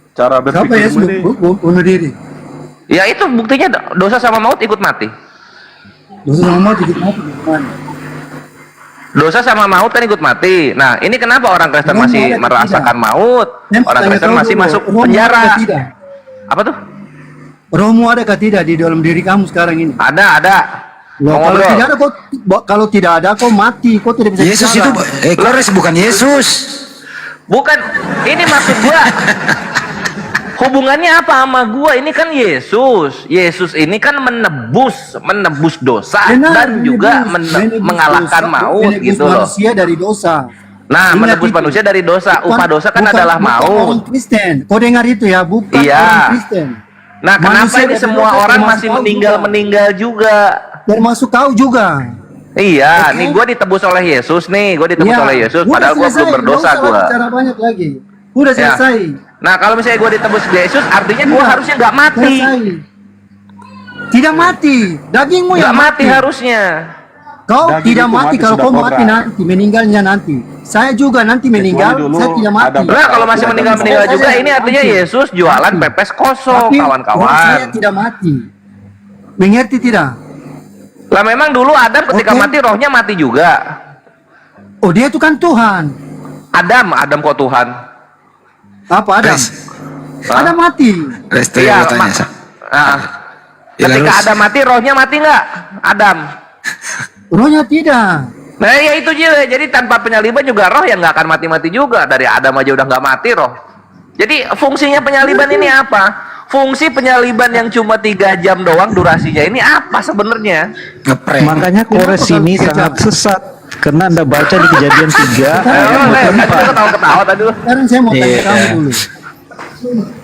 cara Siapa berpikir Yesus ini. bunuh diri? Ya itu buktinya dosa sama maut ikut mati. Dosa sama mati kita mati gimana? Dosa sama maut kan ikut mati. Nah, ini kenapa orang Kristen Memang masih ada atau merasakan tidak? maut? Yang Orang tanya Kristen kau masih dulu, masuk rohmu penjara. ada tidak? Apa tuh? Rohmu ada kah tidak di dalam diri kamu sekarang ini? Ada. Loh, Mau kalau ngobrol. tidak ada kalau tidak ada kau mati, kau tidak bisa Yesus itu bicara. Kores bukan Yesus. Bukan, ini maksud gua. Hubungannya apa sama gua? Ini kan Yesus. Yesus ini kan menebus dosa Benar, dan juga menebus mengalahkan dosa, maut menebus gitu loh. manusia dari dosa. Nah, Ingat menebus itu. manusia dari dosa. Upah dosa kan Bukan- adalah bukan maut. Orang Kristen, kau dengar itu ya, bukan Iya. orang Kristen. Nah, kenapa Manusia ini dari semua dosa orang termasuk masih kau meninggal juga? Termasuk kau juga. Iya, Oke. nih gua ditebus oleh Yesus nih, gua ditebus Iya. oleh Yesus. Udah Padahal gua selesai, belum berdosa nggak usah gua. bicara banyak lagi. Udah Ya. selesai. Nah, kalau misalnya gua ditebus Yesus, artinya gua Udah, harusnya nggak mati. selesai. Tidak mati, dagingmu Nggak yang mati harusnya. Kau Daging tidak itu mati mati kalau sudah kau mati kodrat. nanti, meninggalnya nanti. Saya juga nanti meninggal, dulu saya tidak mati. ada- Nah, kalau masih Tidak meninggal bisa. juga, ini artinya Mati. Yesus jualan pepes kosong, Tapi roh saya kawan-kawan. tidak mati. Mengerti tidak? Lah memang dulu Adam ketika Oke. mati rohnya mati juga. Oh, dia itu kan Tuhan. Adam kok Tuhan? Apa Adam? Res. Adam mati. Res tuh Iya, yang gua tanya. Sa. Ya, ketika lalu- Adam mati, rohnya mati nggak? Adam. Rohnya tidak. Nah ya itu juga, jadi tanpa penyaliban juga roh yang nggak akan mati-mati juga. Dari Adam aja udah nggak mati roh. Jadi fungsinya penyaliban ini apa? Fungsi penyaliban yang cuma 3 jam doang durasinya ini apa sebenarnya? Ngeprank. Makanya Kores Kenapa ini kalau sangat kecap? sesat karena Anda baca di Kejadian 3 ayat Tadi 24. ketawa-ketawa tadi lu. Sekarang saya mau tanya Iya. kamu dulu.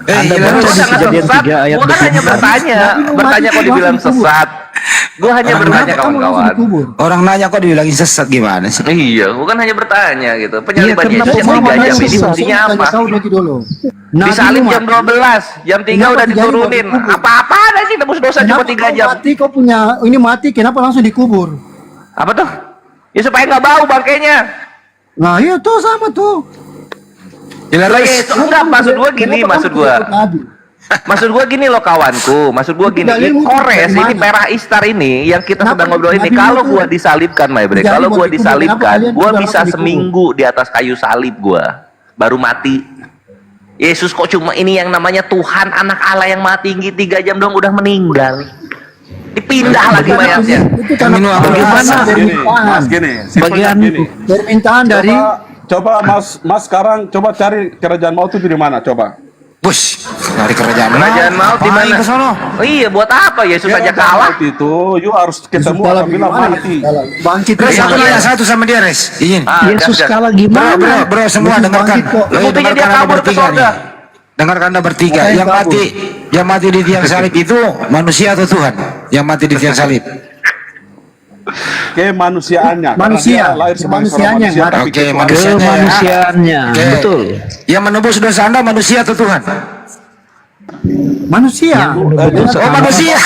Anda gila, baca lu di Sangat Kejadian sesat. 3 ayat Gua kan hanya 24. bertanya kok dibilang sesat. Gua hanya bertanya kawan-kawan. Orang nanya kok dibilangin sesat gimana sih? Iya, bukan hanya bertanya gitu. Penyaliban karena Yesus yang 3 pemahaman jam ini sesat. fungsinya apa? Nabi Disalib Muhammad. jam 12, jam 3 udah diturunin. Apa-apa ada sih tebus dosa cuma 3 jam. Mati kau punya ini mati, kenapa langsung dikubur? Apa tuh? Ya supaya nggak bau bangkainya. Nah iya tuh sama tuh. Lah ya itu enggak, maksud gua gini, maksud gua. Maksud gua gini loh kawanku, maksud gua gini, Dalilmu Kores dari ini mana? Perah Istar ini yang kita Kenapa sedang ngobrol ini, Nabi kalau itu gua disalibkan, my bre, jadi kalau mau gua dikubur, disalibkan, kenapa kalian gua juga bisa langsung seminggu di atas kayu salib gua, baru mati. Yesus kok cuma ini yang namanya Tuhan anak Allah yang mati tinggi 3 jam dong udah meninggal. Dipindah lagi mayatnya. Itu karena Bagaimana? Mas gini, simpelnya Bagian gini. permintaan dari Coba Mas sekarang coba cari kerajaan maut itu di mana coba? Bus, dari kerajaan Maut di mana? Oh iya, buat apa Yesus aja Kerajaan kalah? maut itu, you harus ketemu dalam apabila mati. bangkit. Res, aku nanya satu sama dia, Res. Izin. Yesus gas. kalah Bro, gimana? semua Yesus dengarkan. bangkit kok. Dengarkan Buktinya dia Anda kabur ke bertiga sorga. nih. Dengarkan Anda bertiga. Makanya Yang mati di tiang salib itu manusia atau Tuhan? Yang mati di tiang salib. Kemanusiaannya. Manusia. Karena dia lahir sebagai seorang Kemanusiaannya yang manusia. mati. tapi Oke, ketuhanan. manusianya ya. Kemanusiaannya, Oke. betul. Yang menebus dosa Anda manusia atau Tuhan? Manusia. Oh, manusia.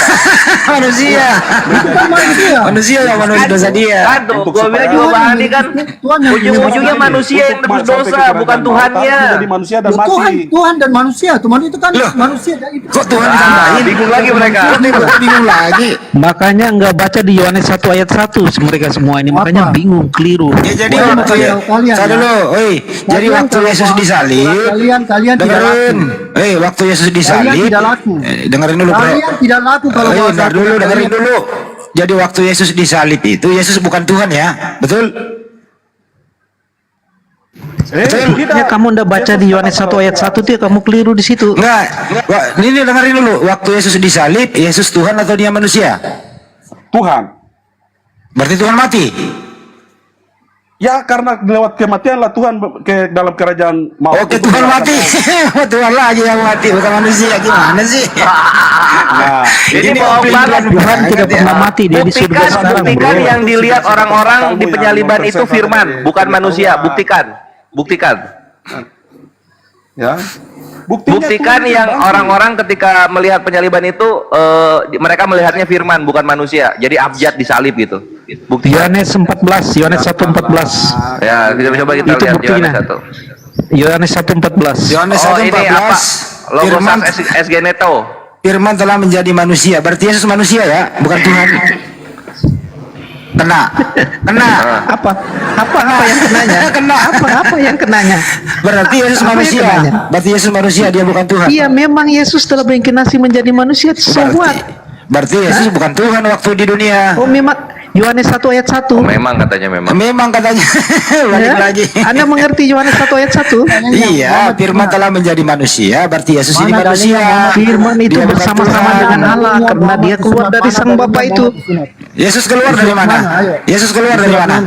Manusia. Bukan manusia. Manusia yang menebus dosa dia. Kan tuh, Untuk gua bilang juga supaya- Bang Andi kan Tuhan yang ujung-ujungnya menyebabkan manusia yang Untuk tebus sampai dosa, ke kerajaan bukan maut, Tuhannya. harus menjadi manusia dan Loh, Tuhan, mati. Tuhan dan manusia. Tuhan itu kan Loh. manusia dan itu. Kok Tuhan Ah, ditambahin? bingung lagi mereka. Bingung lagi. Makanya nggak baca di Yohanes 1 ayat 1 mereka semua ini, makanya Apa? bingung, keliru. Ya jadi Wah, waktu ya. kalian, Saya ya. dulu, jadi Kalian waktu kalau Yesus mau- disalib, kalian tidak dengerin. laku. Waktu Yesus disalib, tidak laku. Dengerin dulu, Bro. Kalian tidak laku kalau bahasa Bentar dulu, kalian. dengerin dulu. Jadi waktu Yesus disalib itu, Yesus bukan Tuhan ya, betul? Ya kamu ndak baca di Yohanes 1 ayat 1 tuh ya, kamu keliru di situ. Enggak. Ini dengerin dulu. Waktu Yesus disalib, Yesus Tuhan atau dia manusia? Tuhan. Berarti Tuhan mati. Ya karena lewat kematian lah Tuhan ke dalam kerajaan maut. Oke, itu Tuhan tidak mati. akan- Tuhan lagi yang mati, bukan manusia. Gimana sih? Nah, Ini bohong banget. Tuhan tidak pernah mati, dia di surga Buktikan, sekarang, buktikan bro. yang dilihat orang-orang di Kamu penyaliban yang itu mempersiapkan firman, dari bukan manusia. Tuhan. Buktikan. ya. Buktinya Buktikan Tuhan yang bangkit. orang-orang ketika melihat penyaliban itu mereka melihatnya firman bukan manusia. Jadi abjad disalib gitu. Buktikan. Yohanes 14, Yohanes 1:14. Ya, coba kita Itu lihat buktinya. Yohanes 1. Yohanes 1:14. Yohanes Oh, ini apa? 1:14. Logos Firman, SG Neto. Firman telah menjadi manusia. Berarti Yesus manusia ya, bukan Tuhan. Kena. Apa yang kenanya? Apa yang kenanya? Berarti Yesus Apa yang manusia. kenanya? Berarti Yesus manusia, dia bukan Tuhan. Iya, memang Yesus telah berinkarnasi menjadi manusia. So what? Berarti Yesus bukan Tuhan waktu di dunia. Oh, memang Yohanes 1 ayat 1. Oh, memang katanya memang. Memang katanya. Balik Ya? lagi. Anda mengerti Yohanes 1 ayat 1? Iya, Firman telah menjadi manusia, berarti Yesus ini Mana manusia. dalilnya, Firman itu Dia bukan bersama-sama Tuhan. dengan Allah karena dia keluar dari sang Bapa itu. Yesus keluar dari mana? Ayo. Yesus keluar dari mana?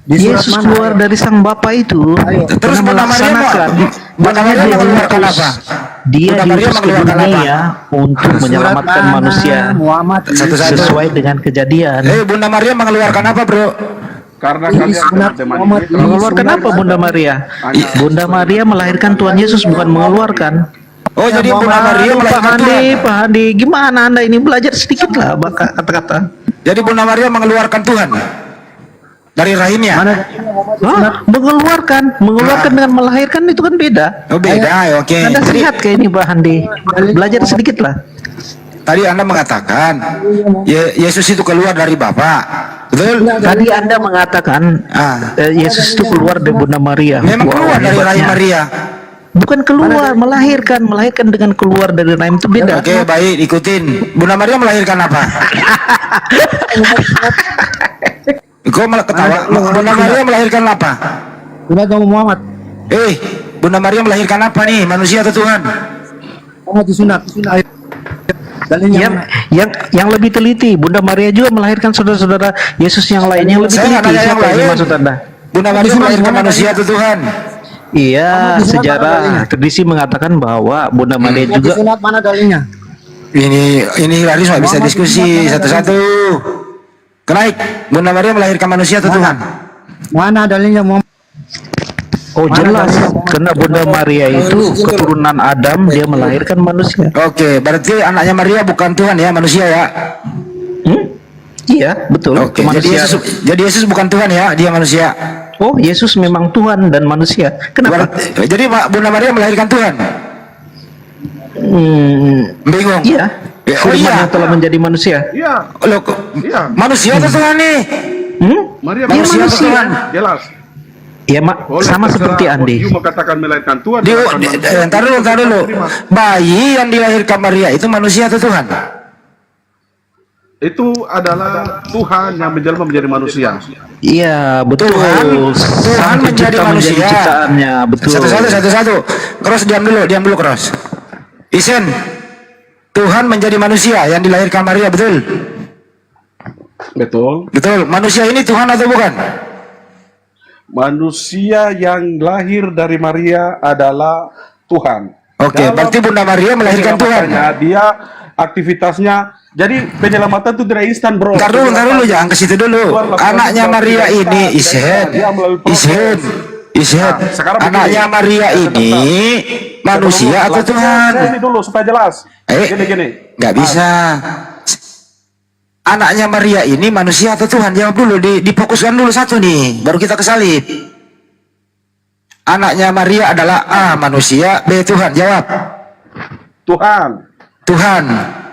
Di surat Yesus mana? keluar dari sang Bapa itu Terus Bunda karena Maria melaksanakan Bunda Maria dia mengeluarkan diutus. apa? Dia Bunda Maria diutus ke mengeluarkan apa? dunia untuk menyelamatkan Surat mana? manusia Muhammad Satu-satu. sesuai dengan kejadian. Bunda Maria mengeluarkan apa, Bro? Karena Ini kalian sunat teman-teman Muhammad ini Mengeluarkan apa Bunda Maria? Bunda Maria melahirkan Tuhan Yesus, bukan mengeluarkan. Oh, jadi Bunda Maria Pak melahirkan Handi, Tuhan. Pak Handi, gimana Anda ini belajar sedikit lah kata-kata. Jadi Bunda Maria mengeluarkan Tuhan dari rahimnya. Mana dalilnya Muhammad di sunat? Mengeluarkan dengan melahirkan itu kan beda. Oh, beda. Oke. Anda Jadi, sehat kayak ini Pak Handi. Belajar sedikit lah. tadi Anda mengatakan Yesus itu keluar dari Bapa. Betul? Tadi Anda mengatakan Yesus itu keluar dari Bunda Maria. Memang keluar dari rahim hebatnya. Maria. Bukan keluar, melahirkan dengan keluar dari rahim itu beda. Oke, baik, ikutin. Bunda Maria melahirkan apa? Kau malah ketawa. Bunda Maria melahirkan apa? Sunat Nabi Muhammad. Bunda Maria melahirkan apa nih? Manusia atau Tuhan? Muhammad di sunat. Ayo. Dalilnya Yang, mana? yang lebih teliti, Bunda Maria juga melahirkan saudara-saudara Yesus yang lainnya yang lebih Saya nggak teliti. nanya yang Siapa ini lain. maksud Anda? Bunda Maria melahirkan manusia atau Tuhan? Iya, Muhammad di sunat mana sejarah dalilnya? tradisi mengatakan bahwa Bunda Maria Muhammad di juga sunat mana dalilnya? ini Laris nggak bisa diskusi satu-satu. Kenaik, Bunda Maria melahirkan manusia atau Tuhan? Mana dalilnya Muhammad? Oh jelas, karena Bunda Maria itu keturunan Adam, dia melahirkan manusia. Oke, berarti anaknya Maria bukan Tuhan ya, manusia ya? Iya, betul. Oke, jadi Yesus bukan Tuhan ya, dia manusia. Oh, Yesus memang Tuhan dan manusia. Kenapa? Jadi Bunda Maria melahirkan Tuhan? Bingung? Iya. Oh Firman iya. yang telah menjadi manusia. Iya. Loh, manusia atau Tuhan nih? Maria Dia manusia manusia. Tuhan. Jelas. Ya, Boleh, sama terserah. seperti Andi. You mengatakan melahirkan Tuhan. Dia, melahirkan manusia. ntar dulu. Bayi yang dilahirkan Maria itu manusia atau Tuhan? Itu adalah Tuhan yang menjelma menjadi manusia. Iya, betul. Tuhan Sang menjadi pencipta manusia. ciptaannya, betul. Satu-satu. Cross diam dulu Cross. Isen, Tuhan menjadi manusia yang dilahirkan Maria, betul? Betul. Betul. Manusia ini Tuhan atau bukan? Manusia yang lahir dari Maria adalah Tuhan. Oke, Dalam berarti Bunda Maria melahirkan Tuhan. penyelamatannya, Dia aktivitasnya. Jadi penyelamatan itu tidak instan, bro. Ntar dulu, jangan ke situ dulu. Tuhan lakukan Anaknya sesuatu Maria tidak ini, instan. Dia melalui proses. Isen. Nah, sekarang Anaknya begini. Maria ini manusia atau Tuhan? Ini dulu supaya jelas. Gini. Nggak bisa. Anaknya Maria ini manusia atau Tuhan? Jawab dulu, difokuskan dulu satu nih, baru kita ke salib. Anaknya Maria adalah A, manusia, B, Tuhan. Jawab. Tuhan.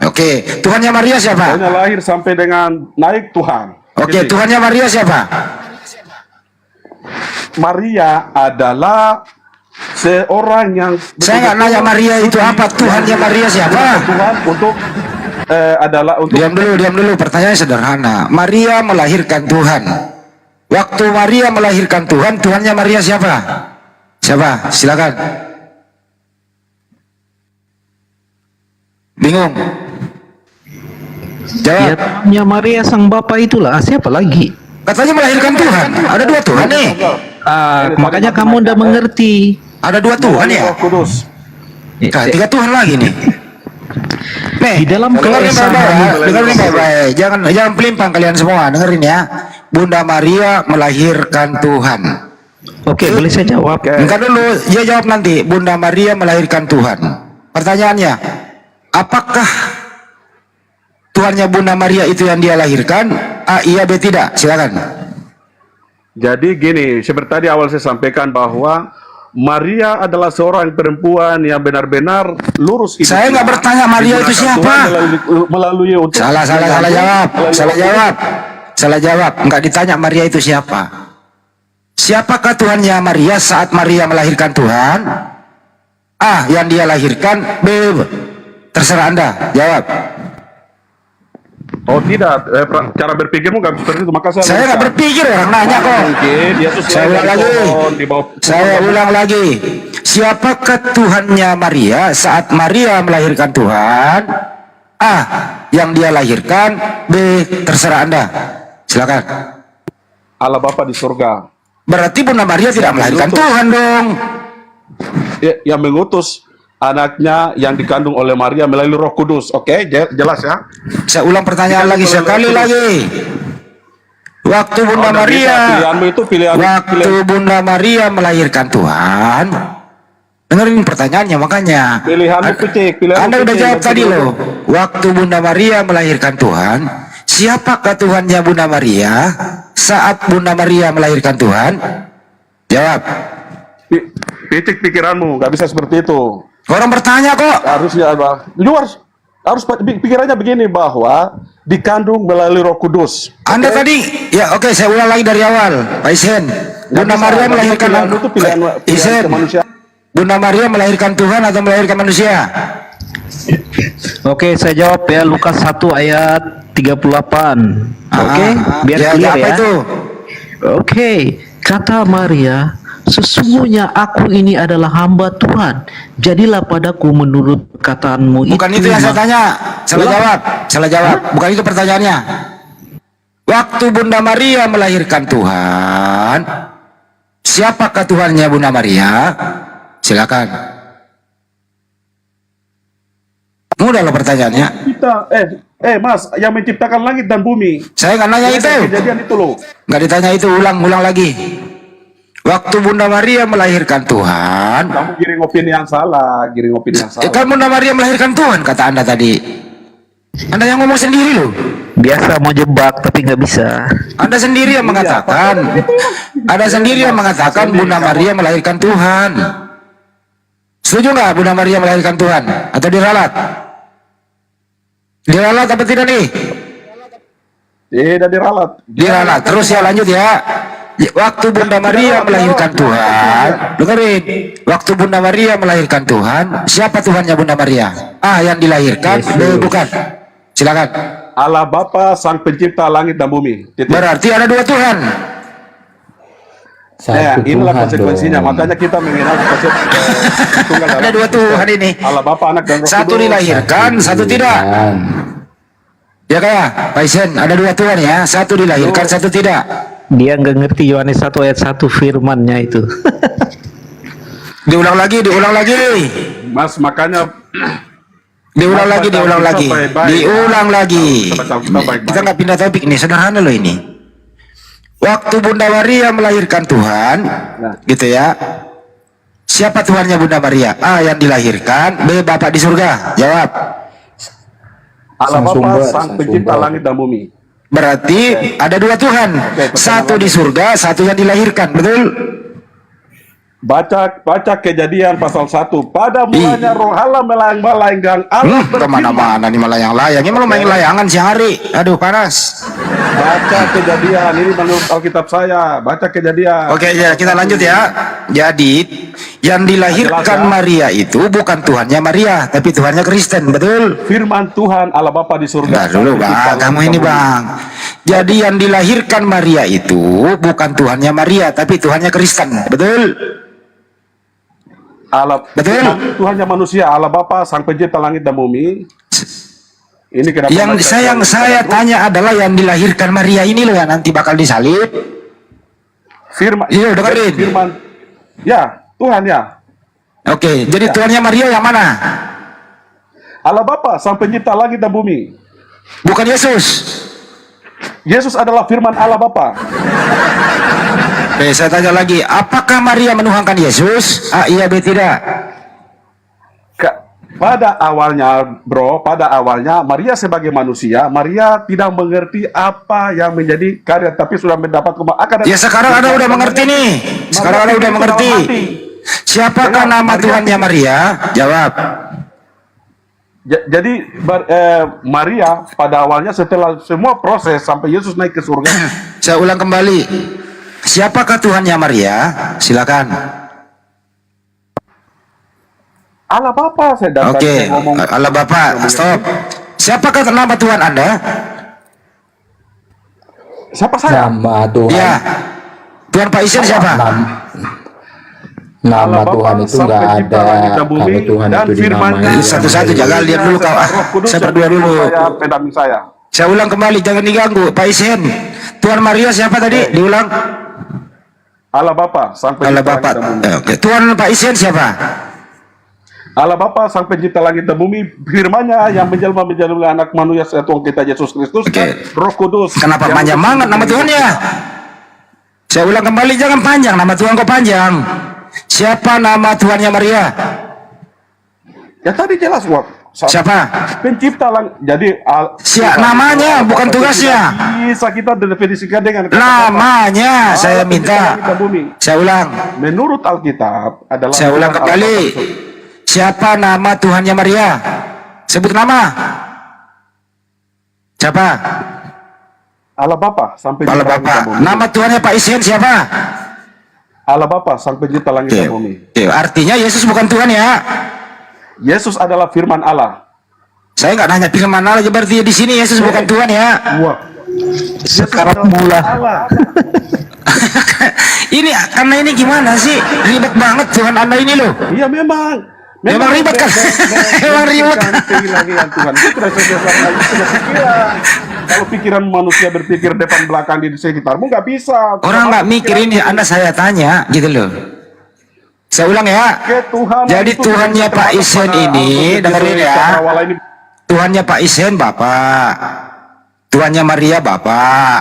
Oke, Tuhannya Maria siapa? Pokoknya lahir sampai dengan naik Tuhan. Oke, Tuhannya Maria siapa? Maria adalah seorang yang Saya nggak nanya Maria itu apa, Tuhannya Maria siapa? Tuhan untuk adalah untuk Diam dulu, pertanyaannya sederhana. Maria melahirkan Tuhan. Waktu Maria melahirkan Tuhan, Tuhannya Maria siapa? Siapa? Silakan. Bingung? Ya, Jawab. Tuhannya Maria sang Bapa itulah. Siapa lagi? Katanya melahirkan Tuhan. Ada dua Tuhan nih. Makanya kamu udah mengerti. Ada dua Tuhan ya? Roh Kudus. Nah, tiga Tuhan lagi nih. Nih, Di dalam dengerin keesaan baik-baik, dengerin baik-baik. Jangan pelimpang kalian semua, dengerin ya. Bunda Maria melahirkan Tuhan. Oke, boleh saya jawab? Enggak dulu, dia jawab nanti. Bunda Maria melahirkan Tuhan. Pertanyaannya, apakah Tuhannya Bunda Maria itu yang dia lahirkan? A, iya, B, tidak. Silakan. Jadi gini, seperti tadi awal saya sampaikan bahwa Maria adalah seorang perempuan yang benar-benar lurus hidupnya. Saya nggak bertanya Maria itu Digunakan siapa. Tuhan melalui untuk Salah jawab. Salah jawab. Enggak ditanya Maria itu siapa. Siapakah Tuhannya Maria saat Maria melahirkan Tuhan? A, yang dia lahirkan. B, terserah Anda. Jawab. Oh tidak, cara berpikirmu nggak seperti itu. Maka Saya nggak berpikir, orang nanya kok. Mungkin dia tuh Saya ulang lagi. Saya ulang lagi. Siapakah Tuhannya Maria saat Maria melahirkan Tuhan? A, yang dia lahirkan. B, terserah Anda. Silakan. Allah Bapa di surga. Berarti Bunda Maria tidak melahirkan Tuhan dong. Yang mengutus anaknya yang dikandung oleh Maria melalui Roh Kudus. Oke, jelas ya. Saya ulang pertanyaan lagi sekali lagi. Waktu Bunda Maria, pilihanmu itu pilihan. Bunda Maria melahirkan Tuhan. Dengerin pertanyaannya makanya. Pilihanmu picik. Anda udah jawab tadi loh. Waktu Bunda Maria melahirkan Tuhan, siapakah Tuhannya Bunda Maria saat Bunda Maria melahirkan Tuhan? Jawab. Picik pikiranmu, nggak bisa seperti itu. Orang bertanya kok. Harusnya harus pikirannya begini bahwa dikandung melalui Roh Kudus. Anda tadi, ya oke, saya ulang lagi dari awal, Pak Isen. Bunda Maria melahirkan Isen. Bunda Maria melahirkan Tuhan atau melahirkan manusia? Oke, saya jawab ya. Lukas 1 ayat 38. Oke, biar clear apa ya. itu? Oke, kata Maria, sesungguhnya aku ini adalah hamba Tuhan. Jadilah padaku menurut perkataanmu itu. Bukan itu yang saya tanya. Salah jawab. Bukan itu pertanyaannya. Waktu Bunda Maria melahirkan Tuhan, siapakah Tuhannya Bunda Maria? Silakan. mudah loh pertanyaannya. Kita, Mas, yang menciptakan langit dan bumi. Saya nggak nanya itu. Kejadian itu loh. Nggak ditanya itu, ulang lagi. Waktu Bunda Maria melahirkan Tuhan, Kamu giring opini yang salah, kan Bunda Maria melahirkan Tuhan kata Anda tadi. Anda yang ngomong sendiri loh. Biasa mau jebak tapi nggak bisa. Anda sendiri yang mengatakan. Anda sendiri yang mengatakan Bunda Maria melahirkan Tuhan. Setuju nggak Bunda Maria melahirkan Tuhan? Atau diralat? Diralat apa tidak nih? Tidak diralat. Diralat. Terus ya lanjut ya. Waktu Bunda Maria melahirkan Tuhan, dengerin. Waktu Bunda Maria melahirkan Tuhan, siapa Tuhannya Bunda Maria? A yang dilahirkan, B bukan. Silakan. Allah Bapa sang pencipta langit dan bumi. Titik. Berarti ada dua Tuhan. Inilah konsekuensinya. Makanya kita mengenal konsep tunggal Ada dua Tuhan ini. Allah Bapa, Anak dan Roh Satu Kudus. dilahirkan, satu tidak. Ya kayak Pak Isen, ada dua Tuhan ya. Satu dilahirkan, satu tidak. Dia nggak ngerti Yohanes 1 ayat 1 firmannya itu. Diulang lagi. Mas, makanya Diulang lagi. Diulang lagi. Baik-baik. Kita nggak pindah topik nih, sederhana loh ini. Waktu Bunda Maria melahirkan Tuhan, gitu ya. Siapa Tuhannya Bunda Maria? A yang dilahirkan, B Bapak di surga. Jawab. Allah Bapa sang pencipta langit dan bumi. Berarti ada dua Tuhan. Satu di surga, satu yang dilahirkan. Betul? Baca Kejadian pasal 1. Pada mulanya Roh Allah melayang-layang dan Allah Kemana-mana nih melayang-layang. Ini malah main layangan siang hari. Aduh panas. Baca Kejadian, ini menurut Alkitab saya. Baca Kejadian. Oke ya, kita lanjut ya. Jadi yang dilahirkan Maria itu bukan Tuhannya Maria, tapi Tuhannya Kristen, betul? Firman Tuhan Allah Bapa di surga. Nah dulu bang, kamu ini bang. Jadi yang dilahirkan Maria itu bukan Tuhannya Maria, tapi Tuhannya Kristen, betul? Allah, Betul. Tuhannya manusia, Allah Bapa sang pencipta langit dan bumi. Ini kenapa Yang saya tanya adalah yang dilahirkan Maria ini loh yang nanti bakal disalib. Firman. Iya, dengerin. Firman. Ya, Tuhan ya. Oke, jadi Tuhannya Maria yang mana? Allah Bapa sang pencipta langit dan bumi. Bukan Yesus. Yesus adalah firman Allah Bapa. Oke, saya tanya lagi, apakah Maria menuhankan Yesus? A iya, B tidak. Pada awalnya, pada awalnya Maria sebagai manusia, Maria tidak mengerti apa yang menjadi karya, tapi sudah mendapat Ya sekarang Anda udah mengerti nih. Sekarang Anda udah mengerti. Siapakah nama Tuhannya Maria? Jawab. Jadi Maria pada awalnya setelah semua proses sampai Yesus naik ke surga. Saya ulang kembali. Siapakah Tuhannya Maria? Silakan. Allah Bapa, saya datang. Oke, Allah Bapa. Stop. Siapakah nama Tuhan Anda? Siapa saya? Nama Tuhan. Ya. Tuhan Pak Isen siapa? Nama Tuhan itu nggak ada. Kalau Tuhan itu dinamai. Satu-satu jaga lihat dulu kau. Saya berdua dulu. Saya ulang kembali, jangan diganggu. Pak Isen. Tuhan Maria siapa tadi? Diulang. Allah Bapa, sang pencipta Allah Bapa. langit dan bumi. Oke. Tuhan Pak Isen siapa? Allah Bapa sang pencipta langit dan bumi, firman-Nya yang menjelma menjadi anak manusia Tuhan kita Yesus Kristus, Roh Kudus. Kenapa panjang banget nama Tuhannya? Saya ulang kembali, jangan panjang, nama Tuhan kok panjang. Siapa nama Tuhannya Maria? Ya tadi jelas, Wak. Siapa? Pencipta langit. Jadi namanya, bukan tugasnya. Bisa kita definisikan dengan namanya. Saya minta. Saya ulang. Menurut Alkitab adalah. Saya ulang kembali. Siapa nama Tuhannya Maria? Sebut nama. Siapa? Allah Bapa sampai Allah Bapa. Nama Tuhannya Pak Isen siapa? Allah Bapa sang pencipta langit dan bumi. Artinya Yesus bukan Tuhan ya? Yesus adalah firman Allah. Saya nggak nanya firman Allah, berarti di sini Yesus bukan Tuhan ya? Wah. Sekarang mula. Ini karena ini gimana sih? Ribet banget Tuhan Anda ini loh. Iya memang. Memang ribet kan? Memang ribet. Tuhan itu kalau pikiran manusia berpikir depan belakang di sekitarmu nggak bisa. Orang nggak mikir ini. Anda saya tanya gitu loh. Saya ulang ya. Jadi Tuhannya Pak Isen ini dengerin ya. Tuhannya Pak Isen Bapak, Tuhannya Maria Bapak.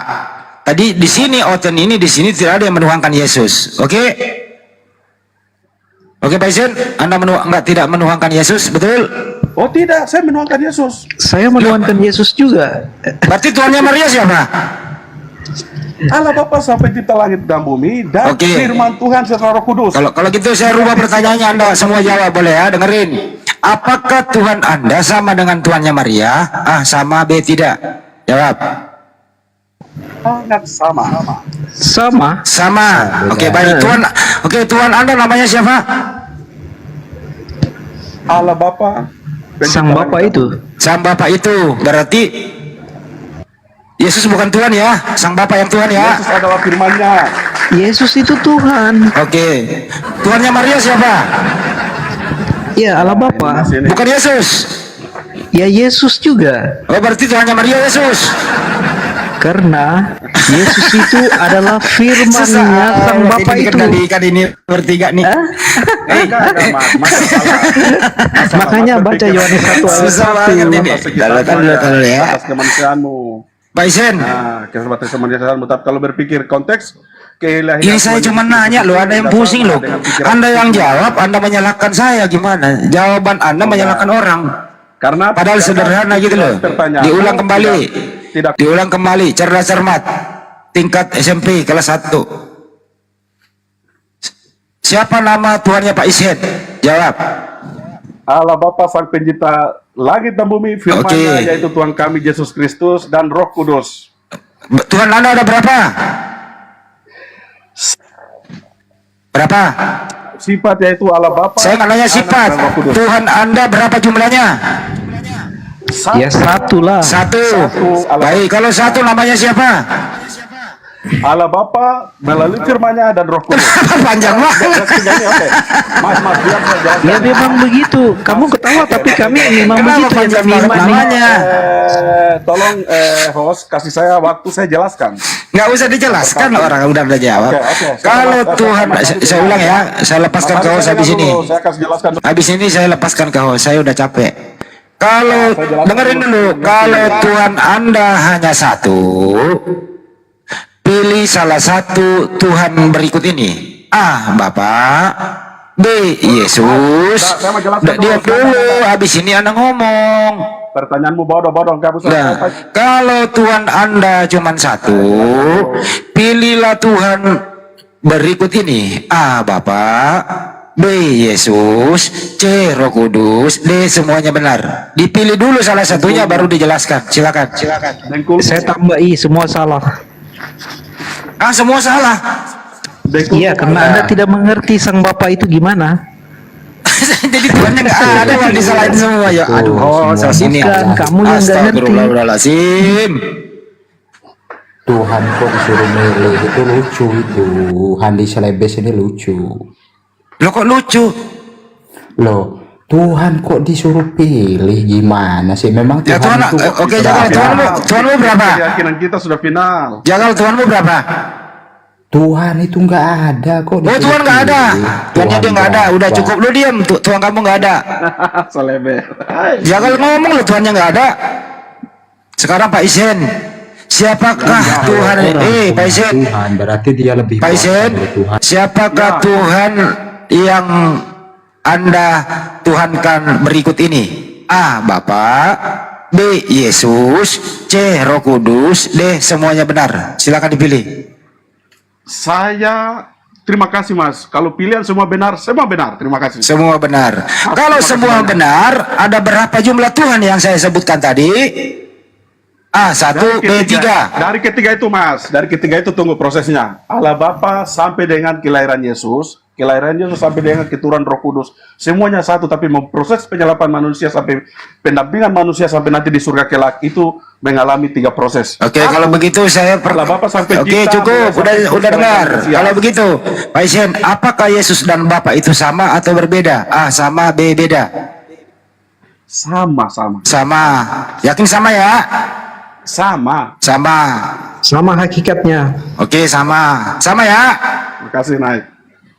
Tadi di sini Oten ini di sini tidak ada yang menuhankan Yesus. Oke? Oke Pak Isen, Anda tidak menuhankan Yesus, betul? Oh tidak, saya menuangkan Yesus. Saya menuhankan Yesus juga. Berarti Tuhannya Maria siapa? Allah Bapa sampai pencipta langit dan bumi dan Oke. firman Tuhan serta Roh Kudus. Kalau gitu saya rubah pertanyaannya, Anda semua jawab boleh ya, dengerin. Apakah Tuhan Anda sama dengan Tuhannya Maria? A sama, B tidak. Jawab. Sangat sama. Sama. Sama. Oke, baik. Tuhan Anda namanya siapa? Allah Bapa. Sang Bapa itu. Sang Bapa itu. Berarti Yesus bukan Tuhan ya, Sang Bapa yang Tuhan ya. Yesus adalah firman-Nya. Yesus itu Tuhan. Oke. Tuhannya Maria siapa? Ya, Allah Bapa. Bukan Yesus. Ya, Yesus juga. Oh, berarti Tuhannya Maria Yesus. Karena Yesus itu adalah firman-Nya Sang Bapa itu. Dikendalikan ini bertiga nih. Makanya baca Yohanes 1 ayat Susah banget ini. Dulu ya. Atas kemanusiaanmu. Pak Isen. Nah, kesempatan kemanusiaanmu. Tapi kalau berpikir konteks keilahian. Ini saya cuma nanya loh, Anda yang pusing loh. Anda yang jawab, Anda menyalahkan saya gimana? Jawaban Anda menyalahkan orang. Karena Padahal sederhana gitu loh. Diulang kembali. Diulang kembali, cerdas cermat. Tingkat SMP kelas 1. Siapa nama Tuhannya Pak Isen? Jawab. Allah Bapa Sang Pencipta langit dan bumi, firman-Nya yaitu Tuhan kami Yesus Kristus dan Roh Kudus. Tuhan Anda ada berapa? Berapa? Sifat yaitu Allah Bapa. Saya nggak nanya sifat. Tuhan Anda berapa jumlahnya? Ya, satu lah. Satu. Baik, kalau satu namanya siapa? Allah Bapa melalui firman-Nya dan Roh Kudus. Panjang banget. Mas, biar saya jelaskan. Ya, memang begitu. Kamu ketawa tapi kami memang begitu yang kami namanya? Tolong host kasih saya waktu saya jelaskan. Nggak usah dijelaskan, orang udah jawab. Oke. Kalau Tuhan, saya ulang ya, saya lepaskan ke host habis ini. Saya kasih jelaskan. Habis ini saya lepaskan ke host, saya udah capek. Kalau dengerin dulu, kalau Tuhan Anda hanya satu, pilih salah satu Tuhan berikut ini. A. Bapak, B. Yesus. Diam dulu, habis ini Anda ngomong. Pertanyaanmu bodoh-bodoh, nggak usah. Nah, kalau Tuhan Anda cuma satu, pilihlah Tuhan berikut ini. A. Bapak, B. Yesus, C. Roh Kudus, D. Semuanya benar. Dipilih dulu salah satunya baru dijelaskan. Silakan. Saya tambah semua salah. Ah, semua salah. Iya, karena Anda tidak mengerti Sang Bapa itu gimana. Jadi Tuhannya nggak ada, yang disalahin semua ya. Aduh, saya sini. Bukan, kamu yang nggak ngerti. Astagfirullahaladzim. Tuhan kok disuruh milih, itu lucu itu. Handi Selebes ini lucu. Loh kok lucu? Loh, Tuhan kok disuruh pilih, gimana sih? Memang Tuhan Ya Tuhan, itu kok oke, tidak jangan ada. Tuhanmu berapa? Keyakinan kita sudah final. Jangan Tuhanmu berapa? Tuhan itu nggak ada kok. Oh Tuhan nggak ada. Tuhannya dia nggak ada. Udah berapa? cukup lu diam. Tuhan kamu nggak ada. Selebe. Jangan ngomong lu Tuhannya nggak ada. Sekarang Pak Isen, siapakah Tuhan? Pak Isen. Tuhan berarti dia lebih Pak Isen, kuat dari Tuhan. siapakah Tuhan yang Anda tuhankan berikut ini? A. Bapak, B. Yesus, C. Roh Kudus, D. Semuanya benar. Silakan dipilih. Saya terima kasih Mas. Kalau pilihan semua benar. Terima kasih. Semua benar. Kalau semua benar, ada berapa jumlah Tuhan yang saya sebutkan tadi? A. 1, B. 3. Dari ketiga itu Mas. Dari ketiga itu tunggu prosesnya. Allah Bapa sampai dengan kelahiran Yesus. Kelahiran Yesus sampai dengan keturunan Roh Kudus. Semuanya satu, tapi memproses penyelapan manusia sampai pendampingan manusia sampai nanti di surga kelak itu mengalami 3 proses. Oke, kalau begitu saya Allah Bapa sampai Oke, kita, cukup. Udah dengar. Kalau begitu, Pak Isen, apakah Yesus dan Bapa itu sama atau berbeda? A. Sama, B. Beda. Sama. Sama. Yakin sama ya? Sama. Sama hakikatnya. Oke, sama. Sama ya? Terima kasih naik.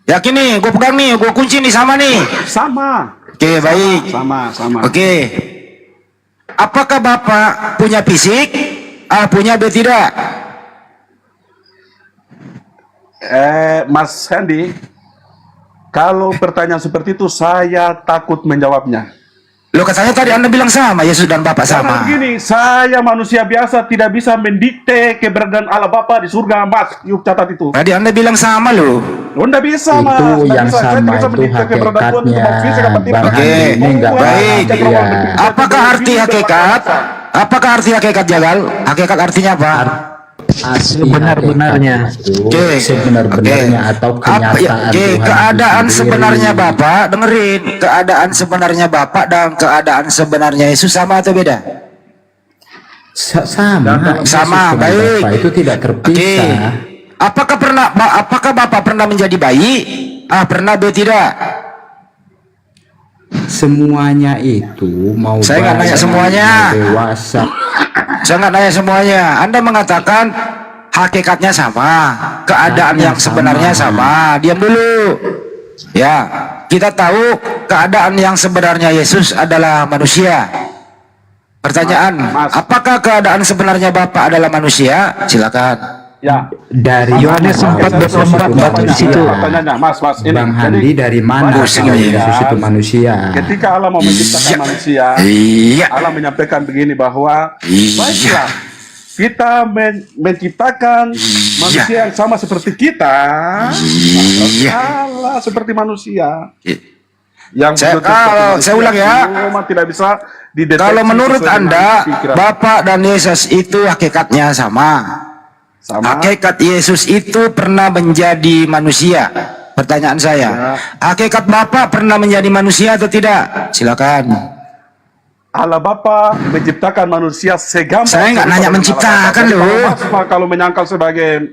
Yakin nih, gue pegang nih, gue kunci nih, sama nih. Sama. Oke, baik. Sama. Oke. apakah Bapak punya fisik? A. Punya, B. Tidak. Mas Hendy, kalau pertanyaan seperti itu saya takut menjawabnya. Loh, katanya tadi Anda bilang sama, Yesus dan Bapak Karena sama. begini, saya manusia biasa tidak bisa mendikte keberadaan Allah Bapa di surga, Mas. Yuk catat itu. Tadi Anda bilang sama loh. Lo nggak bisa, Mas. Itu Nggak yang bisa. Saya sama tidak bisa itu mendikte keberadaan Tuhan itu mau fisik apa tidak. Bang Handi ini nggak baik. Iya. Apakah arti hakikat? Apakah arti hakikat, Jagal? Hakikat artinya apa? Sebenar-benarnya. Oke. Sebenar-benarnya atau kenyataan Tuhan keadaan itu sebenarnya sendiri. Bapak, dengerin. Keadaan sebenarnya Bapak dan keadaan sebenarnya Yesus sama atau beda? Sama. Yesus Sama, dengan baik. Bapa itu tidak terpisah. Apakah Bapak pernah menjadi bayi? A. Pernah, B. Tidak. Semuanya itu mau Saya nggak nanya bayi, semuanya. mau dewasa. Saya nggak nanya semuanya. Anda mengatakan hakikatnya sama, keadaan yang sebenarnya sama. Diam dulu. Ya, kita tahu keadaan yang sebenarnya Yesus adalah manusia. Pertanyaan, apakah keadaan sebenarnya Bapak adalah manusia? Silakan. Ya. Dari Yohanes mana 4:24 di situ. Pertanyaannya, Mas, ini. Bang Handi, dari mana Pusing kalau aja. Yesus itu manusia? Ketika Allah mau menciptakan manusia, Iya. Allah menyampaikan begini bahwa Iya. baiklah kita menciptakan manusia yang sama seperti kita. Iya. Allah seperti manusia. Yang Saya- betul-betul seperti manusia, saya ulang ya. cuma tidak bisa dideteksi. Kalau menurut sesuai dengan Anda, pikiran. Bapak dan Yesus itu hakikatnya sama. Sama. Hakikat Yesus itu pernah menjadi manusia. Pertanyaan saya, hakikat Bapak pernah menjadi manusia atau tidak? Silakan. Allah Bapa menciptakan manusia segampang. Saya nggak nanya menciptakan Jadi loh. kalau menyangkal sebagai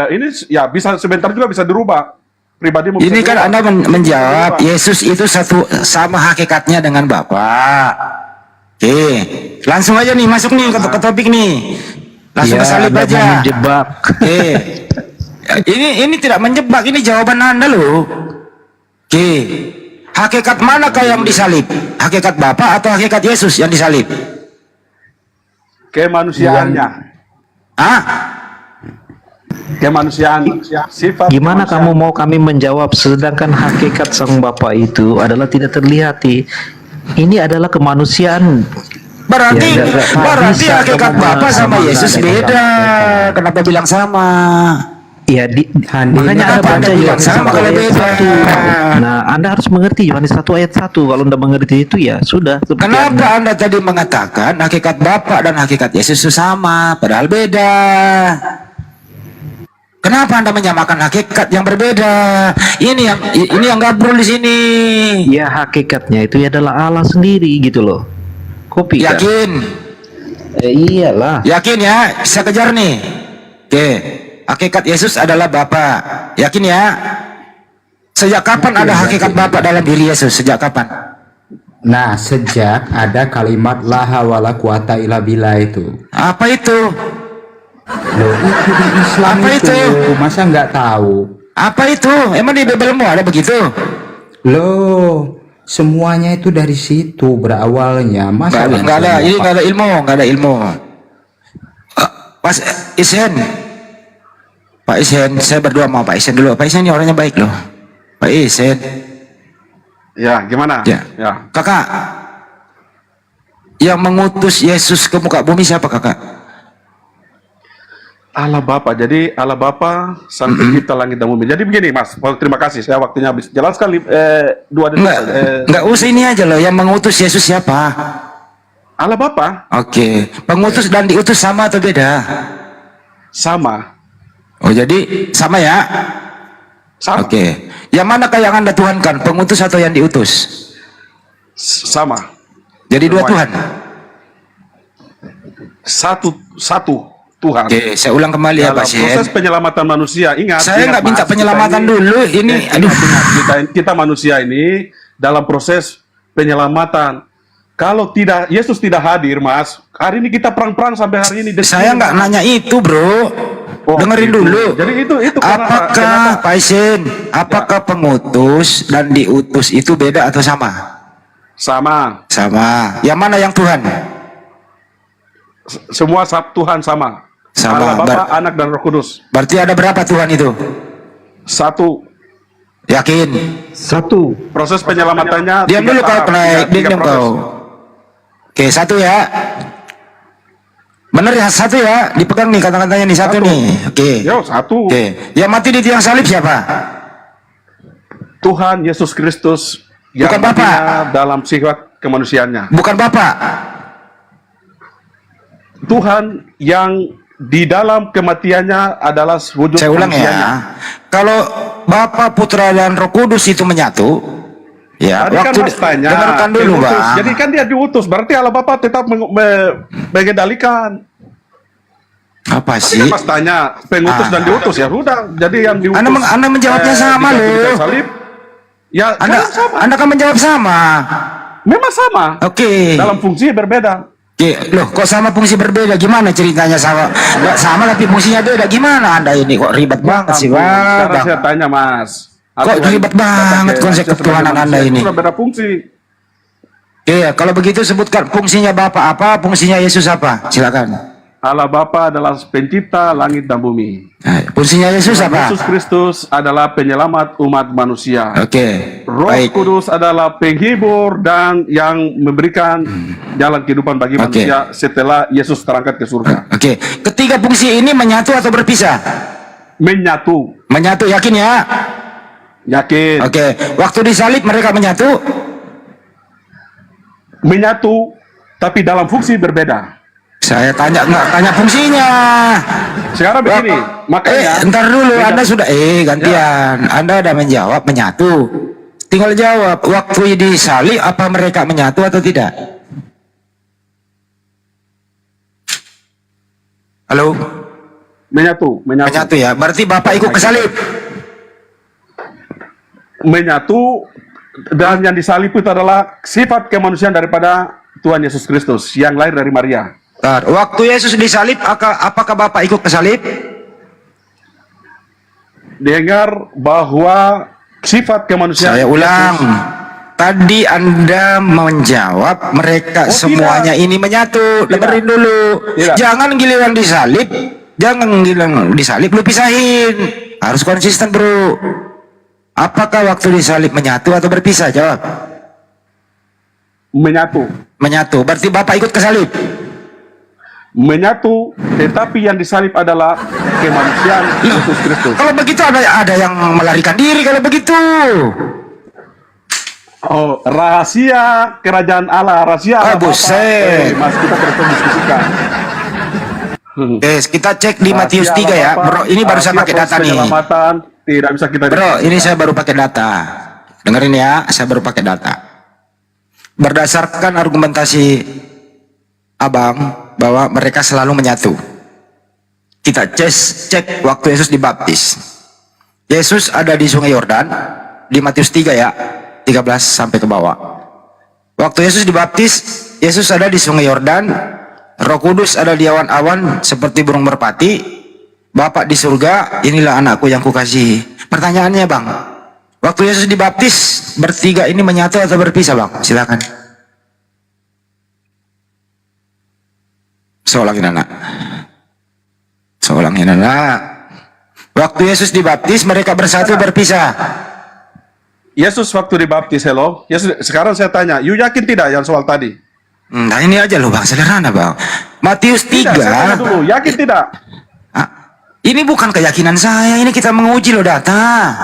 ini ya bisa sebentar juga bisa dirubah. Pribadimu bisa Ini kan dirubah. Anda menjawab, Bisa dirubah. Yesus itu satu sama hakikatnya dengan Bapak. Oke, langsung aja nih masuk nih ke topik nih. Langsung ke salib Anda aja. mau menjebak. Oke. Ini tidak menjebak, ini jawaban Anda loh. Oke. Hakikat manakah yang disalib? Hakikat Bapak atau hakikat Yesus yang disalib? Kemanusiaannya. Hah? Kemanusiaan sifat Gimana kemanusiaan. kamu mau kami menjawab sedangkan hakikat sang Bapa itu adalah tidak terlihati. Ini adalah kemanusiaan. Berarti Ya, nggak berarti bisa hakikat kamu Bapak sama mengamalkan Yesus itu. beda. Kenapa bilang sama? Ya, Handi, makanya Anda kenapa baca Anda bilang Yohanes sama 1 kalau ayat beda? 1. Nah, Anda harus mengerti Yohanes 1 ayat 1. Kalau Anda mengerti itu ya sudah. seperti Kenapa Anda. Anda tadi mengatakan hakikat Bapak dan hakikat Yesus itu sama, padahal beda? Kenapa Anda menyamakan hakikat yang berbeda? Ini yang gabrol di sini. Ya, hakikatnya itu adalah Allah sendiri gitu loh. Kopi kan? Yakin? Iyalah. Yakin ya? Bisa kejar nih. Oke. Hakikat Yesus adalah Bapa. Yakin ya? Sejak kapan ada hakikat Bapa dalam diri Yesus? Sejak kapan? Nah, sejak ada kalimat la hawla quwata illa billah itu. Apa itu? Loh, itu di Islam Apa itu? Masa nggak tahu? Apa itu? Emang di Bibelmu ada begitu? Loh, semuanya itu dari situ berawalnya. Masa Nggak ada. Ini nggak ada ilmu. Nggak ada ilmu. Mas Isen. Pak Isen, saya berdua mau Pak Isen dulu. Pak Isen ini orangnya baik loh. Pak Isen. Ya, gimana? Ya. Kakak. Yang mengutus Yesus ke muka bumi siapa kakak? Allah Bapa. Jadi Allah Bapa sang pencipta langit dan bumi. Jadi begini, Mas. Terima kasih. Saya waktunya habis. Jelaskan 2 detik. Enggak usah ini aja loh. Yang mengutus Yesus siapa? Allah Bapa Oke. Pengutus dan diutus sama atau beda? sama. Oh jadi sama ya? Sama. Oke. Yang manakah yang Anda tuhankan? Pengutus atau yang diutus? Sama. Jadi dua Tuhan. Satu Tuhan. Oke, saya ulang kembali ya Dalam Pak Sien. proses penyelamatan manusia, ingat. Saya nggak minta Mas, penyelamatan kita ini- dulu. Ini, aduh. kita manusia ini dalam proses penyelamatan. Kalau tidak Yesus tidak hadir, Mas, hari ini kita perang-perang sampai hari ini. Saya nggak nanya itu, bro. Oh, Dengerin gitu. dulu. Jadi itu karena- Apakah kenapa? Pak Sien, apakah pengutus dan diutus itu beda atau sama? Sama. Sama. Yang mana yang Tuhan? semua Tuhan sama. Sama. Allah Bapa, Anak dan Roh Kudus. Berarti ada berapa Tuhan itu? Satu. Yakin? Satu. Proses penyelamatannya Diam tiga dulu kau, tahap, diam tiga proses. kau. Oke, satu ya. Bener ya, satu ya. Dipegang nih kata-katanya nih, satu nih. Oke. Yo, satu. Oke. Yang mati di tiang salib siapa? Tuhan Yesus Kristus yang Bukan Bapa. matinya dalam sifat kemanusiaannya. Bukan Bapak. Tuhan yang di dalam kematiannya adalah wujud Saya ulang manusianya. ya. Kalau Bapa, Putra dan Roh Kudus itu menyatu, ya, Tadi kan waktu Mas tanya, dengarkan dulu, pengutus. Bang. Jadi kan dia diutus, berarti Allah Bapa tetap mengendalikan. Apa Tadi sih? kan Mas tanya, pengutus dan diutus, ya udah. Jadi yang diutus. Anda menjawabnya sama diganti loh. dengan salib, ya Anda kan sama. Anda kan menjawab sama. Memang sama. Oke. Dalam fungsi berbeda. Oke, loh, kok sama fungsi berbeda? Gimana ceritanya sama? Nggak sama tapi fungsinya beda. Gimana Anda ini kok ribet banget sih, Sekarang Bang? saya tanya Mas. Kok ribet banget konsep ketuhanan Anda ini? Itu beda fungsi. Iya, kalau begitu sebutkan fungsinya Bapak apa, fungsinya Yesus apa? Silakan. Allah Bapa adalah pencipta langit dan bumi. Nah, fungsinya Yesus apa? Yesus Kristus adalah penyelamat umat manusia. Oke, Roh baik. Kudus adalah penghibur dan yang memberikan jalan kehidupan bagi Oke. manusia setelah Yesus terangkat ke surga. Oke, ketiga fungsi ini menyatu atau berpisah? Menyatu. Menyatu, yakin ya? Yakin. Oke, waktu disalib mereka menyatu? Menyatu, tapi dalam fungsi berbeda. Saya tanya, nggak tanya fungsinya. Sekarang begini, makanya Ntar dulu, beda. Anda sudah, gantian. Anda udah menjawab menyatu. Tinggal jawab, waktu disalib apa mereka menyatu atau tidak? Halo? menyatu. Menyatu ya, berarti Bapak ikut ke salib? Menyatu, dan yang disalib itu adalah sifat kemanusiaan daripada Tuhan Yesus Kristus yang lahir dari Maria. Bentar, waktu Yesus disalib, apakah Bapak ikut ke salib? Dengar bahwa sifat kemanusiaan Saya ulang. Yesus- Tadi Anda menjawab mereka Oh, semuanya ini menyatu. Dengerin dulu. Tidak. Jangan giliran disalib, jangan giliran disalib lu pisahin. Harus konsisten, Bro. Apakah waktu disalib menyatu atau berpisah? Jawab. menyatu. Menyatu. Berarti Bapak ikut ke salib. Menyatu, tetapi yang disalib adalah kemanusiaan Yesus Kristus. Kalau begitu ada yang melarikan diri kalau begitu. Oh, rahasia kerajaan Allah, rahasia Allah Bapa. buset. Mas, kita terus diskusikan. Guys, kita cek di Matius 3 ya. Bro, ini baru saya pakai data nih. Penyelamatan tidak bisa kita Bro, ini saya baru pakai data. Dengerin ya, saya baru pakai data. Berdasarkan argumentasi Abang bahwa mereka selalu menyatu. Kita cek waktu Yesus dibaptis. Yesus ada di Sungai Yordan di Matius 3 ya, 13 sampai ke bawah. Waktu Yesus dibaptis, Yesus ada di Sungai Yordan, Roh Kudus ada di awan-awan seperti burung merpati, Bapak di surga, inilah anakku yang kukasihi. Pertanyaannya, Bang, waktu Yesus dibaptis, bertiga ini menyatu atau berpisah, Bang? Silakan. Seulangin anak. Seulangin anak. Waktu Yesus dibaptis, mereka bersatu berpisah. Yesus waktu dibaptis, hello. Yesus, sekarang saya tanya, you yakin tidak yang soal tadi? Nah ini aja loh, Bang, sederhana, Bang. Matius 3. Tidak, saya tanya dulu, yakin tidak? Ini bukan keyakinan saya, ini kita menguji loh data.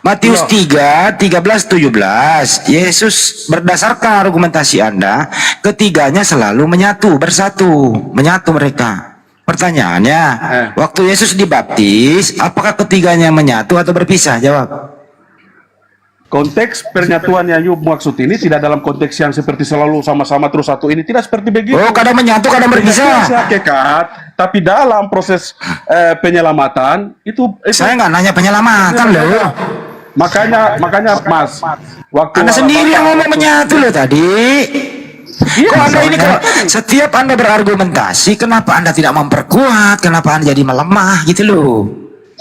Matius 3, 13, 17. Yesus berdasarkan argumentasi Anda, ketiganya selalu menyatu, bersatu, menyatu mereka. Pertanyaannya, waktu Yesus dibaptis, apakah ketiganya menyatu atau berpisah? Jawab. Konteks pernyatuan yang you maksud ini tidak dalam konteks yang seperti selalu sama-sama terus satu ini, tidak seperti begitu. Oh, kadang menyatu, kadang berpisah. Hakikat, tapi dalam proses penyelamatan itu Saya nggak nanya penyelamatan loh. Makanya Mas, waktu Anda sendiri yang ngomong menyatu loh tadi. Iya, Kok Anda ini soalnya kalau setiap Anda berargumentasi, kenapa Anda tidak memperkuat? Kenapa Anda jadi melemah gitu loh?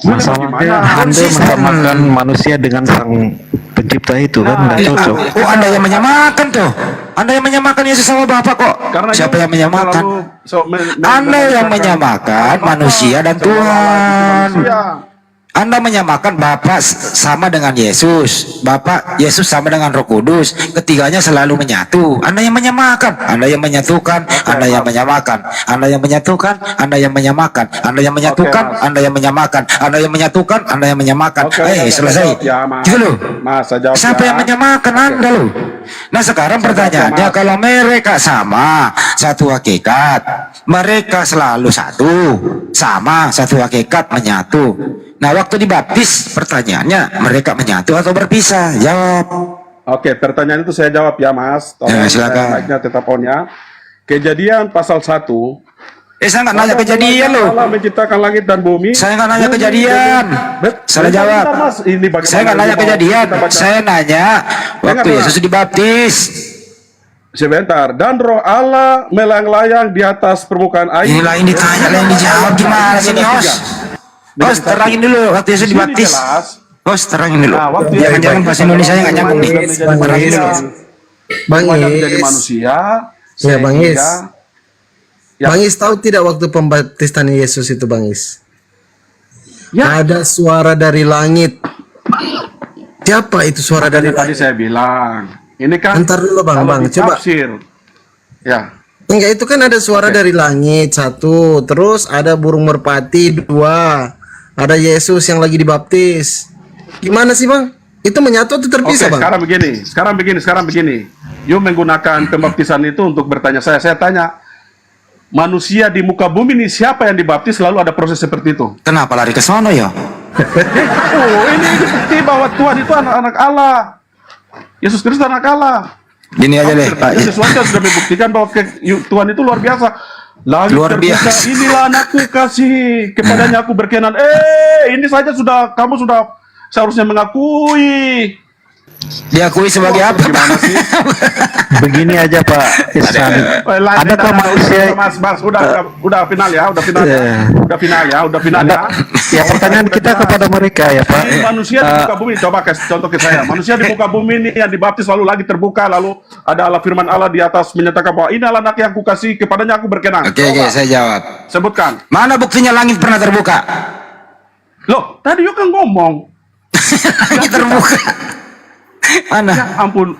Masalahnya Anda Konsisten. menyamakan manusia dengan sang pencipta itu kan nggak cocok. Oh, Anda yang menyamakan tuh. Anda yang menyamakan Yesus sama Bapa kok. Karena Siapa yang menyamakan? Anda yang menyamakan manusia dan Tuhan. Anda menyamakan Bapa sama dengan Yesus, Bapa Yesus sama dengan Roh Kudus, ketiganya selalu menyatu. Anda yang menyamakan, Anda yang menyatukan, Anda yang menyamakan, Anda yang menyatukan, Anda yang menyamakan, Anda yang menyatukan, Anda yang menyamakan, Anda yang menyatukan, Anda yang menyamakan. Selesai. Gitu loh. Siapa yang menyamakan Anda loh? Nah sekarang pertanyaannya, kalau mereka sama satu hakikat, mereka selalu satu, sama satu hakikat, menyatu. Nah waktu dibaptis pertanyaannya, mereka menyatu atau berpisah? Jawab. Oke, pertanyaan itu saya jawab ya Mas. Ya, silakan. Mic-nya tetap on ya. Kejadian pasal 1. Saya nggak nanya kejadian loh. Allah menciptakan langit dan bumi. Saya nggak nanya kejadian. Salah jawab. Saya nggak nanya kejadian. Saya nanya waktu Yesus dibaptis. Sebentar. Dan roh Allah melayang-layang di atas permukaan air. Inilah yang ditanya, yang dijawab gimana sih Os? Os terangin dulu waktu Yesus dibaptis. Os terangin dulu. Jangan-jangan bahasa Indonesia nggak nyambung nih. Terangin dulu. Bang Menjadi Is. manusia. Ya Bang Is. Ya. Bang Is tahu tidak waktu pembaptisan Yesus itu Bang Is? Ya. Ada suara dari langit. Siapa itu suara dari Tadi langit? saya bilang. Ini kan. Ntar dulu Bang, kalau Bang, coba. ditafsir. Ya. Enggak, itu kan ada suara dari langit satu, terus ada burung merpati dua, ada Yesus yang lagi dibaptis. Gimana sih Bang? Itu menyatu atau terpisah Bang? Sekarang begini. You menggunakan pembaptisan itu untuk bertanya saya. Saya tanya, manusia di muka bumi ini siapa yang dibaptis selalu ada proses seperti itu? Kenapa lari ke sono ya? Oh, ini bukti bahwa Tuhan itu anak Allah. Yesus Kristus anak Allah. Gini aja deh Pak. Sesuatu sudah membuktikan bahwa Tuhan itu luar biasa. Langit Luar terbuka, biasa. inilah anakku kasih, kepadanya aku berkenan. Ini saja kamu sudah seharusnya mengakui. Diakui sebagai apa? Gimana sih? Begini aja Pak Ihsan. Adakah manusia Mas, udah final ya, udah final ya. ya pertanyaan kita kepada mereka ya Pak. Ini manusia di muka bumi, coba kasih contoh ke saya. Manusia di muka bumi ini yang dibaptis lalu lagi terbuka, lalu ada Allah firman Allah di atas menyatakan bahwa ini adalah anak yang aku kasih, kepadanya aku berkenan. Oke, saya jawab. Sebutkan. Mana buktinya langit pernah terbuka? Loh, tadi you kan ngomong. Langit terbuka. Mana? Ya ampun.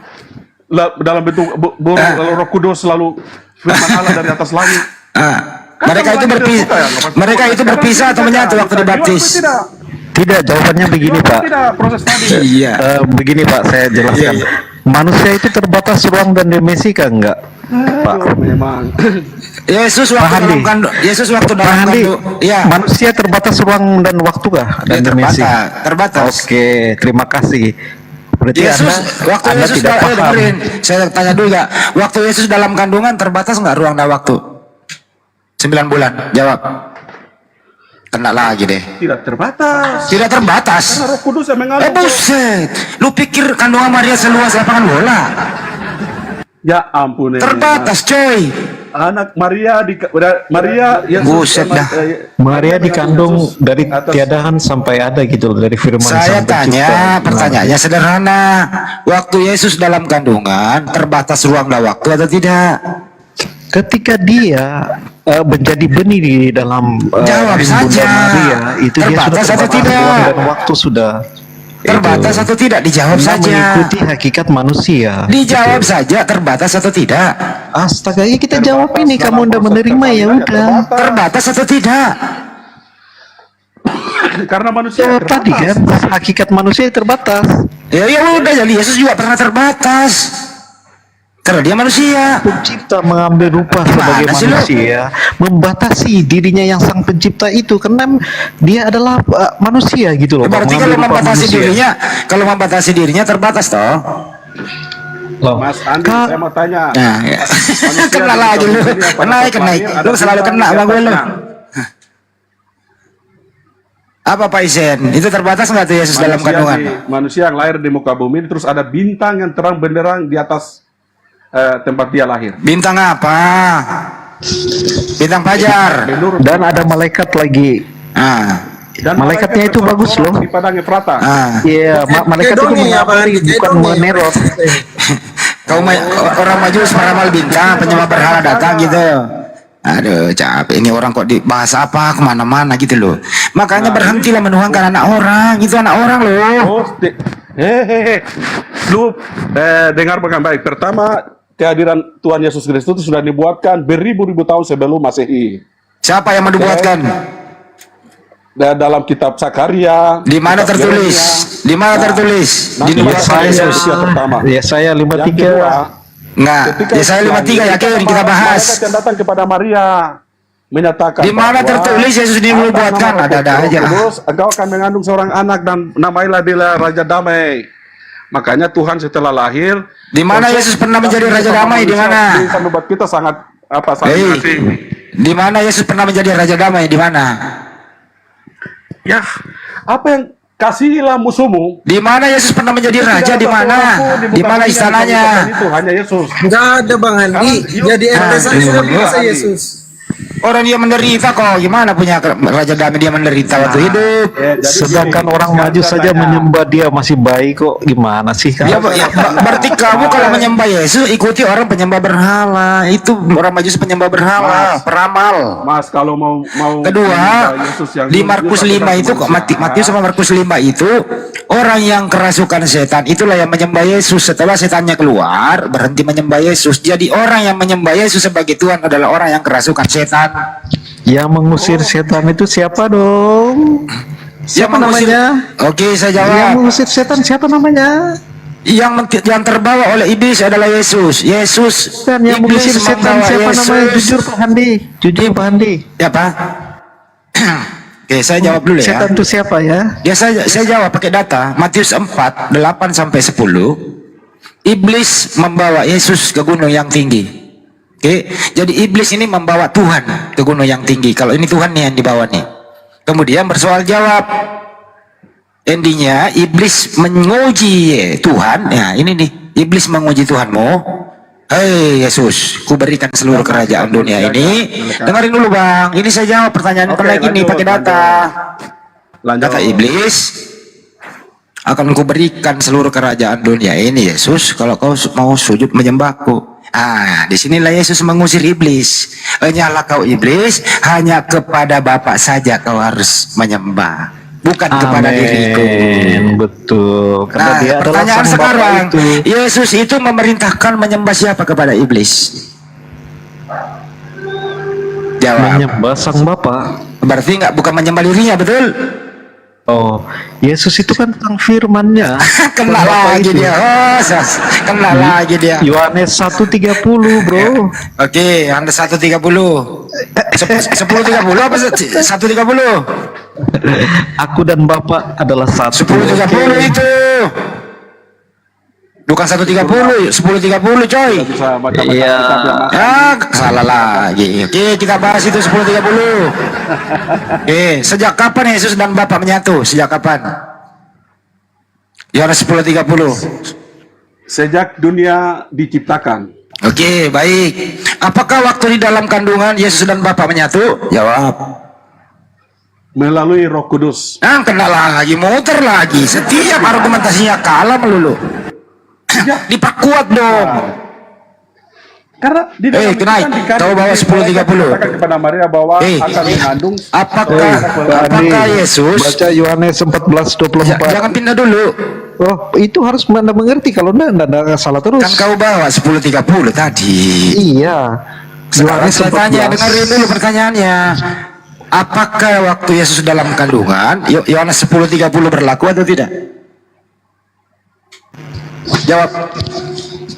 Dalam bentuk Roh Kudus selalu firman Allah dari atas langit. Mereka itu berpisah atau menyatu waktu dibaptis? Tidak, jawabannya begini Pak. Tidak, proses tadi. Iya. Begini Pak, saya jelaskan. Manusia itu terbatas ruang dan dimensi kan enggak? Pak. Memang. Yesus waktu dalam kandung. Yesus waktu dalam kandung. Ya. Manusia terbatas ruang dan waktu kah? Dan dimensi. Terbatas. Oke, terima kasih. Berarti Yesus waktu anda Yesus tidak paham. dengerin. Saya tanya dulu ya. Waktu Yesus dalam kandungan terbatas nggak ruang dan waktu? 9 bulan. Jawab. Kena lagi deh. Tidak terbatas. Tidak terbatas. Karena Roh Kudus yang mengalir. Buset. Lu pikir kandungan Maria seluas lapangan bola? Ya ampun. Terbatas, coy. Anak Maria Yesus. Buset dah. Maria dikandung dari tiadaan sampai ada gitu loh, dari firman Saya Sang tanya, Pencipta. pertanyaannya sederhana. Waktu Yesus dalam kandungan terbatas ruang dan waktu atau tidak? Ketika dia menjadi benih di dalam Jawab rahim saja. Bunda Maria, itu dia Terbatas sudah atau terbatas tidak? ruang dan waktu sudah. Terbatas Itu. atau tidak? Dijawab Anda saja. mengikuti hakikat manusia. Dijawab saja, terbatas atau tidak? Astaga, ya kita jawab ini, kamu udah menerima ya udah. Terbatas atau tidak? Karena manusia Jawab tadi kan, hakikat manusia terbatas. Ya udah, jadi Yesus juga pernah terbatas. Karena dia manusia. Pencipta mengambil rupa sebagai Mana sih lu? manusia, membatasi dirinya yang sang pencipta itu karena dia adalah manusia gitu loh. Berarti mengambil kalau rupa membatasi manusia. dirinya, terbatas toh. Loh, Mas Andi, saya mau tanya. Nah, ya. Kena lagi lu. Naik. Lu selalu kena sama gue lu. Apa Pak Isen? Itu terbatas nggak tuh Yesus dalam kandungan? Manusia yang lahir di muka bumi, terus ada bintang yang terang benderang di atas tempat dia lahir. Bintang apa? Bintang fajar. dan ada malaikat lagi. Dan Malaikatnya itu bagus loh. Di padang Efrata. Iya, malaikat itu mengabari, bukan meneror. orang Majus peramal bintang, penyembah berhala datang gitu. Aduh, capek ini orang kok dibahas apa kemana-mana gitu loh. Makanya berhentilah menuhankan anak orang, itu anak orang loh. Oh, lu dengar baik. Pertama, kehadiran Tuhan Yesus Kristus itu sudah dibuatkan beribu-ribu tahun sebelum Masehi. Siapa yang mendibuatkan? Dalam kitab Sakaria. Di mana tertulis? Di mana tertulis? Nanti Dibuatkan Yesus. yang pertama. Yesaya Yang 53. kedua, Enggak, Yesaya 53 yakin kita bahas. Malaikat yang datang kepada Maria menyatakan Di mana bahwa tertulis Yesus dibuatkan? Ada-ada aja. Terus engkau akan mengandung seorang anak dan namailah dia Raja Damai. Makanya Tuhan setelah lahir, Di mana konsep Yesus pernah menjadi Raja Damai? Di mana? Bisa membuat kita sangat sangat Hei, asing. di mana Yesus pernah menjadi Raja Damai? Di mana? Ya, apa yang kasihilah musuhmu? Di mana Yesus pernah menjadi raja? Di mana? Di mana istananya? Itu hanya Yesus. Nggak ada Bang Andi. Jadi RT saya sudah biasa Yesus. Orang dia menderita kok. Gimana punya Raja Damai dia menderita waktu hidup? Sedangkan orang maju saja menyembah dia masih baik kok. Gimana sih kan? Ya, berarti kamu kalau menyembah Yesus ikuti orang penyembah berhala. Itu orang Majus penyembah berhala, peramal. Mas, kalau mau Kedua, menyembah Yesus yang di Markus 5 itu kok Matius sama Markus 5 itu orang yang kerasukan setan itulah yang menyembah Yesus. Setelah setannya keluar, berhenti menyembah Yesus. Jadi orang yang menyembah Yesus sebagai Tuhan adalah orang yang kerasukan setan. Yang mengusir setan itu siapa dong? Siapa namanya? Oke, saya Yang jawab. mengusir setan siapa namanya? Yang terbawa oleh iblis adalah Yesus. Yesus. Dan yang Iblis mengusir setan membawa siapa Yesus. namanya? Jujur Pak Handi. Jujur Pak Handi. Ya Pak. Oke, saya jawab dulu ya. Setan itu siapa ya? Ya saya jawab pakai data. Matius 4, 8 sampai 10. Iblis membawa Yesus ke gunung yang tinggi. Oke, jadi iblis ini membawa Tuhan ke gunung yang tinggi. Kalau ini Tuhan nih yang dibawa nih. Kemudian bersoal jawab. Endingnya iblis menguji Tuhan. Ya, ini nih. Iblis menguji Tuhanmu. Hei Yesus, ku berikan seluruh kerajaan dunia ini. Dengarin dulu Bang. Ini saya jawab pertanyaan lagi nih pakai data. Kata iblis, akan ku berikan seluruh kerajaan dunia ini Yesus kalau kau mau sujud menyembahku. Disinilah Yesus mengusir iblis. Hanyalah kau iblis, hanya kepada Bapa saja kau harus menyembah, bukan kepada diriku. Betul. Karena dia adalah Pertanyaan sang Bapa sekarang, itu. Yesus itu memerintahkan menyembah siapa kepada iblis? Jawab. Menyembah sang Bapa. Berarti bukan menyembah dirinya, betul? Oh, Yesus itu kan tentang firman-Nya. Kena lagi dia. Kena lagi dia. Yohanes 1:30, Bro. Oke, Anda 1:30. 10:30 apa 1:30? Aku dan Bapa adalah satu. 10:30 itu. Bukan 1:30, 10:30 coy. Bisa baca Iya. kitab yang mana? Salah lagi. Oke, kita bahas itu 10:30. Sejak kapan Yesus dan Bapa menyatu? Sejak kapan? Yohanes 10:30. Sejak dunia diciptakan. Oke, baik. Apakah waktu di dalam kandungan Yesus dan Bapa menyatu? Jawab. Melalui Roh Kudus. Kena lagi, muter lagi. Setiap argumentasinya kalah melulu. Diperkuat dong. Karena di dalam Kenai, tahu bahwa 10:30. katakan kepada Maria bahwa akan mengandung. Apakah Yesus? Baca Yohanes 14:24. Jangan pindah dulu. Oh, itu harus Anda mengerti. Kalau Anda salah terus. Kan kau bawa 10:30 tadi. Iya. Sekarang Yohanes saya tanya, 14. dengerin dulu pertanyaannya. Apakah waktu Yesus dalam kandungan Yohanes 10:30 berlaku atau tidak? Jawab.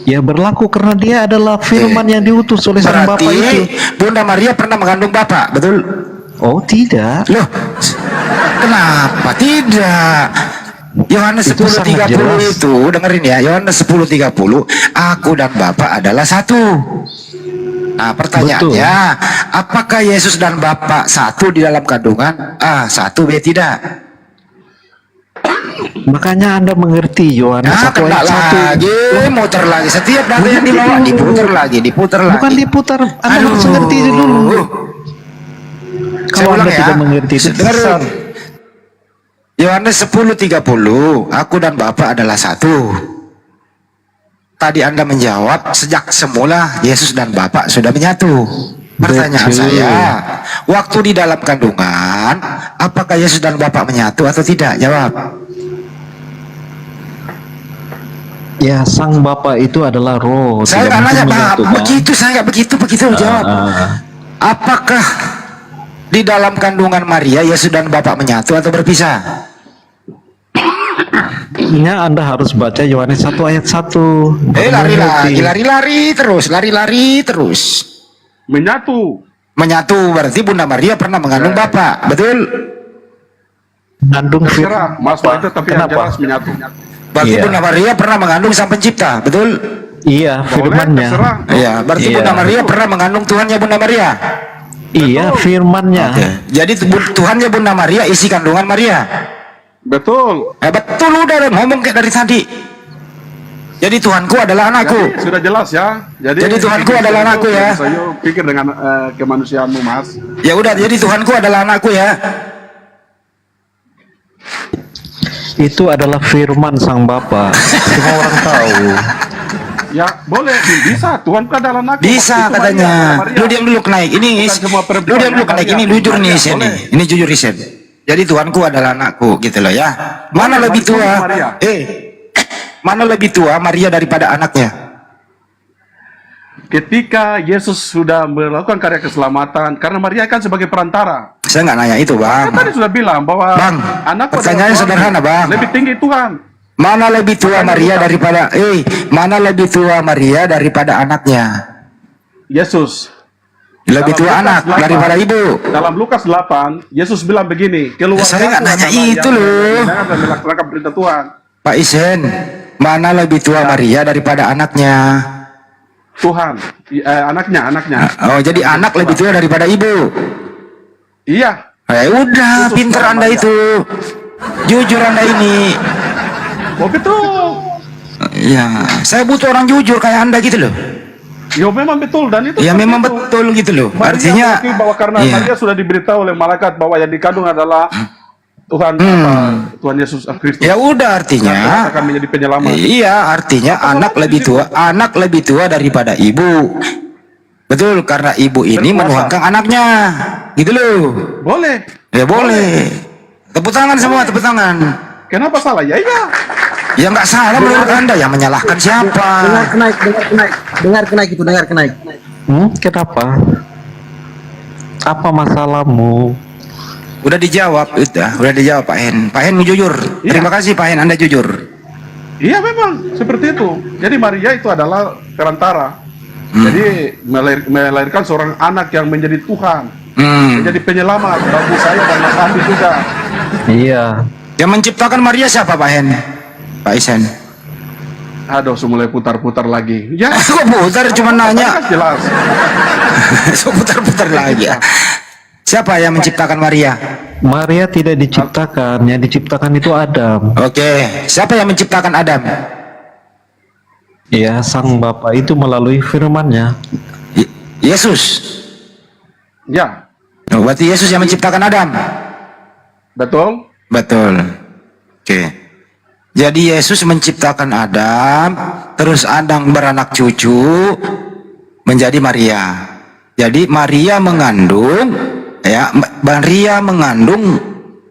Ya berlaku karena dia adalah firman yang diutus oleh sang Bapa itu. Berarti Bunda Maria pernah mengandung Bapa, betul? Oh tidak. Loh, kenapa tidak? Yohanes Itu sangat 10:30 jelas. itu, dengerin ya, Yohanes 10:30, aku dan Bapa adalah satu. Nah, pertanyaannya, apakah Yesus dan Bapa satu di dalam kandungan? Satu, B tidak. Makanya Anda mengerti Yohanes 1 Kena ayat 1. lagi, muter lagi. Setiap data yang dibawa diputer lagi. Bukan diputar, Anda harus mengerti dulu. Kalau Anda tidak mengerti itu sesat. Yohanes 10:30, aku dan Bapa adalah satu. tadi Anda menjawab sejak semula Yesus dan Bapa sudah menyatu. Pertanyaan Betul. saya, waktu di dalam kandungan, apakah Yesus dan Bapa menyatu atau tidak? Jawab. Ya, sang Bapa itu adalah roh. Saya tidak nggak nanya, mungkin Pak. menyatu, Bang. Begitu, saya nggak begitu jawab. Apakah di dalam kandungan Maria Yesus dan Bapa menyatu atau berpisah? Nya Anda harus baca Yohanes 1 ayat 1. Lari-lari terus. Menyatu berarti Bunda Maria pernah mengandung Bapa, betul? Mengandung Terserah, Mas Walter, tapi yang Kenapa? jelas menyatu. Berarti Iya. Bunda Maria pernah mengandung Sang Pencipta, betul? Iya, firmannya. Terserah. Iya, berarti Iya. Bunda Maria pernah mengandung Tuhannya Bunda Maria. Iya, firmannya. Oke. Jadi Tuhannya Bunda Maria isi kandungan Maria. Betul. Betul, udah ngomong kayak dari tadi. Jadi Tuhanku adalah anakku. Jadi, sudah jelas ya. Jadi Tuhanku adalah anakku ya. Saya pikir dengan kemanusiaanmu, Mas. Ya udah, jadi Tuhanku adalah anakku ya. Itu adalah firman sang Bapa. Semua orang tahu. Ya, boleh, bisa. Tuhanku adalah anakku. Bisa Itu katanya. Maria. Lu diam dulu naik. Ini Bukan semua lu perempuan diam dulu yang naik. Maria. Ini jujur nih Maria, Isen boleh. nih. Ini jujur Isen. Jadi Tuhanku adalah anakku gitu loh ya. Mana Boleh, lebih Maria. tua? Maria. Mana lebih tua Maria daripada anaknya? Ketika Yesus sudah melakukan karya keselamatan, karena Maria kan sebagai perantara. Saya nggak nanya itu, Bang. Kan tadi sudah bilang bahwa Bang, anakku pertanyaannya adalah sederhana, Tuhan. Bang. Lebih tinggi Tuhan. Mana lebih tua Maria daripada mana lebih tua Maria daripada anaknya? Yesus. Lebih Dalam tua Lukas anak 8, daripada ibu. Dalam Lukas 8, Yesus bilang begini, Saya nggak nanya adalah itu yang loh. mendengar dan melaksanakan perintah Tuhan. Pak Isen, mana lebih tua Maria daripada anaknya? Tuhan, anaknya. Oh, jadi anak lebih tua daripada ibu. Iya. Udah, Khusus pinter dalam Anda Maria. itu. Jujur Anda ini. Oh betul. Ya, saya butuh orang jujur kayak Anda gitu loh. Ya memang betul dan itu. Ya seperti memang itu. betul gitu loh. Maria Artinya mengakui bahwa karena iya. Maria sudah diberitahu oleh malaikat bahwa yang dikandung adalah Tuhan Tuhan Yesus Kristus. Ya udah, artinya Yang akan menjadi penyelamat. iya, artinya anak lebih tua daripada ibu. Betul, karena ibu ini Berkuasa. menuhankan anaknya. Gitu loh. Boleh. Ya boleh. Tepuk tangan semua, tepuk tangan. Kenapa salah? Ya iya. Ya nggak salah menurut Anda, yang menyalahkan siapa? Dengar kenaik. Kenapa? Apa masalahmu? Udah dijawab, udah dijawab Pak Hen. Pak Hen jujur. Iya. Terima kasih Pak Hen, Anda jujur. Iya memang seperti itu. Jadi Maria itu adalah perantara. Jadi melahirkan seorang anak yang menjadi Tuhan, menjadi penyelamat bagi saya dan Mas Andi juga. Iya. Yang menciptakan Maria siapa Pak Hen? Pak Isen. Aduh, mulai putar-putar lagi. Ya, Kok putar, cuma nanya. kan jelas. So putar-putar lagi ya. Siapa yang menciptakan Maria? Maria tidak diciptakan, yang diciptakan itu Adam. Oke, siapa yang menciptakan Adam? Ya, sang Bapa itu melalui firman-Nya. Yesus. Ya, Oh, berarti Yesus yang menciptakan Adam. betul. Betul. Oke. Jadi Yesus menciptakan Adam, terus Adam beranak cucu menjadi Maria. Jadi Maria mengandung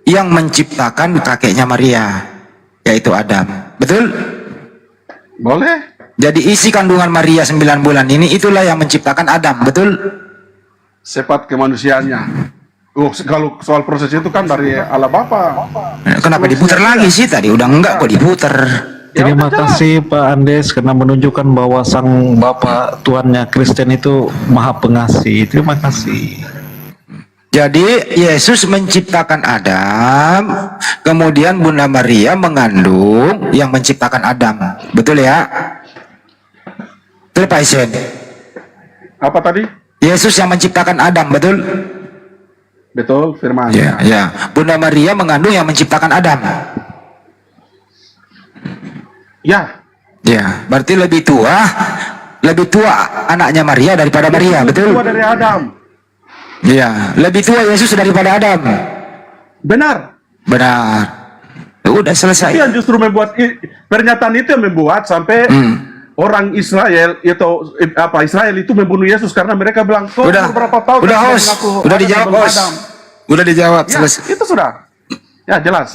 yang menciptakan kakeknya Maria, yaitu Adam. Betul? Boleh. Jadi isi kandungan Maria 9 bulan ini itulah yang menciptakan Adam, betul? Sifat kemanusiaannya. Kalau soal proses itu kan dari Allah Bapa. Kenapa diputar lagi sih tadi? Udah enggak kok diputar. Terima kasih Pak Andes karena menunjukkan bahwa sang Bapa Tuhannya Kristen itu Maha Pengasih. Terima kasih. Jadi Yesus menciptakan Adam, kemudian Bunda Maria mengandung yang menciptakan Adam. Betul ya? Betul Pak Isen? Apa tadi? Yesus yang menciptakan Adam, betul? Betul, firman. Ya. Bunda Maria mengandung yang menciptakan Adam. Ya, Ya, berarti lebih tua anaknya Maria daripada Maria, betul? Tua dari Adam. Ya, lebih tua Yesus daripada Adam. Benar. Benar. Udah Itu selesai. yang justru membuat pernyataan itu yang membuat sampai orang Israel itu Israel itu membunuh Yesus karena mereka bilang, "Kau Udah. berapa tahun Udah, kamu host. mengaku Udah ada dijawab, sebelum host. Adam?" Udah dijawab, Ya, selesai. itu sudah. Ya, jelas.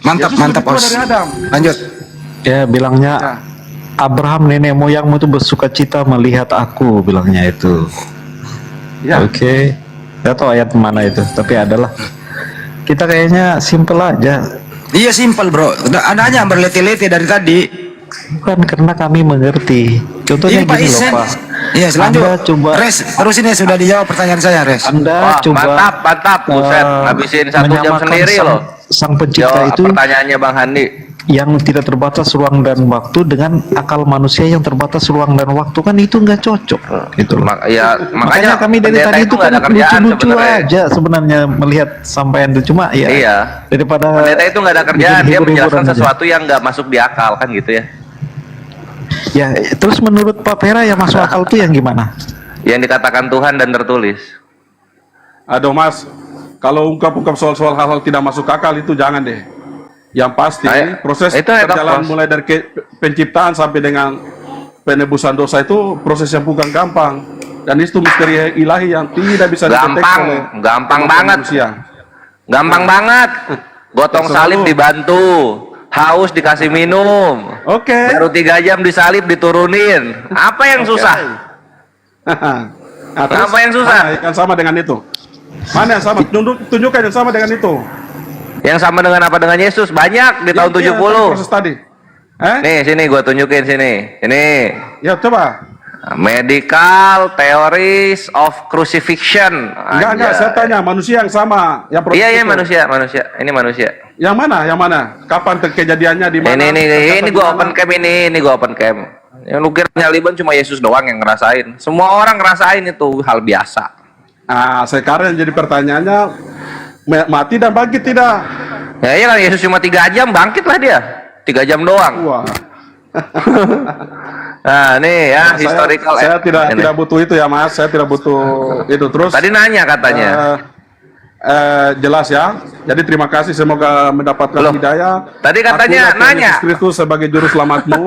Mantap, Yesus mantap, lebih tua host. dari Adam. Lanjut. Ya bilangnya Ya. Abraham nenek moyangmu itu bersuka cita melihat aku, bilangnya itu. Ya. Oke. Gak tahu ayat mana itu, tapi adalah. Kita kayaknya simple aja. Iya, simpel, bro. Ada aja yang berlete-lete dari tadi. Bukan karena kami mengerti. Contohnya Ini Pak gini loh Isen. Pak. Iya, selanjut. Anda coba Res, terus ini sudah dijawab pertanyaan saya, Res. Anda Wah, coba mantap, buset, habisin 1 jam menyamakan sendiri sang, loh. sang pencipta Jawab itu pertanyaannya Bang Handi. yang tidak terbatas ruang dan waktu dengan akal manusia yang terbatas ruang dan waktu, kan itu nggak cocok gitu loh. Makanya kami dari pendeta tadi itu nggak kan ada kerjaan lucu-lucu sebenarnya. aja sebenarnya melihat sampean itu, cuma ya Iya. daripada Pendeta itu nggak ada kerjaan, bikin dia hibur-hiburan menjelaskan aja. sesuatu yang nggak masuk di akal kan gitu ya. Ya terus menurut Pak Pera yang masuk akal tuh yang gimana? Yang dikatakan Tuhan dan tertulis. Aduh, Mas. Kalau ungkap-ungkap soal-soal hal-hal tidak masuk akal itu jangan deh. Yang pasti proses itu ayat perjalanan of mulai dari penciptaan sampai dengan penebusan dosa itu proses yang bukan gampang, dan itu misteri ilahi yang tidak bisa dideteksi oleh Gampang kemampuan banget. manusia. Gampang banget. Gotong salib dibantu, haus dikasih minum. Oke. Baru 3 jam disalib diturunin. Apa yang susah? Nah, terus Apa yang susah? mana yang sama dengan itu? Mana yang sama? Tunjukkan yang sama dengan itu. Yang sama dengan apa dengan Yesus? Banyak di tahun Iya, 70. proses tadi. Nih, sini gua tunjukin sini. Ini Ya, coba. medical theories of crucifixion. Enggak, saya tanya manusia yang sama yang proses Iya, itu. manusia. Ini manusia. Yang mana? Yang mana? Kapan kejadiannya di mana? Ini gua open cam ini gua open cam. Yang lu kira nyaliban cuma Yesus doang yang ngerasain. Semua orang ngerasain itu hal biasa. Nah, sekarang jadi pertanyaannya, mati dan bangkit tidak? Ya iya kan, Yesus cuma 3 jam bangkit lah dia. 3 jam doang. Wah. Nah, nih ya, historical. Saya tidak Ini. tidak butuh itu ya, Mas. Saya tidak butuh itu terus. Tadi nanya katanya. Jelas ya. Jadi terima kasih, semoga mendapatkan Loh, hidayah. tadi katanya Akulah Tuhan nanya. Yesus Kristus sebagai juru selamatmu.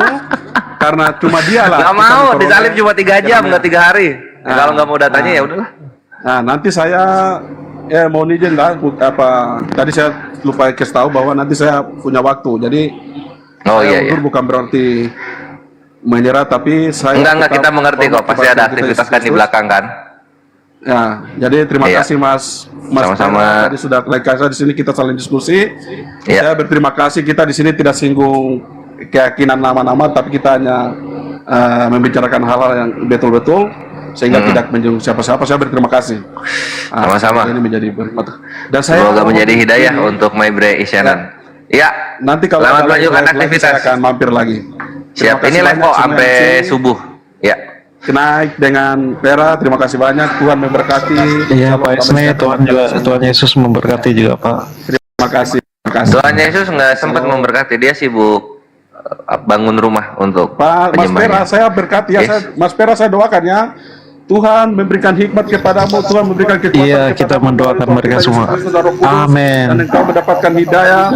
Karena cuma dialah. Gak kita mau, memperoleh disalib cuma 3 jam, kiranya. nggak 3 hari. Ya, kalau nggak mau datanya ya udahlah. Nah, nanti saya mohon izin lah, tadi saya lupa kasih tahu bahwa nanti saya punya waktu. Jadi Oh saya iya, iya. mundur bukan berarti menyerah, tapi saya Enggak, tetap kita mengerti kok. hormat Pasti kepada ada kita aktivitas Yesus kan di Kristus. belakang kan. Ya, jadi terima Iya. kasih Mas Sama-sama. Pera. Tadi sudah like di sini kita saling diskusi. Iya. Saya berterima kasih, kita di sini tidak singgung keyakinan nama-nama, tapi kita hanya membicarakan hal-hal yang betul-betul sehingga tidak menyinggung siapa-siapa. Saya berterima kasih. Sama-sama. Ini menjadi berkat. Dan saya Semoga menjadi hidayah untuk Maybre Isenan. Ya. nanti kalau Selamat ada melanjutkan live lagi, aktivitas. saya akan mampir lagi. Siap. Terima Ini kasih live banyak kok semua yang sampai di sini. subuh. Ya. Naik dengan Pera, terima kasih banyak. Tuhan memberkati. Iya Shalom, Pak damai Esme, sejahtera. Tuhan Yesus memberkati juga Pak. Terima kasih. Terima kasih. Tuhan Yesus nggak sempat memberkati, dia sibuk bangun rumah untuk Pak Mas Pera, penyembahnya. saya berkati ya, Yes. Mas Pera, saya doakan ya. Tuhan memberikan hikmat kepadamu, Tuhan memberikan kekuatan. Iya, kita kepadamu, mendoakan Tuhan mereka kita semua. Yesus Kristus dan Roh Kudus. Amin. Dan engkau mendapatkan hidayah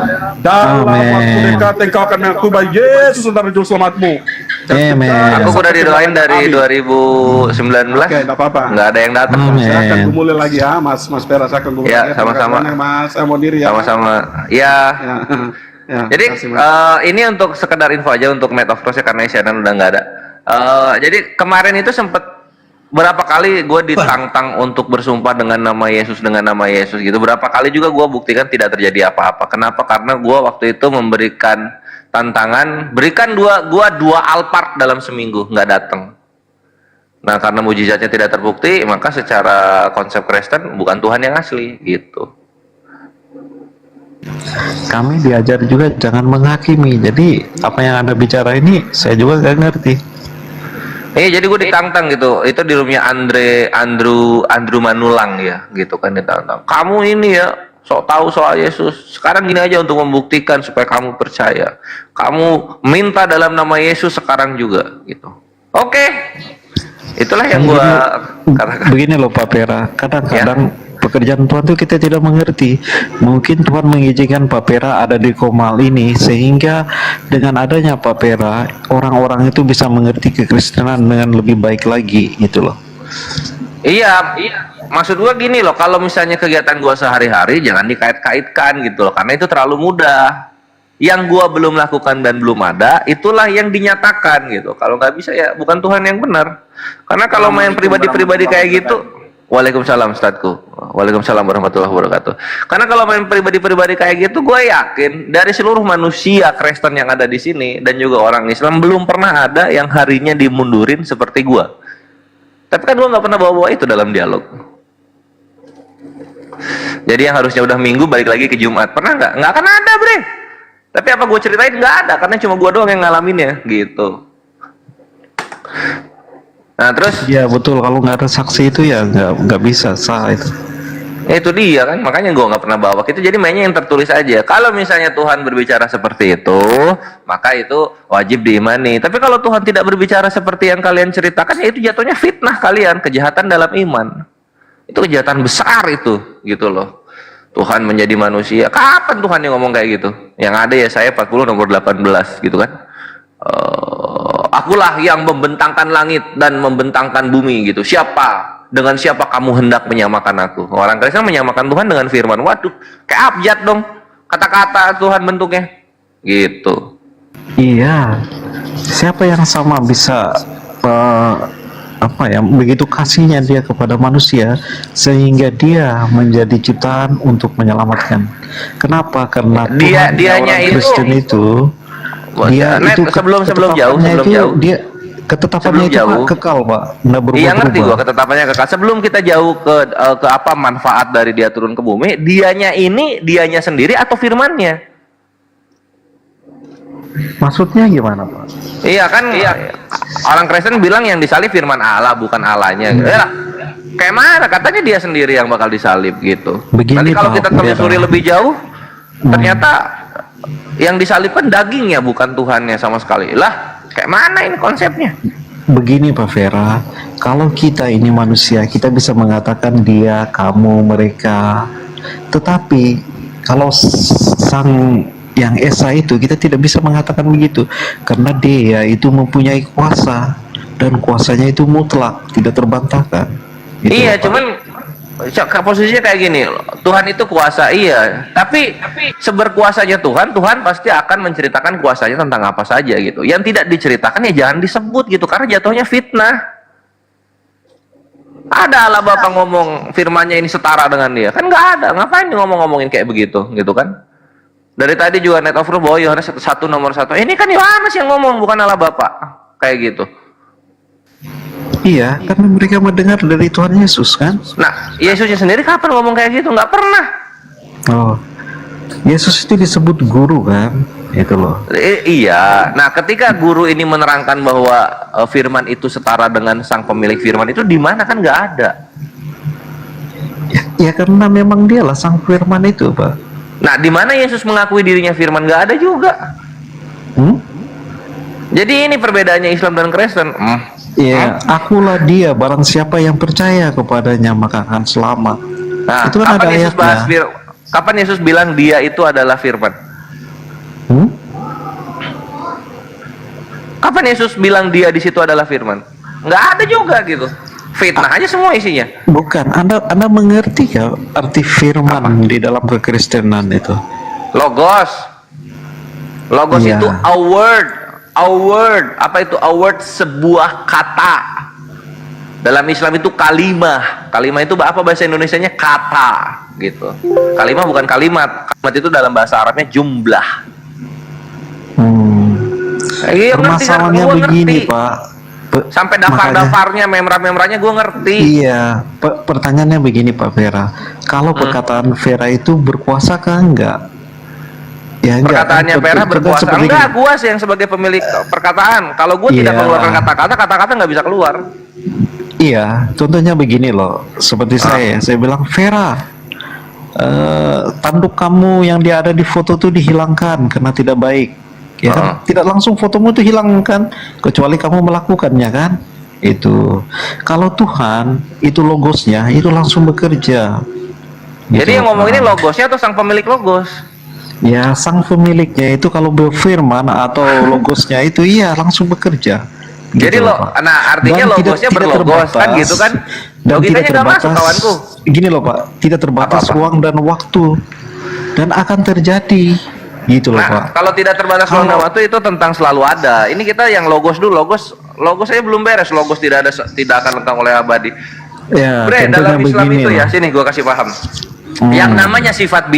dalam Amin. waktu dekat, engkau akan mengaku bahwa Yesus adalah juru selamatmu. Amin. Aku udah didoain dari 2019. Oke, enggak apa-apa. Nggak ada yang datang. Amin. Saya akan gumulin lagi ya, Mas Pera, saya akan gumulin Ya, lagi. Terima kasih sama-sama. banyak, Mas. Saya mau diri ya. Sama-sama. Ya. Ya. Ya, Jadi terima kasih, Mas. ini untuk sekedar info aja untuk Night of Cross ya, karena Isenan udah nggak ada. Jadi kemarin itu sempet berapa kali gue ditantang untuk bersumpah dengan nama Yesus gitu. Berapa kali juga gue buktikan tidak terjadi apa-apa. Kenapa? Karena gue waktu itu memberikan tantangan, berikan dua Alphard dalam seminggu, nggak datang. Nah, karena mujizatnya tidak terbukti, maka secara konsep Kristen bukan Tuhan yang asli gitu. Kami diajar juga jangan menghakimi. Jadi apa yang Anda bicara ini saya juga nggak ngerti. Jadi gue ditantang gitu. Itu di roomnya Andrew Manulang ya, gitu kan ditantang. Kamu ini ya sok tahu soal Yesus. Sekarang gini aja untuk membuktikan supaya kamu percaya. Kamu minta dalam nama Yesus sekarang juga gitu. Oke. Itulah yang gue katakan. Begini loh Pak Pera, kadang-kadang pekerjaan Tuhan itu kita tidak mengerti. Mungkin Tuhan mengizinkan Pak Pera ada di Komal ini sehingga dengan adanya Pak Pera orang-orang itu bisa mengerti kekristenan dengan lebih baik lagi gitu loh. Iya, maksud gua gini loh, kalau misalnya kegiatan gua sehari-hari jangan dikait-kaitkan gitu loh, karena itu terlalu mudah. Yang gua belum lakukan dan belum ada, itulah yang dinyatakan gitu. Kalau nggak bisa ya bukan Tuhan yang benar. Karena kalau main pribadi-pribadi kayak gitu, waalaikumsalam Ustadku, waalaikumsalam warahmatullahi wabarakatuh. Karena kalau main pribadi-pribadi kayak gitu, gue yakin dari seluruh manusia Kristen yang ada di sini dan juga orang Islam belum pernah ada yang harinya dimundurin seperti gua. Tapi kan gue nggak pernah bawa-bawa itu dalam dialog. Jadi yang harusnya udah Minggu balik lagi ke Jumat, pernah nggak? Nggak akan ada, bre. Tapi apa gue ceritain nggak ada, karena cuma gue doang yang ngalaminnya, gitu. Nah terus? Ya betul, kalau nggak ada saksi itu ya nggak bisa sah itu. Itu dia kan, makanya gue nggak pernah bawa itu. Jadi mainnya yang tertulis aja. Kalau misalnya Tuhan berbicara seperti itu, maka itu wajib diimani. Tapi kalau Tuhan tidak berbicara seperti yang kalian ceritakan, ya itu jatuhnya fitnah kalian, kejahatan dalam iman. Itu kejahatan besar itu, gitu loh. Tuhan menjadi manusia. Kapan Tuhan yang ngomong kayak gitu? Yang ada ya saya 40 nomor 18 gitu kan. Akulah yang membentangkan langit dan membentangkan bumi gitu. Siapa? Dengan siapa kamu hendak menyamakan aku? Orang Kristen menyamakan Tuhan dengan firman. Waduh, kayak abjad dong. Kata-kata Tuhan bentuknya. Gitu. Iya. Siapa yang sama bisa begitu kasihnya dia kepada manusia sehingga dia menjadi ciptaan untuk menyelamatkan. Kenapa? Karena dianya orang Kristen itu dia Net, itu sebelum jauh dia ketetapannya itu Pak, kekal Pak, nggak berubah. Iya ngerti gua ketetapannya kekal. Sebelum kita jauh ke apa manfaat dari dia turun ke bumi, dianya sendiri atau firmannya? Maksudnya gimana Pak? Iya kan, orang Kristen bilang yang disalib firman Allah bukan Allahnya. Kayak mana? Katanya dia sendiri yang bakal disalib gitu. Nanti kalau kita telusuri lebih jauh, ternyata yang disalibkan dagingnya bukan Tuhannya sama sekali. Lah, kayak mana ini konsepnya? Begini Pak Vera, kalau kita ini manusia, kita bisa mengatakan dia, kamu, mereka. Tetapi kalau sang yang Esa itu kita tidak bisa mengatakan begitu, karena dia itu mempunyai kuasa dan kuasanya itu mutlak, tidak terbantahkan. Iya, cuman posisinya kayak gini, Tuhan itu kuasa, iya. Tapi seberkuasanya Tuhan pasti akan menceritakan kuasanya tentang apa saja gitu. Yang tidak diceritakan ya jangan disebut gitu, karena jatuhnya fitnah. Ada Allah Bapa ngomong firmannya ini setara dengan dia, kan nggak ada. Ngapain ngomongin kayak begitu, gitu kan? Dari tadi juga net over bahwa Yohanes 1 nomor 1. Ini kan Yohanes yang ngomong, bukan Allah Bapa, kayak gitu. Iya, karena mereka mendengar dari Tuhan Yesus kan. Nah, Yesusnya sendiri kapan ngomong kayak gitu? Nggak pernah. Oh, Yesus itu disebut guru kan, itu loh. Iya. Nah, ketika guru ini menerangkan bahwa firman itu setara dengan sang pemilik firman itu, di mana kan nggak ada. Ya karena memang dialah sang firman itu, Pak. Nah, di mana Yesus mengakui dirinya firman? Nggak ada juga. Jadi ini perbedaannya Islam dan Kristen. Ya, akulah dia, barang siapa yang percaya kepadanya maka akan selamat. Nah, itu kan ada ayatnya. Kapan Yesus bilang dia itu adalah firman? Kapan Yesus bilang dia di situ adalah firman? Nggak ada juga gitu. Fitnah aja semua isinya. Bukan, Anda mengerti ya arti firman di dalam kekristenan itu? Logos. Logos itu a word. A word. Apa itu a word? Sebuah kata. Dalam Islam itu kalimah. Kalimah itu apa bahasa Indonesianya? Kata gitu. Kalimah bukan kalimat. Kalimat itu dalam bahasa Arabnya jumlah. Permasalahannya begini, Pak. Sampai daftar-daftarnya, memra-memranya gue ngerti. Iya, pertanyaannya begini Pak Vera. Kalau perkataan Vera itu berkuasa kah enggak? Ya, perkataannya Vera berkuasa. Enggak, gue sih yang sebagai pemilik perkataan. Kalau gue tidak mengeluarkan kata-kata nggak bisa keluar. Iya, contohnya begini loh. Seperti saya bilang Vera, tanduk kamu yang dia ada di foto itu dihilangkan karena tidak baik. Ya kan? Tidak langsung fotomu itu hilang kan, kecuali kamu melakukannya kan. Itu kalau Tuhan itu logosnya itu langsung bekerja Jadi yang loh, ngomong ini Pak. logosnya atau sang pemilik logos? Ya, sang pemiliknya itu kalau berfirman atau logosnya itu iya langsung bekerja. Jadi Gitu loh, lo, Pak. nah artinya Dan logosnya berlogos kan gitu kan? Dan Logikanya tidak nggak masuk terbatas. kawanku. Gini loh Pak, tidak terbatas Apa-apa? ruang dan waktu dan akan terjadi. Gitu loh Pak. Nah, kalau tidak terbatas ruang dan waktu itu tentang selalu ada. Ini kita yang logos dulu, logos saya belum beres. Logos tidak akan lekang oleh abadi. Ya, Bre, contohnya dalam Islam begini itu ya, loh. sini gua kasih paham. Yang namanya sifat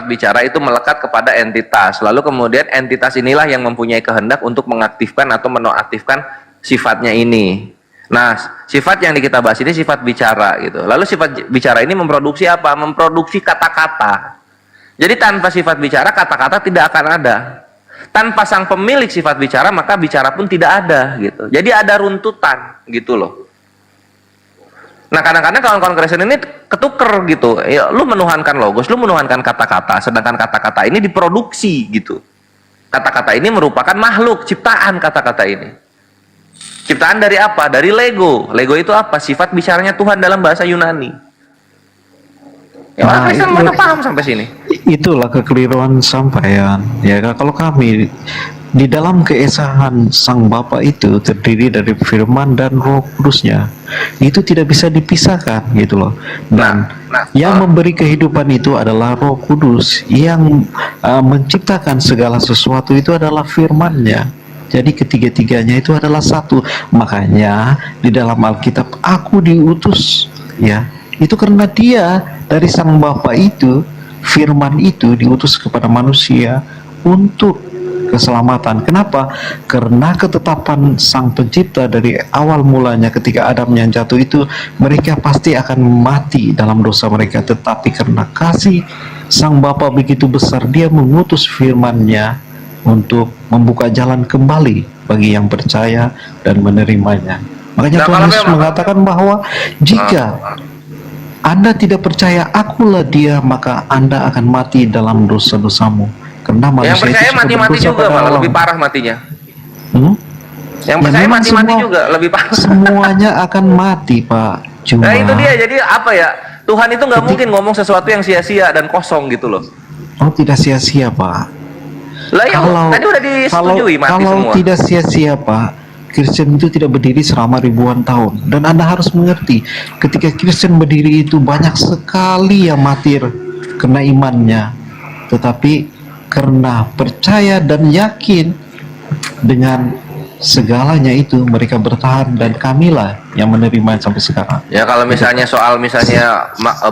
bicara itu melekat kepada entitas. Lalu kemudian entitas inilah yang mempunyai kehendak untuk mengaktifkan atau menonaktifkan sifatnya ini. Nah, sifat yang kita bahas ini sifat bicara gitu. Lalu sifat bicara ini memproduksi apa? Memproduksi kata-kata. Jadi tanpa sifat bicara, kata-kata tidak akan ada. Tanpa sang pemilik sifat bicara, maka bicara pun tidak ada gitu. Jadi ada runtutan gitu loh. Nah, kadang-kadang kawan-kawan Kristen ini ketuker gitu. Ya, lu menuhankan logos, lu menuhankan kata-kata, sedangkan kata-kata ini diproduksi gitu. Kata-kata ini merupakan makhluk, ciptaan kata-kata ini. Ciptaan dari apa? Dari Lego. Lego itu apa? Sifat bicaranya Tuhan dalam bahasa Yunani. Ya, orang Kristen mana paham sampai sini? Itulah kekeliruan sampaian. Ya, kalau kami di dalam keesahan Sang Bapa itu terdiri dari Firman dan Roh Kudusnya, itu tidak bisa dipisahkan gitu loh. Dan yang memberi kehidupan itu adalah Roh Kudus, yang menciptakan segala sesuatu itu adalah Firman-Nya. Jadi ketiga-tiganya itu adalah satu. Makanya di dalam Alkitab aku diutus, ya. Itu karena dia dari Sang Bapa itu, Firman itu diutus kepada manusia untuk keselamatan. Kenapa? Karena ketetapan Sang Pencipta dari awal mulanya ketika Adam yang jatuh itu, mereka pasti akan mati dalam dosa mereka. Tetapi karena kasih Sang Bapa begitu besar, dia mengutus firman-Nya untuk membuka jalan kembali bagi yang percaya dan menerimanya. Makanya Nah, Tuhan kalau Yesus memang- mengatakan bahwa jika Anda tidak percaya akulah dia, maka Anda akan mati dalam dosa-dosamu. Karena Yang manusia percaya itu suka mati-mati berdosa juga pada malah Allah. lebih parah matinya. Hmm? Yang Ya, percaya memang mati-mati semua- juga lebih parah. Semuanya akan mati, Pak. Cuma Nah itu dia, jadi apa ya, Tuhan itu nggak mungkin ngomong sesuatu yang sia-sia dan kosong gitu loh. oh, tidak sia-sia, Pak. Lah ya, tadi udah disetujui mati kalau semua. tidak sia-sia, Pak, Kristen itu tidak berdiri selama ribuan tahun. Dan Anda harus mengerti, ketika Kristen berdiri itu banyak sekali yang mati karena imannya. Tetapi karena percaya dan yakin dengan segalanya itu, mereka bertahan, dan kamilah yang menerima sampai sekarang. Ya kalau misalnya soal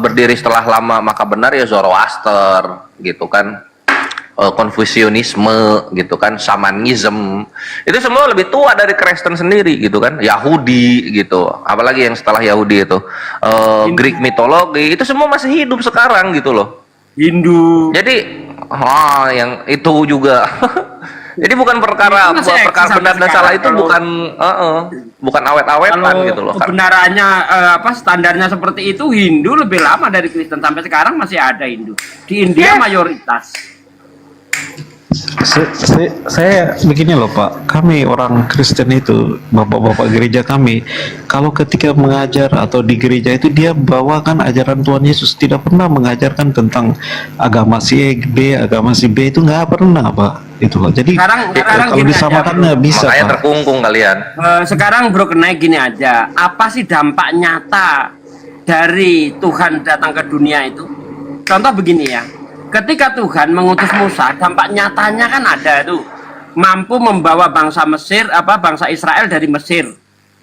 berdiri setelah lama maka benar ya Zoroaster gitu kan. Konfusianisme gitu kan, Shamanism itu semua lebih tua dari Kristen sendiri gitu kan, Yahudi gitu, apalagi yang setelah Yahudi itu Greek mitologi itu semua masih hidup sekarang gitu loh. Hindu. Jadi yang itu juga jadi bukan perkara Itu masih eksis benar dan sampai salah sekarang. itu bukan awet-awetan Kalau gitu loh kan. kebenarannya standarnya seperti itu, Hindu lebih lama dari Kristen, sampai sekarang masih ada Hindu di India mayoritas. Saya begini loh Pak, kami orang Kristen itu, bapak-bapak gereja kami, kalau ketika mengajar atau di gereja itu dia bawakan ajaran Tuhan Yesus, tidak pernah mengajarkan tentang agama si B, agama si B, itu nggak pernah Pak, itu loh. Jadi Sekarang kalau gini disamakan aja, nggak bisa Makanya Pak. terkungkung kalian. Sekarang bro naik gini aja, apa sih dampak nyata dari Tuhan datang ke dunia itu? Contoh begini ya, ketika Tuhan mengutus Musa, dampak nyatanya kan ada tuh, mampu membawa bangsa bangsa Israel dari Mesir,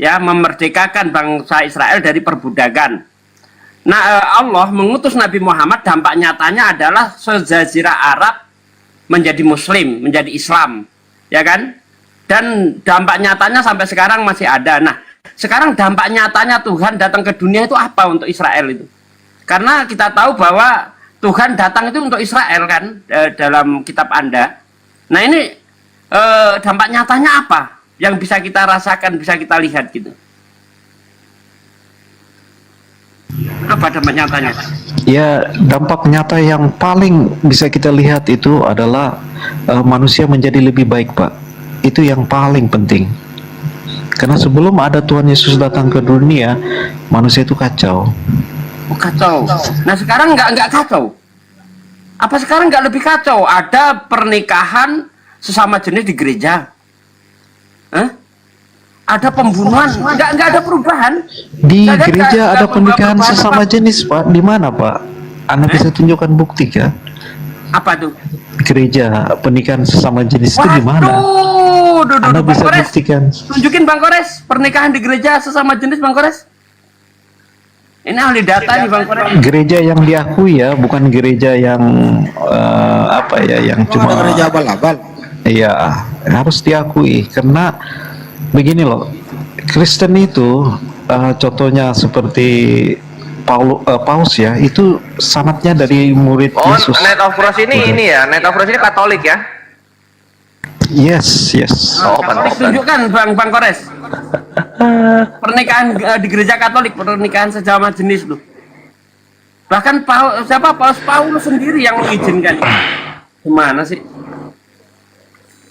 ya, memerdekakan bangsa Israel dari perbudakan. Nah, Allah mengutus Nabi Muhammad, dampak nyatanya adalah sejazirah Arab menjadi Muslim, menjadi Islam, ya kan? Dan dampak nyatanya sampai sekarang masih ada. Nah, sekarang dampak nyatanya Tuhan datang ke dunia itu apa untuk Israel itu? Karena kita tahu bahwa Tuhan datang itu untuk Israel kan, dalam kitab Anda. Nah ini dampak nyatanya apa yang bisa kita rasakan, bisa kita lihat gitu? Apa dampak nyatanya? Ya, dampak nyata yang paling bisa kita lihat itu adalah manusia menjadi lebih baik Pak. Itu yang paling penting. Karena sebelum ada Tuhan Yesus datang ke dunia, manusia itu kacau. Oh, kacau. Nah sekarang nggak kacau. Apa sekarang nggak lebih kacau? Ada pernikahan sesama jenis di gereja. Hah? Ada pembunuhan, nggak ada perubahan. Di Nggak gereja ada pernikahan perubahan sesama apa. jenis, Pak. Di mana, Pak? Anda bisa tunjukkan bukti kan? Apa tuh? Gereja pernikahan sesama jenis itu di mana? Waduh, Anda Bang bisa Kores. buktikan. Tunjukin Bang Kores, pernikahan di gereja sesama jenis Bang Kores. Ini ahli data nih Bang Kores. Gereja yang diakui ya, bukan gereja yang apa ya, yang cuma gereja abal-abal. Iya, harus diakui karena begini loh, Kristen itu contohnya seperti Paus ya, itu sanatnya dari murid Oh, Yesus. Net of Cross ini ya, Net of Cross ini Katolik ya? Yes, yes. Oh, Katolik pantesan. tunjukkan Bang Kores. Pernikahan di gereja Katolik, pernikahan sesama jenis loh. Bahkan Paus Paulus sendiri yang mengizinkan. Gimana sih?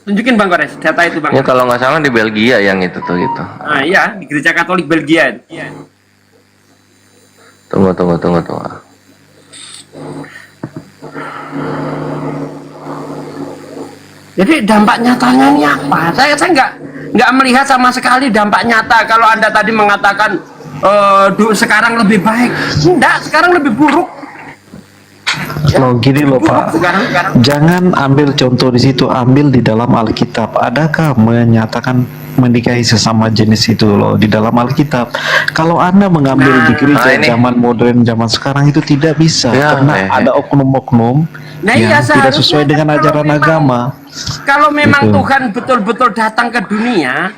Tunjukin Bang Kores, data itu Bang. Ya kalau nggak salah di Belgia yang itu tuh gitu. Nah, iya, di gereja Katolik Belgia. Tunggu. Jadi dampak nyatanya ini apa? Saya nggak melihat sama sekali dampak nyata. Kalau Anda tadi mengatakan sekarang lebih baik, enggak, sekarang lebih buruk. Loh gini loh Pak, Sekarang. jangan ambil contoh di situ, ambil di dalam Alkitab. Adakah menyatakan menikahi sesama jenis itu loh di dalam Alkitab? Kalau Anda mengambil di gereja ini. zaman modern, zaman sekarang itu tidak bisa Ya, karena ada oknum-oknum Nah, yang iya, tidak seharusnya sesuai dengan kalau ajaran memang- agama. Kalau memang Gitu. Tuhan betul-betul datang ke dunia,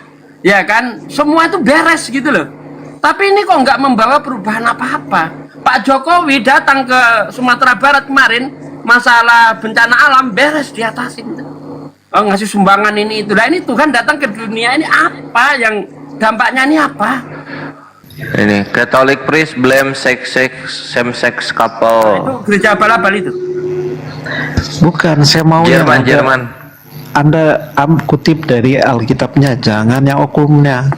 ya kan, semua itu beres gitu loh. Tapi ini kok nggak membawa perubahan apa-apa. Pak Jokowi datang ke Sumatera Barat kemarin, masalah bencana alam beres diatasin. Oh, ngasih sumbangan ini itu. Nah ini Tuhan datang ke dunia ini apa yang dampaknya ini apa? Ini Catholic priest blame same-sex Itu couple. gereja abal-abal itu. Bukan, saya mau yang Jerman. Anda kutip dari Alkitabnya, jangan yang oknumnya.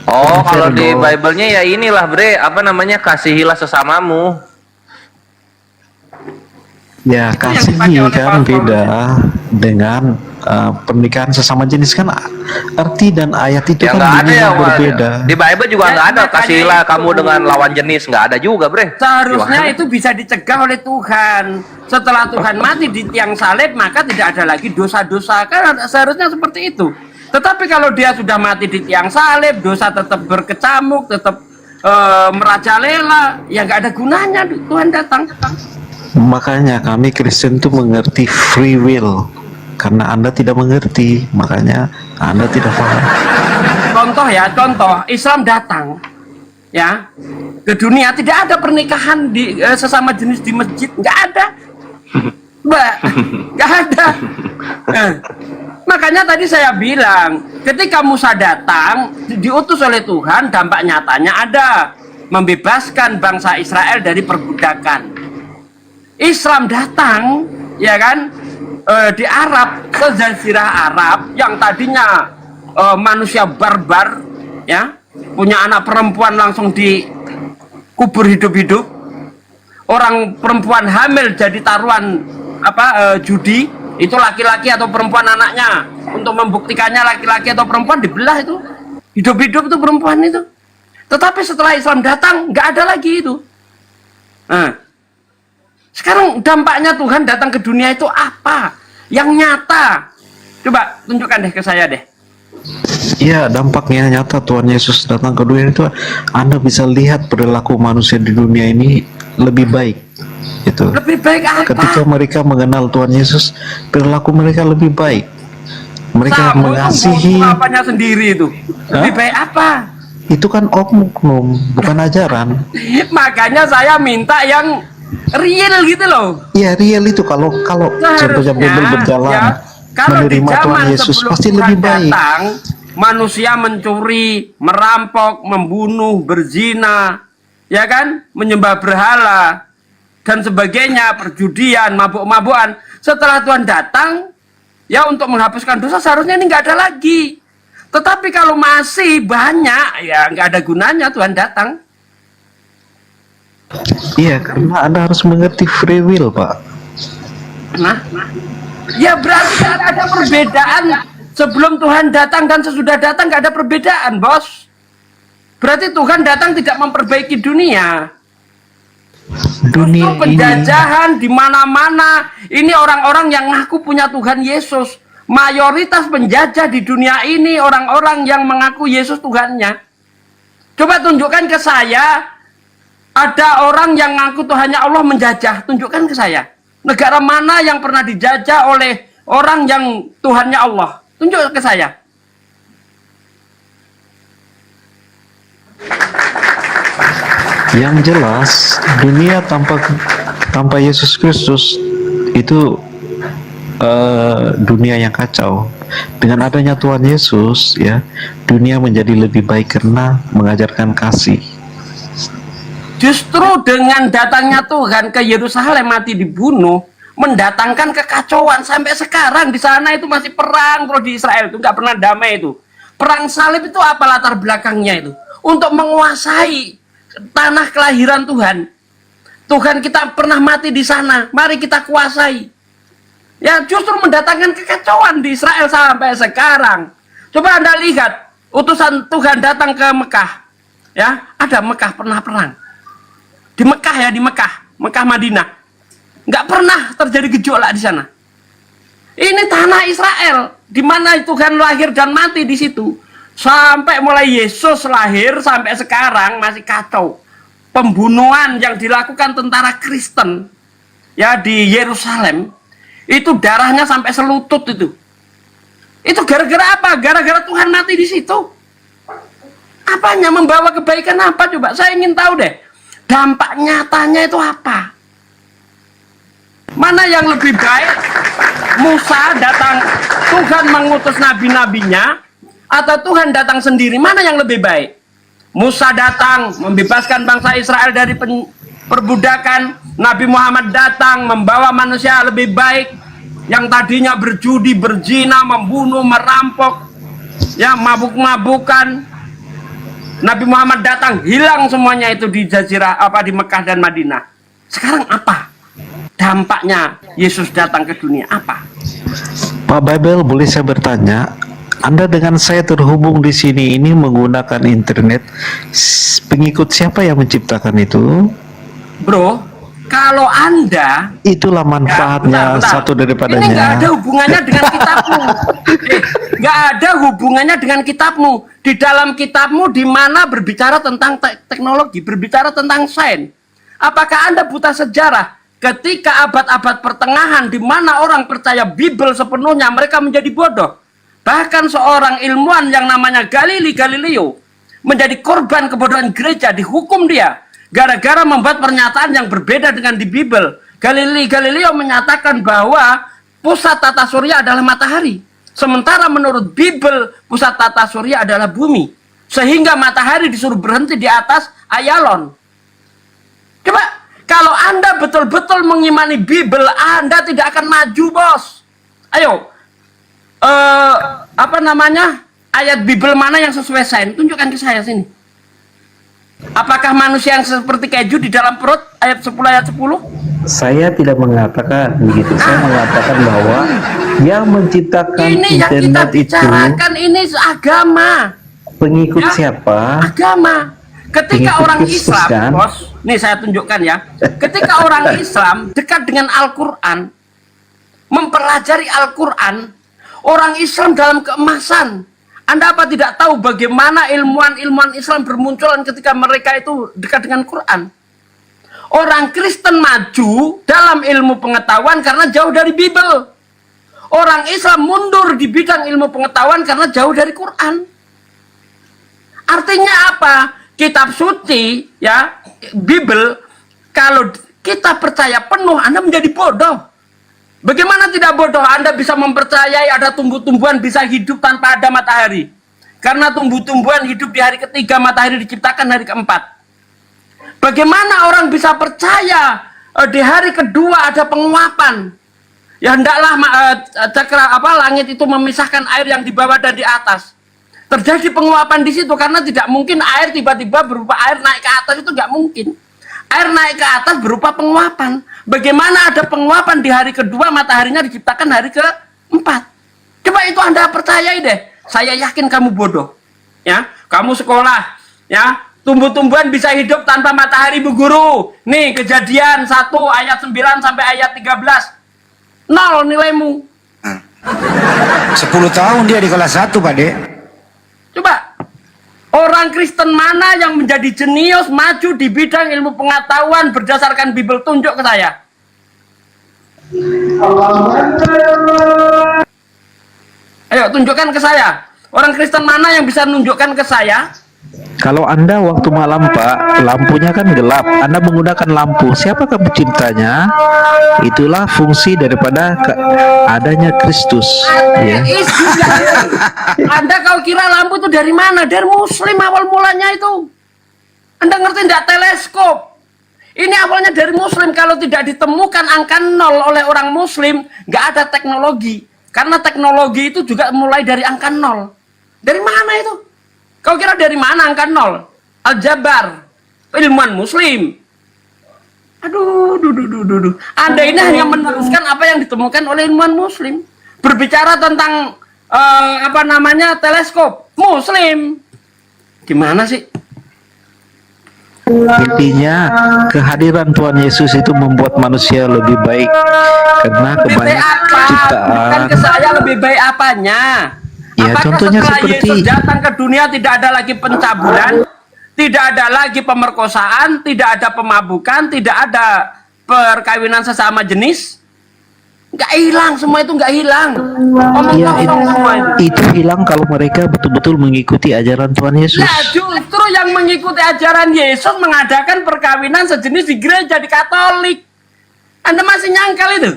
Oh, kalau di Dong. Bible-nya ya inilah, Bre, apa namanya? Kasihilah sesamamu. Ya, Itu yang kasihi dipakai oleh kan Paus beda dengan pernikahan sesama jenis kan arti dan ayat itu Ya kan nggak ada bunyinya ya, berbeda. di Bible juga Ya, nggak ada makanya kasihilah itu. kamu dengan lawan jenis, nggak ada juga, Bre. Seharusnya Gimana? itu bisa dicegah oleh Tuhan. Setelah Tuhan mati di tiang salib, maka tidak ada lagi dosa-dosa. Kan seharusnya seperti itu. Tetapi kalau dia sudah mati di tiang salib, dosa tetap berkecamuk, tetap merajalela, ya nggak ada gunanya Tuhan datang. Makanya kami Kristen tuh mengerti free will. Karena Anda tidak mengerti, makanya Anda tidak paham. Contoh Islam datang ya ke dunia, tidak ada pernikahan di sesama jenis di masjid, nggak ada, Mbak, nggak ada. Makanya tadi saya bilang, ketika Musa datang diutus oleh Tuhan, dampak nyatanya ada, membebaskan bangsa Israel dari perbudakan. Islam datang, ya kan, di Arab, ke Jazirah Arab yang tadinya manusia barbar, ya, punya anak perempuan langsung dikubur hidup-hidup, orang perempuan hamil jadi taruhan judi, itu laki-laki atau perempuan anaknya, untuk membuktikannya laki-laki atau perempuan dibelah itu, hidup-hidup itu perempuan itu. Tetapi setelah Islam datang, nggak ada lagi itu. Nah, sekarang dampaknya Tuhan datang ke dunia itu apa? Yang nyata. Coba tunjukkan deh ke saya deh. Iya, dampaknya nyata Tuhan Yesus datang ke dunia itu Anda bisa lihat perilaku manusia di dunia ini lebih baik. Itu. Lebih baik apa? Ketika mereka mengenal Tuhan Yesus, perilaku mereka lebih baik. Mereka Kamu mengasihi. apanya sendiri itu. Lebih baik apa? Itu kan oknum, bukan ajaran. Makanya saya minta yang real gitu loh. Iya, real itu kalau contohnya Bible berjalan, ya, kalau di menerima Tuhan zaman Yesus sebelum pasti Tuhan lebih baik. datang, manusia mencuri, merampok, membunuh, berzina, ya kan, menyembah berhala dan sebagainya, perjudian, mabuk-mabukan. Setelah Tuhan datang, ya untuk menghapuskan dosa, seharusnya ini nggak ada lagi. Tetapi kalau masih banyak, ya nggak ada gunanya Tuhan datang. Iya, karena Anda harus mengerti free will, Pak. Nah, ya berarti kan ada perbedaan sebelum Tuhan datang dan sesudah datang, nggak ada perbedaan, bos. Berarti Tuhan datang tidak memperbaiki dunia. Dunia Justru penjajahan di mana-mana. Ini orang-orang yang ngaku punya Tuhan Yesus. Mayoritas penjajah di dunia ini orang-orang yang mengaku Yesus Tuhannya. Coba tunjukkan ke saya, ada orang yang ngaku Tuhannya Allah menjajah. Tunjukkan ke saya. Negara mana yang pernah dijajah oleh orang yang Tuhannya Allah? Tunjuk ke saya. Yang jelas, dunia tanpa Yesus Kristus itu dunia yang kacau. Dengan adanya Tuhan Yesus, ya, dunia menjadi lebih baik karena mengajarkan kasih. Justru dengan datangnya Tuhan ke Yerusalem mati dibunuh, mendatangkan kekacauan. Sampai sekarang di sana itu masih perang terus di Israel itu nggak pernah damai itu. Perang salib itu apa latar belakangnya itu? Untuk menguasai tanah kelahiran Tuhan. Tuhan kita pernah mati di sana, mari kita kuasai. Ya justru mendatangkan kekacauan di Israel sampai sekarang. Coba Anda lihat, utusan Tuhan datang ke Mekah. Ya, ada Mekah pernah perang. Di Mekah ya, di Mekah Madinah. Nggak pernah terjadi gejolak di sana. Ini tanah Israel, di mana Tuhan lahir dan mati di situ. Sampai mulai Yesus lahir sampai sekarang masih kacau. Pembunuhan yang dilakukan tentara Kristen ya di Yerusalem itu darahnya sampai selutut itu. Itu gara-gara apa? Gara-gara Tuhan mati di situ. Apanya membawa kebaikan apa coba? Saya ingin tahu deh. Dampak nyatanya itu apa? Mana yang lebih baik? Musa datang, Tuhan mengutus nabi-nabinya, atau Tuhan datang sendiri? Mana yang lebih baik? Musa datang membebaskan bangsa Israel dari perbudakan. Nabi Muhammad datang membawa manusia lebih baik yang tadinya berjudi, berzina, membunuh, merampok, ya mabuk-mabukan. Nabi Muhammad datang, hilang semuanya itu di Jazirah di Mekah dan Madinah. Sekarang apa dampaknya Yesus datang ke dunia? Apa? Pak Babel, boleh saya bertanya? Anda dengan saya terhubung di sini ini menggunakan internet. Pengikut siapa yang menciptakan itu? Bro, kalau Anda itulah manfaatnya bentar. satu daripadanya. Ini nggak ada hubungannya dengan kitabmu. Nggak ada hubungannya dengan kitabmu. Di dalam kitabmu di mana berbicara tentang teknologi, berbicara tentang sains. Apakah Anda buta sejarah? Ketika abad-abad pertengahan di mana orang percaya Bible sepenuhnya, mereka menjadi bodoh. Bahkan seorang ilmuwan yang namanya Galileo menjadi korban kebodohan gereja, dihukum dia gara-gara membuat pernyataan yang berbeda dengan di Bible. Galileo menyatakan bahwa pusat tata surya adalah matahari. Sementara menurut Bible, pusat tata surya adalah bumi. Sehingga matahari disuruh berhenti di atas Ayalon. Coba, kalau Anda betul-betul mengimani Bible, Anda tidak akan maju, bos. Ayo, ayat Bible mana yang sesuai sains? Tunjukkan ke saya sini. Apakah manusia yang seperti keju di dalam perut? Ayat 10 ayat 10? Saya tidak mengatakan begitu. Saya mengatakan bahwa yang menciptakan ini yang kita internet bicarakan itu ini agama. pengikut Ya, siapa? Agama. Ketika Pengikut orang Kristus, Islam, kan? bos, nih saya tunjukkan ya. Ketika orang Islam dekat dengan Al-Quran, mempelajari Al-Quran, orang Islam dalam keemasan. Anda apa tidak tahu bagaimana ilmuwan-ilmuwan Islam bermunculan ketika mereka itu dekat dengan Quran? Orang Kristen maju dalam ilmu pengetahuan karena jauh dari Bible. Orang Islam mundur di bidang ilmu pengetahuan karena jauh dari Quran. Artinya apa? Kitab suci, ya, Bible, kalau kita percaya penuh, Anda menjadi bodoh. Bagaimana tidak bodoh? Anda bisa mempercayai ada tumbuh-tumbuhan bisa hidup tanpa ada matahari. Karena tumbuh-tumbuhan hidup di hari ketiga, matahari diciptakan hari keempat. Bagaimana orang bisa percaya di hari kedua ada penguapan? Ya hendaklah langit itu memisahkan air yang di bawah dan di atas. Terjadi penguapan di situ karena tidak mungkin air tiba-tiba berupa air naik ke atas, itu nggak mungkin. Air naik ke atas berupa penguapan. Bagaimana ada penguapan di hari kedua, mataharinya diciptakan hari keempat? Coba itu Anda percayai deh. Saya yakin kamu bodoh. Ya, kamu sekolah, ya, tumbuh-tumbuhan bisa hidup tanpa matahari, Bu Guru. Nih, Kejadian 1 ayat 9 sampai ayat 13. 0 nilaimu. 10 tahun dia di kelas 1, Pak Dek. Coba, orang Kristen mana yang menjadi jenius, maju di bidang ilmu pengetahuan berdasarkan Bible? Tunjuk ke saya. Ayo, tunjukkan ke saya. Orang Kristen mana yang bisa menunjukkan ke saya? Kalau Anda waktu malam Pak, lampunya kan gelap, Anda menggunakan lampu, siapakah penciptanya? Itulah fungsi daripada adanya Kristus, ya. Anda kau kira lampu itu dari mana? Dari Muslim awal mulanya itu. Anda ngerti enggak teleskop? Ini awalnya dari Muslim. Kalau tidak ditemukan angka 0 oleh orang Muslim, nggak ada teknologi. Karena teknologi itu juga mulai dari angka 0. Dari mana itu? Kau kira dari mana angka 0? Aljabar, ilmuwan Muslim. Aduh, Anda ini hanya meneruskan apa yang ditemukan oleh ilmuwan Muslim. Berbicara tentang teleskop Muslim. Gimana sih? Intinya kehadiran Tuhan Yesus itu membuat manusia lebih baik karena kebanyakan ciptaan. Bukan ke saya lebih baik apanya? Ya, Apakah contohnya setelah seperti Yesus datang ke dunia tidak ada lagi pencabulan, tidak ada lagi pemerkosaan, tidak ada pemabukan, tidak ada perkawinan sesama jenis? Nggak hilang, semua itu nggak hilang. ya, Semua itu hilang kalau mereka betul-betul mengikuti ajaran Tuhan Yesus. Nah, justru yang mengikuti ajaran Yesus mengadakan perkawinan sejenis di gereja, di Katolik. Anda masih nyangkal itu?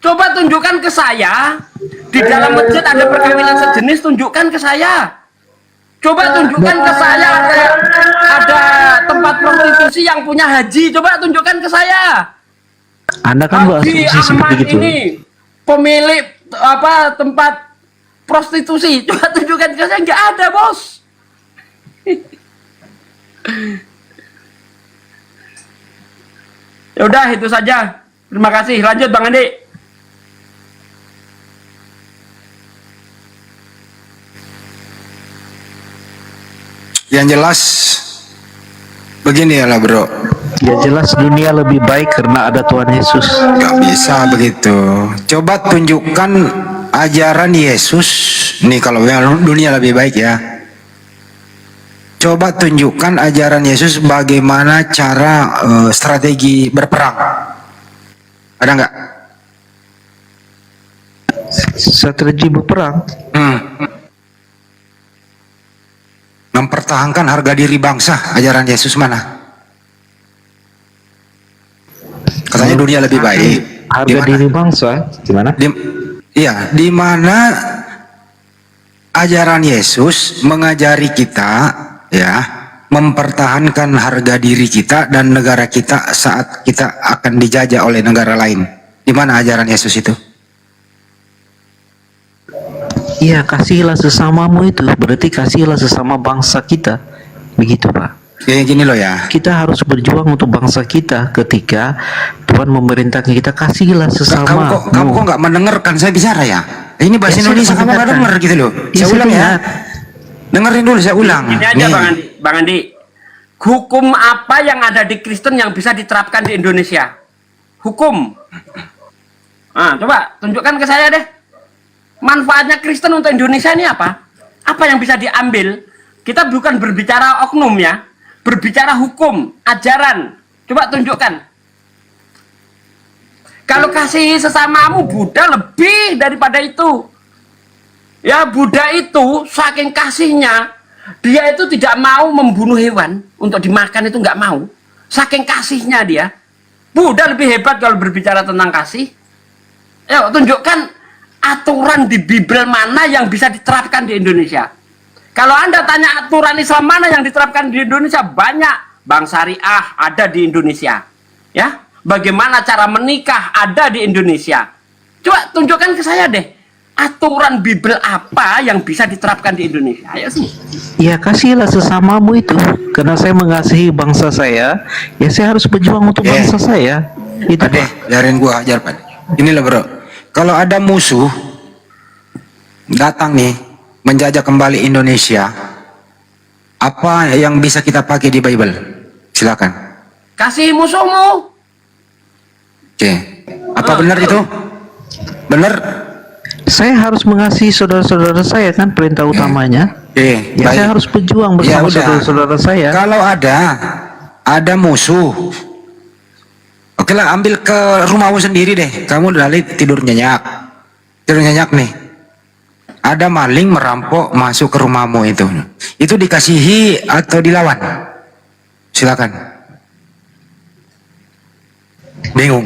Coba tunjukkan ke saya, di dalam masjid ada perkawinan sejenis, tunjukkan ke saya. Coba tunjukkan ke saya ada tempat prostitusi yang punya haji, coba tunjukkan ke saya. Anda kan Haji berasumsi Ahmad seperti itu. ini pemilik tempat prostitusi, coba tunjukkan ke saya. Nggak ada, bos. Ya udah, itu saja. Terima kasih. Lanjut Bang Andi. Yang jelas begini ya lah, Bro. Ya jelas dunia lebih baik karena ada Tuhan Yesus. Gak bisa begitu. Coba tunjukkan ajaran Yesus. Nih kalau yang dunia lebih baik ya. Coba tunjukkan ajaran Yesus bagaimana cara strategi berperang. Ada nggak? Strategi berperang. Mempertahankan harga diri bangsa. Ajaran Yesus mana? Katanya dunia lebih baik. Harga diri bangsa gimana? Iya, di mana ajaran Yesus mengajari kita ya mempertahankan harga diri kita dan negara kita saat kita akan dijajah oleh negara lain. Di mana ajaran Yesus itu? Iya, kasihilah sesamamu itu berarti kasihilah sesama bangsa kita. Begitu, Pak. Kayak gini loh ya. Kita harus berjuang untuk bangsa kita ketika Tuhan memerintahkan kita kasihilah sesama. Kamu kok nggak mendengarkan saya bicara ya? Ini bahasa Ya, Indonesia saya kamu nggak mendengarkan. denger gitu loh. Ya, Saya saya ulang ya. dengar. Dengerin dulu, saya ulang. Ini aja Bang Andi. Hukum apa yang ada di Kristen yang bisa diterapkan di Indonesia? Hukum. Nah, coba tunjukkan ke saya deh. Manfaatnya Kristen untuk Indonesia ini apa? Apa yang bisa diambil? Kita bukan berbicara oknum ya, berbicara hukum, ajaran. Coba tunjukkan. Kalau kasih sesamamu, Buddha lebih daripada itu. Ya, Buddha itu saking kasihnya, dia itu tidak mau membunuh hewan untuk dimakan, itu nggak mau. Saking kasihnya dia. Buddha lebih hebat kalau berbicara tentang kasih. Ayo tunjukkan aturan di Bible mana yang bisa diterapkan di Indonesia. Kalau Anda tanya aturan Islam mana yang diterapkan di Indonesia, banyak. Bank syariah ada di Indonesia. Ya, bagaimana cara menikah ada di Indonesia. Coba tunjukkan ke saya deh. aturan Bible apa yang bisa diterapkan di Indonesia? Ayo sih. Ya kasihilah sesamamu itu. Karena saya mengasihi bangsa saya, ya saya harus berjuang untuk bangsa saya. Itu Pade, Pak. biarin gua ajar, Pade. Inilah bro, kalau ada musuh datang nih menjajah kembali Indonesia, apa yang bisa kita pakai di Bible? Silakan. Kasih musuhmu. Oke. Apa benar itu? Benar? Saya harus mengasihi saudara-saudara saya kan perintah utamanya. Oke. Ya saya harus berjuang bersama udah. saudara-saudara saya. Kalau ada musuh, oke lah, ambil ke rumahmu sendiri deh. Kamu dari tidur nyenyak nih. Ada maling merampok masuk ke rumahmu itu dikasihi atau dilawan? Silakan. Bingung.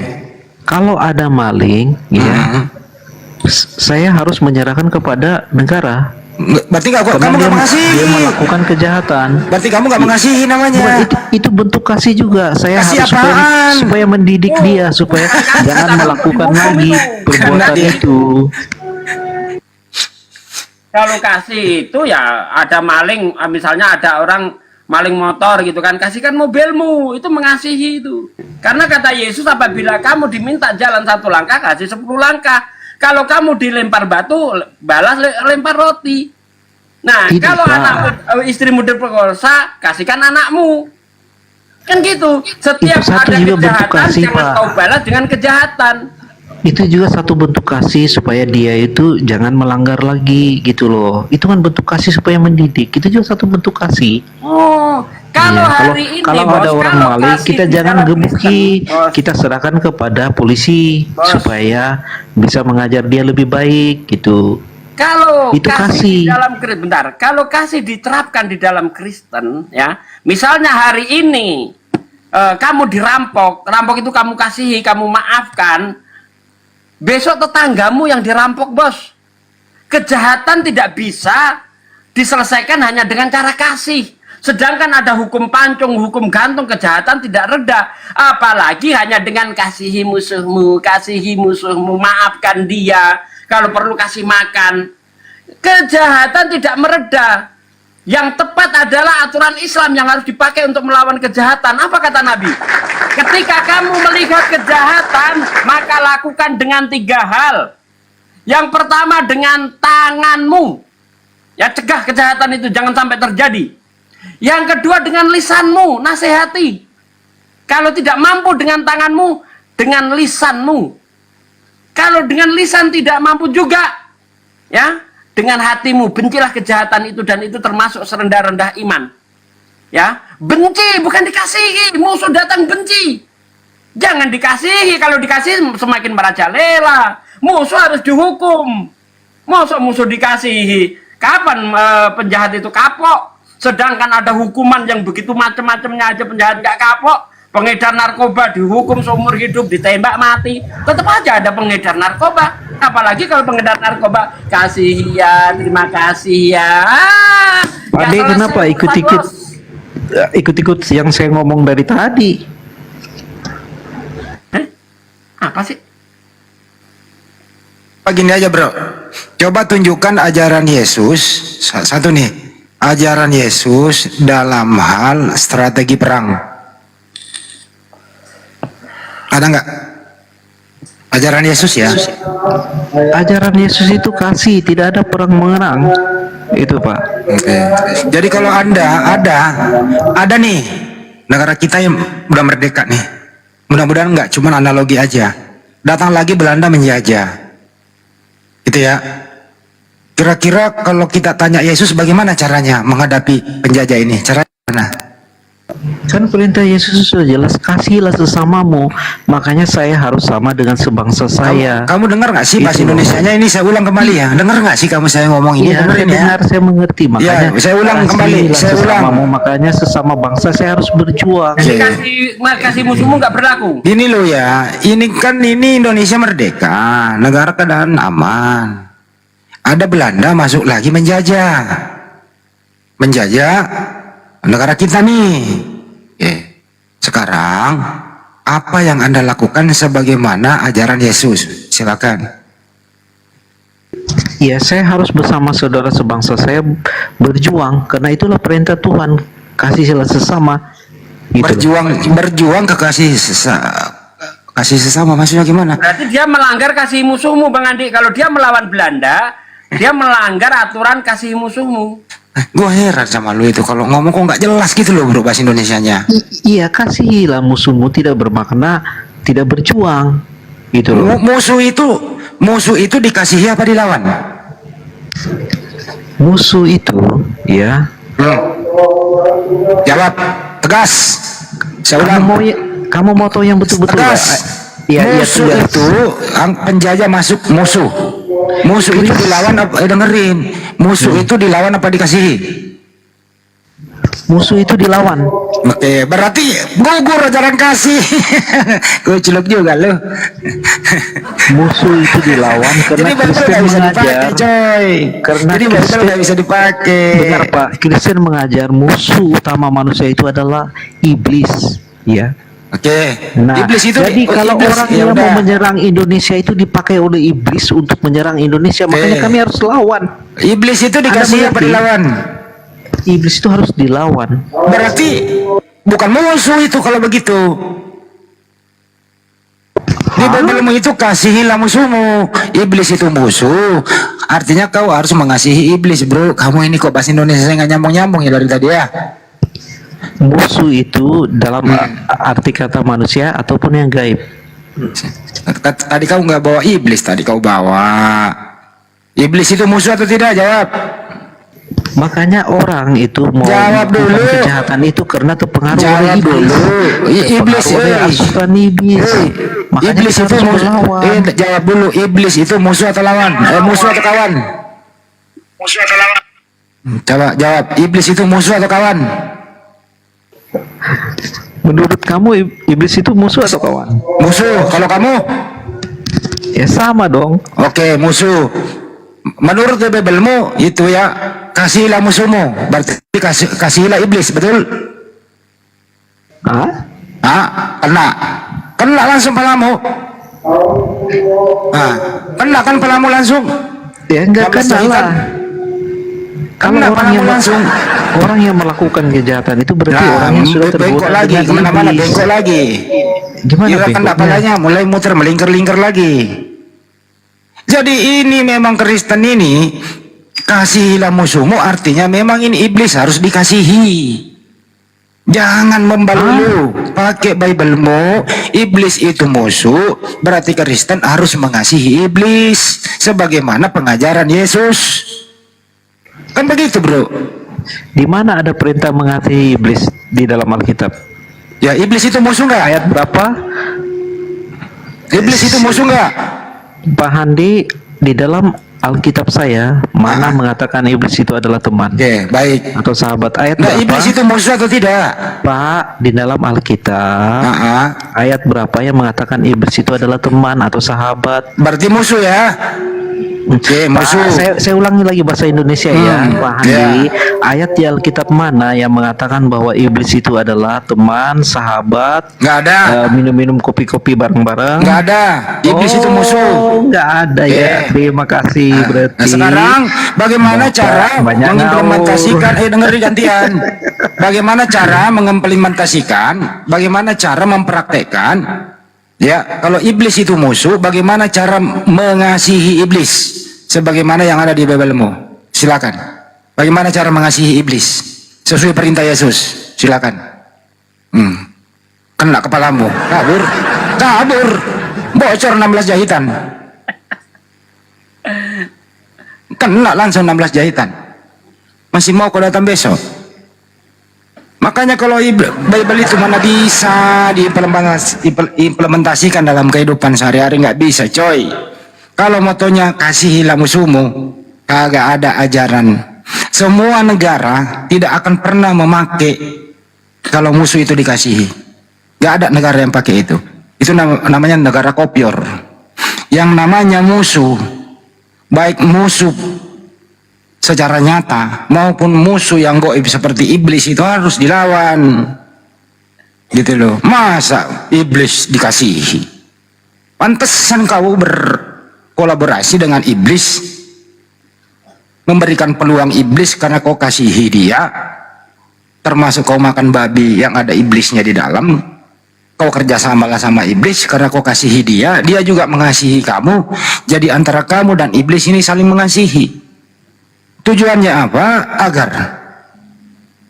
Kalau ada maling, ya, saya harus menyerahkan kepada negara. Berarti kamu Karena nggak dia mengasihi. melakukan kejahatan. Berarti kamu nggak mengasihi Bukan, namanya. itu bentuk kasih juga. Saya Kasih harus apaan? supaya mendidik dia supaya jangan melakukan lagi perbuatan itu. Kalau kasih itu ya ada maling, misalnya ada orang maling motor gitu kan, kasihkan mobilmu, itu mengasihi itu. Karena kata Yesus, apabila kamu diminta jalan 1 langkah, kasih 10 langkah. Kalau kamu dilempar batu, balas lempar roti. Nah, Tidak, kalau Pak. istrimu diperkosa, kasihkan anakmu. Kan gitu. Setiap Itu satu ada juga bentuk kejahatan, kasih, jangan Pak. kau balas dengan kejahatan. Itu juga satu bentuk kasih supaya dia itu jangan melanggar lagi gitu loh. Itu kan bentuk kasih supaya mendidik. Itu juga satu bentuk kasih. Oh, kalau Iya, hari ini kalau bos, ada orang kalau maling, kasih kita di jangan dalam gebuki, Kristen, bos. kita serahkan kepada polisi Bos. supaya bisa mengajar dia lebih baik gitu. Kalau Itu kasih. di dalam bentar, kalau kasih diterapkan di dalam Kristen, ya, misalnya hari ini kamu dirampok itu kamu kasihi, kamu maafkan, besok tetanggamu yang dirampok, bos. Kejahatan tidak bisa diselesaikan hanya dengan cara kasih. Sedangkan ada hukum pancung, hukum gantung, kejahatan tidak reda. Apalagi hanya dengan kasihi musuhmu, maafkan dia. Kalau perlu kasih makan. Kejahatan tidak mereda. Yang tepat adalah aturan Islam yang harus dipakai untuk melawan kejahatan. Apa kata Nabi? Ketika kamu melihat kejahatan, maka lakukan dengan 3 hal. Yang pertama dengan tanganmu. Ya, cegah kejahatan itu, jangan sampai terjadi. Yang kedua dengan lisanmu, nasihati. Kalau tidak mampu dengan tanganmu, dengan lisanmu. Kalau dengan lisan tidak mampu juga, ya, dengan hatimu, bencilah kejahatan itu, dan itu termasuk serendah-rendah iman. Ya, benci bukan dikasihi, musuh datang benci. Jangan dikasihi, kalau dikasihi semakin merajalela. Musuh harus dihukum. Musuh dikasihi. Kapan penjahat itu kapok? Sedangkan ada hukuman yang begitu macam-macamnya aja penjahat nggak kapok. Pengedar narkoba dihukum seumur hidup, ditembak mati. Tetap aja ada pengedar narkoba. Apalagi kalau pengedar narkoba, kasih ya, terima kasih ya. Ade, kenapa ikut-ikut yang saya ngomong dari tadi? Apa sih? Begini aja bro, coba tunjukkan ajaran Yesus. Satu nih, ajaran Yesus dalam hal strategi perang. Ada nggak? Ajaran Yesus ya? Ajaran Yesus itu kasih, tidak ada perang mengerang. Itu Pak. Oke. Jadi kalau ada nih negara kita yang udah merdeka nih. Mudah-mudahan nggak, cuman analogi aja. Datang lagi Belanda menjajah, gitu ya. Kira-kira kalau kita tanya Yesus bagaimana caranya menghadapi penjajah ini? Caranya mana? Kan perintah Yesus sudah jelas, kasihlah sesamamu. Makanya saya harus sama dengan sebangsa saya. Kamu dengar nggak sih bahasa Itu. Indonesianya ini? Saya ulang kembali ya. Dengar nggak sih kamu saya ngomong ini? Iya, saya Dengerin ya. dengar, saya mengerti. Makanya saya ulang kembali. kasihlah Saya ulang. sesamamu. Makanya sesama bangsa saya harus berjuang. Kasih musuhmu nggak berlaku. Ini loh ya, ini Indonesia merdeka, negara keadaan aman. Ada Belanda masuk lagi menjajah negara kita nih. Sekarang apa yang Anda lakukan sebagaimana ajaran Yesus? Silakan. Ya, saya harus bersama saudara sebangsa saya berjuang, karena itulah perintah Tuhan, kasihlah sesama. Gitu loh. Berjuang kasih sesama maksudnya gimana? Berarti dia melanggar kasih musuhmu, Bang Andi. Kalau dia melawan Belanda, dia melanggar aturan kasih musuhmu. Gue heran sama lu itu, kalau ngomong kok nggak jelas gitu loh bro bahasa Indonesianya. Iya, kasihilah musuhmu, tidak bermakna tidak berjuang. Gitu loh. Musuh itu dikasihi apa dilawan? Musuh itu, ya. Jawab tegas. Saya ulang. Kamu mau tahu yang betul-betul? Tegas. Iya, Musuh tegas. itu penjajah masuk musuh. Musuh itu dilawan apa? Dengerin. Musuh itu dilawan apa dikasihi? Musuh itu dilawan. Oke, berarti gugur ajaran kasih. Gue celuk juga lo. Musuh itu dilawan karena Jadi Bible Kristen nggak bisa dipakai, mengajar. coy. Karena Jadi Bible Kristen nggak bisa dipakai. Benar Pak, Kristen mengajar musuh utama manusia itu adalah iblis, ya. Oke. Nah, Iblis itu jadi kalau iblis, orang ya yang udah. mau menyerang Indonesia itu dipakai oleh iblis untuk menyerang Indonesia, makanya kami harus lawan. Iblis itu dikasih apa mengerti? dilawan? Iblis itu harus dilawan. Berarti bukan musuh itu kalau begitu. Di Bibelmu itu kasihilah musuhmu. Iblis itu musuh. Artinya kau harus mengasihi iblis, bro. Kamu ini kok bahasa Indonesia nggak nyambung-nyambung ya dari tadi ya. Musuh itu dalam arti kata manusia ataupun yang gaib. Tadi kau nggak bawa iblis, tadi kau bawa. Iblis itu musuh atau tidak? Jawab. Makanya orang itu mau Jawab melakukan dulu. kejahatan itu karena terpengaruh oleh Jawab iblis. dulu. Iblis, Terpengaruh oleh asupan iblis. Makanya Iblis kita itu harus musuh. melawan. Jawab dulu. Iblis itu musuh atau lawan? Musuh atau kawan? Musuh atau lawan? Jawab. Iblis itu musuh atau kawan? Menurut kamu iblis itu musuh atau kawan? Musuh. Kalau kamu? Ya sama dong. Oke, musuh. Menurut Bibelmu itu ya, kasihilah musuhmu. Berarti kasihilah iblis, betul? Hah? Kena langsung palamu. Kena kan palamu langsung. Ya enggak 12 kena lah. jahitan. Kalau Kena orang palamu yang langsung. orang yang melakukan kejahatan itu berarti orang yang sudah bengkok tergoda lagi, dengan kemana-mana iblis. bengkok lagi. Gimana Kira kena bengkoknya? palanya, mulai muter melingkar-lingkar lagi. Jadi ini memang Kristen ini, kasihilah musuhmu, artinya memang ini iblis harus dikasihi. Jangan membalu, pakai Bibelmu. Iblis itu musuh, berarti Kristen harus mengasihi iblis sebagaimana pengajaran Yesus. Kan begitu, bro? Di mana ada perintah mengasihi iblis di dalam Alkitab? Ya, iblis itu musuh nggak? Ayat berapa? Iblis itu musuh nggak? Pak Handi, di dalam Alkitab saya mana mengatakan iblis itu adalah teman? Oke, baik. Atau sahabat? Ayat Nah, berapa? iblis itu musuh atau tidak? Pak, di dalam Alkitab ayat berapa yang mengatakan iblis itu adalah teman atau sahabat? Berarti musuh ya? Oke, Pak, musuh. saya ulangi lagi bahasa Indonesia ya, Pak Handi. Ayat di Alkitab mana yang mengatakan bahwa iblis itu adalah teman, sahabat? Nggak ada. Minum-minum kopi-kopi bareng-bareng? Nggak ada. Iblis itu musuh. Nggak ada ya. Terima kasih berarti. Nah, sekarang bagaimana cara banyak mengimplementasikan? Dengerin gantian. Bagaimana cara mengimplementasikan? Bagaimana cara mempraktekkan? Ya, kalau iblis itu musuh, bagaimana cara mengasihi iblis? Sebagaimana yang ada di Bibelmu. Silakan. Bagaimana cara mengasihi iblis? Sesuai perintah Yesus. Silakan. Kena kepalamu. Kabur. Bocor 16 jahitan. Kena langsung 16 jahitan. Masih mau kau datang besok? Makanya kalau Bible itu mana bisa diimplementasikan dalam kehidupan sehari-hari, nggak bisa, coy. Kalau motonya kasihilah musuhmu, kagak ada ajaran. Semua negara tidak akan pernah memakai kalau musuh itu dikasihi. Nggak ada negara yang pakai itu. Itu namanya negara kopior. Yang namanya musuh, baik musuh secara nyata maupun musuh yang goib seperti iblis itu harus dilawan, gitu loh. Masa iblis dikasihi? Pantesan kau berkolaborasi dengan iblis, memberikan peluang iblis karena kau kasihi dia, termasuk kau makan babi yang ada iblisnya di dalam, kau kerjasamalah sama iblis karena kau kasihi dia, dia juga mengasihi kamu, jadi antara kamu dan iblis ini saling mengasihi. Tujuannya apa? Agar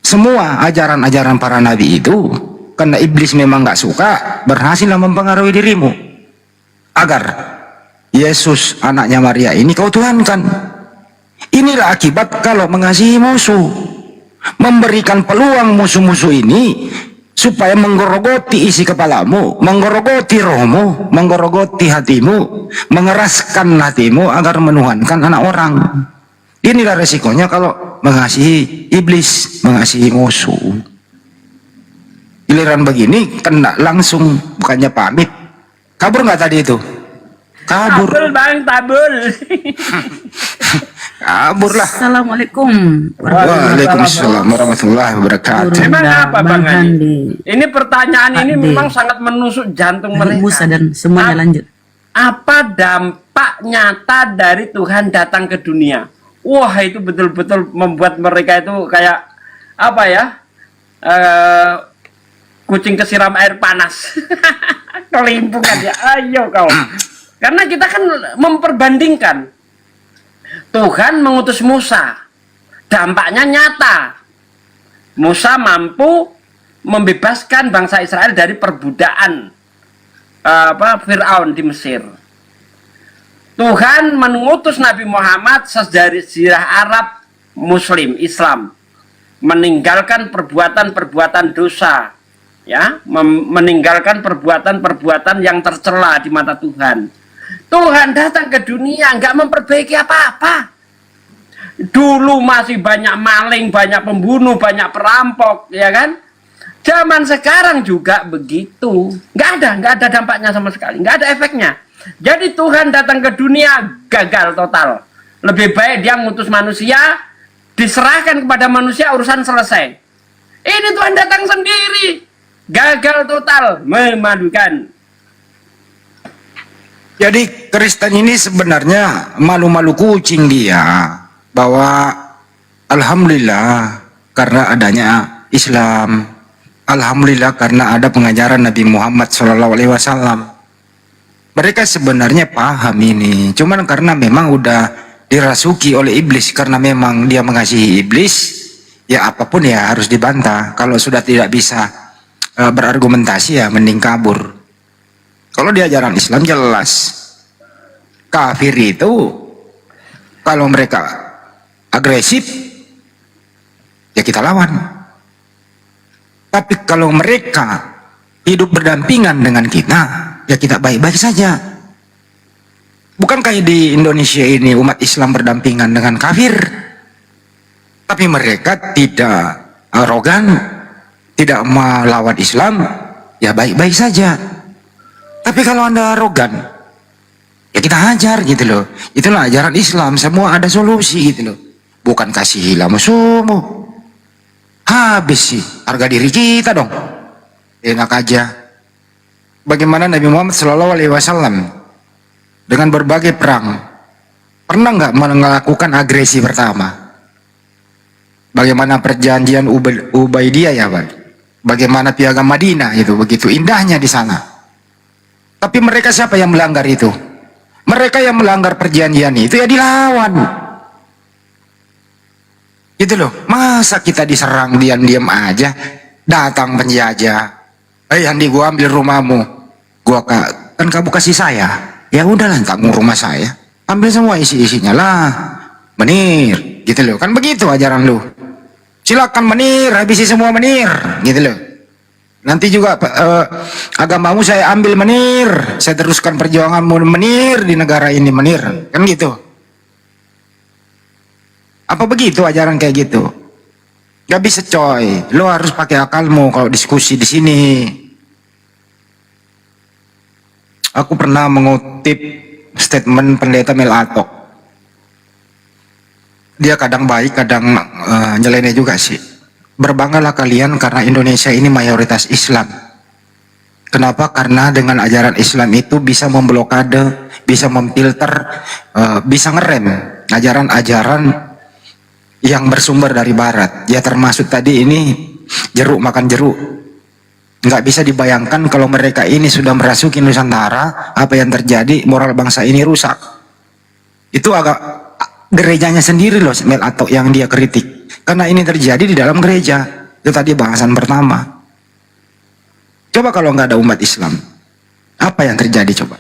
semua ajaran-ajaran para nabi itu, karena iblis memang nggak suka, berhasillah mempengaruhi dirimu, agar Yesus anaknya Maria ini kau tuhankan. Inilah akibat kalau mengasihi musuh, memberikan peluang musuh-musuh ini supaya menggerogoti isi kepalamu, menggerogoti rohmu, menggerogoti hatimu, mengeraskan hatimu agar menuhankan anak orang. Inilah resikonya kalau mengasihi iblis, mengasihi musuh. Giliran begini kena langsung, bukannya pamit. Kabur nggak tadi itu? Kabur. Tabul bang, tabul. Kabur lah. Assalamualaikum. Waalaikumsalam warahmatullahi wabarakatuh. Memang apa bang Haji? Handi. Ini pertanyaan ini memang sangat menusuk jantung mereka. Musa dan semuanya lanjut. Apa dampak nyata dari Tuhan datang ke dunia? Wah, itu betul-betul membuat mereka itu kayak apa ya? Kucing kesiram air panas. Kelimpungan ya. Ayo kau. Karena kita kan memperbandingkan. Tuhan mengutus Musa. Dampaknya nyata. Musa mampu membebaskan bangsa Israel dari perbudakan Fir'aun di Mesir. Tuhan mengutus Nabi Muhammad sejarah Arab Muslim Islam, meninggalkan perbuatan-perbuatan dosa, ya, meninggalkan perbuatan-perbuatan yang tercela di mata Tuhan. Tuhan datang ke dunia nggak memperbaiki apa-apa. Dulu masih banyak maling, banyak pembunuh, banyak perampok, ya kan? Zaman sekarang juga begitu. Nggak ada dampaknya sama sekali, nggak ada efeknya. Jadi Tuhan datang ke dunia gagal total. Lebih baik dia ngutus manusia, diserahkan kepada manusia, urusan selesai. Ini Tuhan datang sendiri, gagal total, memalukan. Jadi Kristen ini sebenarnya malu-malu kucing dia, bahwa alhamdulillah karena adanya Islam, alhamdulillah karena ada pengajaran Nabi Muhammad SAW. Mereka sebenarnya paham ini, cuman karena memang udah dirasuki oleh iblis, karena memang dia mengasihi iblis, ya apapun ya harus dibantah. Kalau sudah tidak bisa berargumentasi ya mending kabur. Kalau di ajaran Islam jelas, kafir itu kalau mereka agresif, ya kita lawan. Tapi kalau mereka hidup berdampingan dengan kita, ya kita baik-baik saja. Bukan kayak di Indonesia ini umat Islam berdampingan dengan kafir, tapi mereka tidak arogan, tidak melawan Islam, ya baik-baik saja. Tapi kalau Anda arogan, ya kita hajar gitu loh. Itulah ajaran Islam, semua ada solusi gitu loh. Bukan kasihilah musuhmu. Habis sih harga diri kita dong. Enak aja. Bagaimana Nabi Muhammad SAW dengan berbagai perang, pernah nggak melakukan agresi pertama? Bagaimana perjanjian Ubaidiyah ya Pak? Bagaimana piagam Madinah itu begitu indahnya di sana. Tapi mereka siapa yang melanggar itu? Mereka yang melanggar perjanjian itu ya dilawan. Gitu loh. Masa kita diserang diam-diam aja? Datang penjajah. Andi, gua ambil rumahmu. Kan kamu kasih saya. Ya udahlah, tanggung rumah saya. Ambil semua isi-isinya lah. Menir, gitu loh. Kan begitu ajaran lu. Silakan menir, habisi semua menir, gitu loh. Nanti juga agamamu saya ambil menir, saya teruskan perjuanganmu menir di negara ini menir, kan gitu. Apa begitu ajaran kayak gitu? Gak bisa coy, lo harus pakai akalmu kalau diskusi di sini. Aku pernah mengutip statement pendeta Mel Atok. Dia kadang baik, kadang nyeleneh juga sih. Berbanggalah kalian karena Indonesia ini mayoritas Islam. Kenapa? Karena dengan ajaran Islam itu bisa memblokade, bisa memfilter, bisa ngerem ajaran-ajaran yang bersumber dari barat. Ya termasuk tadi ini jeruk makan jeruk. Nggak bisa dibayangkan kalau mereka ini sudah merasuki Nusantara, apa yang terjadi, moral bangsa ini rusak. Itu agak gerejanya sendiri loh Mel atau yang dia kritik. Karena ini terjadi di dalam gereja. Itu tadi bahasan pertama. Coba kalau nggak ada umat Islam, apa yang terjadi coba?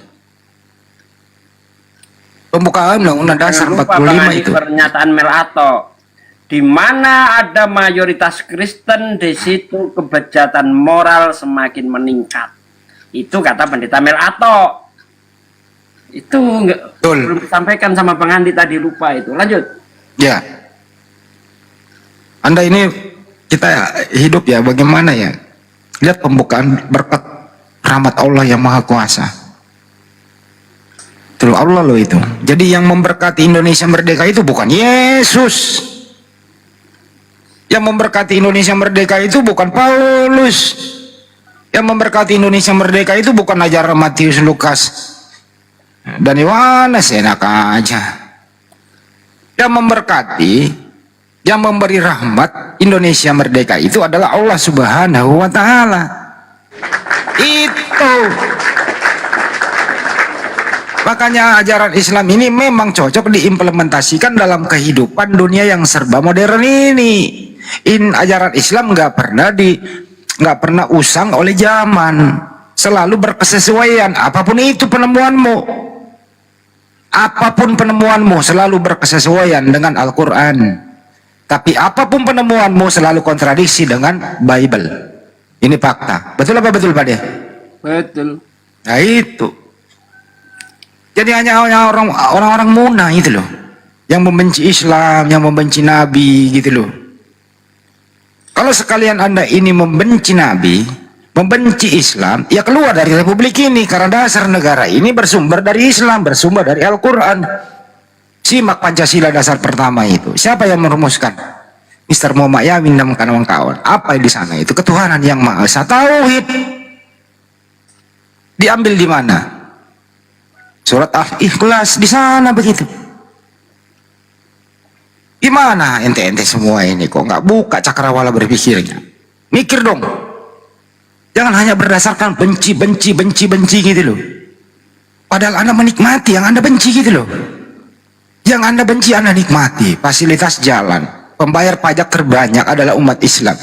Pembukaan Undang-Undang Dasar 45 itu. Pernyataan Melato, di mana ada mayoritas Kristen, di situ kebejatan moral semakin meningkat. Itu kata Pendeta Melato. Itu enggak belum disampaikan sama Bang Andi tadi, lupa itu. Lanjut. Ya. Anda ini kita hidup ya bagaimana ya? Lihat pembukaan berkat rahmat Allah yang Maha Kuasa. Itu Allah loh itu. Jadi yang memberkati Indonesia merdeka itu bukan Yesus. Yang memberkati Indonesia merdeka itu bukan Paulus. Yang memberkati Indonesia merdeka itu bukan ajaran Matius, Lukas, dan Yohanes, enak aja. Yang memberkati, yang memberi rahmat Indonesia merdeka itu adalah Allah Subhanahu wa Ta'ala. Itu. Makanya ajaran Islam ini memang cocok diimplementasikan dalam kehidupan dunia yang serba modern ini. Ajaran Islam nggak pernah usang oleh zaman, selalu berkesesuaian. Apapun itu penemuanmu, selalu berkesesuaian dengan Al-Quran. Tapi apapun penemuanmu selalu kontradiksi dengan Bible. Ini fakta. Betul apa betul Pak De? Betul. Nah itu. Jadi hanya orang-orang munah itu loh, yang membenci Islam, yang membenci Nabi gitu loh. Kalau sekalian Anda ini membenci Nabi, membenci Islam, ya keluar dari republik ini, karena dasar negara ini bersumber dari Islam, bersumber dari Al-Quran. Simak Pancasila dasar pertama itu. Siapa yang merumuskan? Mr. Muhammad Yamin dan kawan-kawan. Apa di sana itu? Ketuhanan yang Maha Esa, tauhid. Diambil di mana? Surat Al-Ikhlas, di sana begitu. Gimana ente-ente semua ini kok nggak buka cakrawala berpikirnya? Mikir dong. Jangan hanya berdasarkan benci gitu loh. Padahal Anda menikmati yang Anda benci gitu loh. Yang Anda benci Anda nikmati. Fasilitas jalan, pembayar pajak terbanyak adalah umat Islam.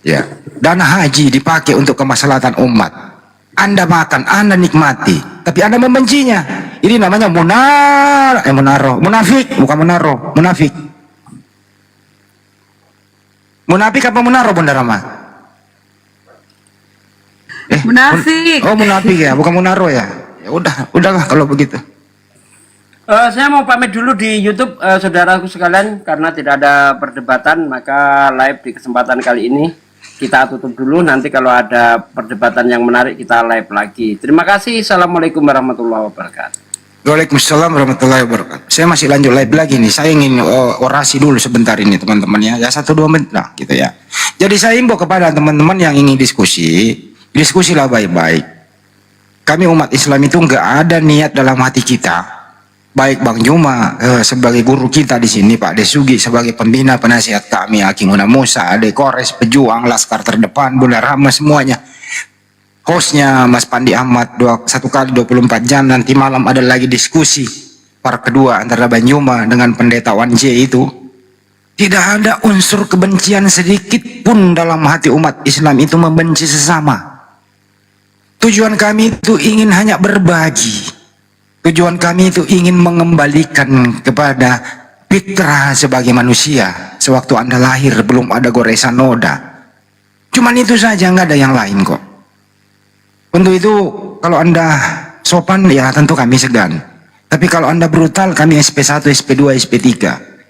Ya, dana haji dipakai untuk kemaslahatan umat. Anda makan, Anda nikmati, tapi Anda membencinya. Ini namanya munafik, bukan munafik. Munafik apa munaro, Bunda Rama? Munafik. Oh, munafik ya, bukan munaro ya. Ya udahlah kalau begitu. Saya mau pamit dulu di YouTube, saudaraku sekalian, karena tidak ada perdebatan, maka live di kesempatan kali ini kita tutup dulu. Nanti kalau ada perdebatan yang menarik kita live lagi. Terima kasih. Assalamualaikum warahmatullahi wabarakatuh. Waalaikumsalam warahmatullahi wabarakatuh. Saya masih lanjut live lagi nih. Saya ingin orasi dulu sebentar ini teman-teman ya. Ya 1-2 menit lah gitu ya. Jadi saya imbau kepada teman-teman yang ingin diskusilah baik-baik. Kami umat Islam itu nggak ada niat dalam hati kita. Baik Bang Juma sebagai guru kita di sini, Pak Desugi sebagai pembina penasihat kami, Aki Muna Musa, Ade Kores, pejuang Laskar Terdepan, Bunda Rahma, semuanya. Hostnya Mas Pandi Ahmad 1 kali 24 jam. Nanti malam ada lagi diskusi part kedua antara Bang Juma dengan pendeta Wan J itu. Tidak ada unsur kebencian sedikit pun dalam hati umat Islam itu membenci sesama. Tujuan kami itu ingin hanya berbagi. Tujuan kami itu ingin mengembalikan kepada fitrah sebagai manusia. Sewaktu Anda lahir belum ada goresan noda. Cuman itu saja, nggak ada yang lain kok. Untuk itu kalau Anda sopan ya tentu kami segan. Tapi kalau Anda brutal, kami SP1, SP2, SP3.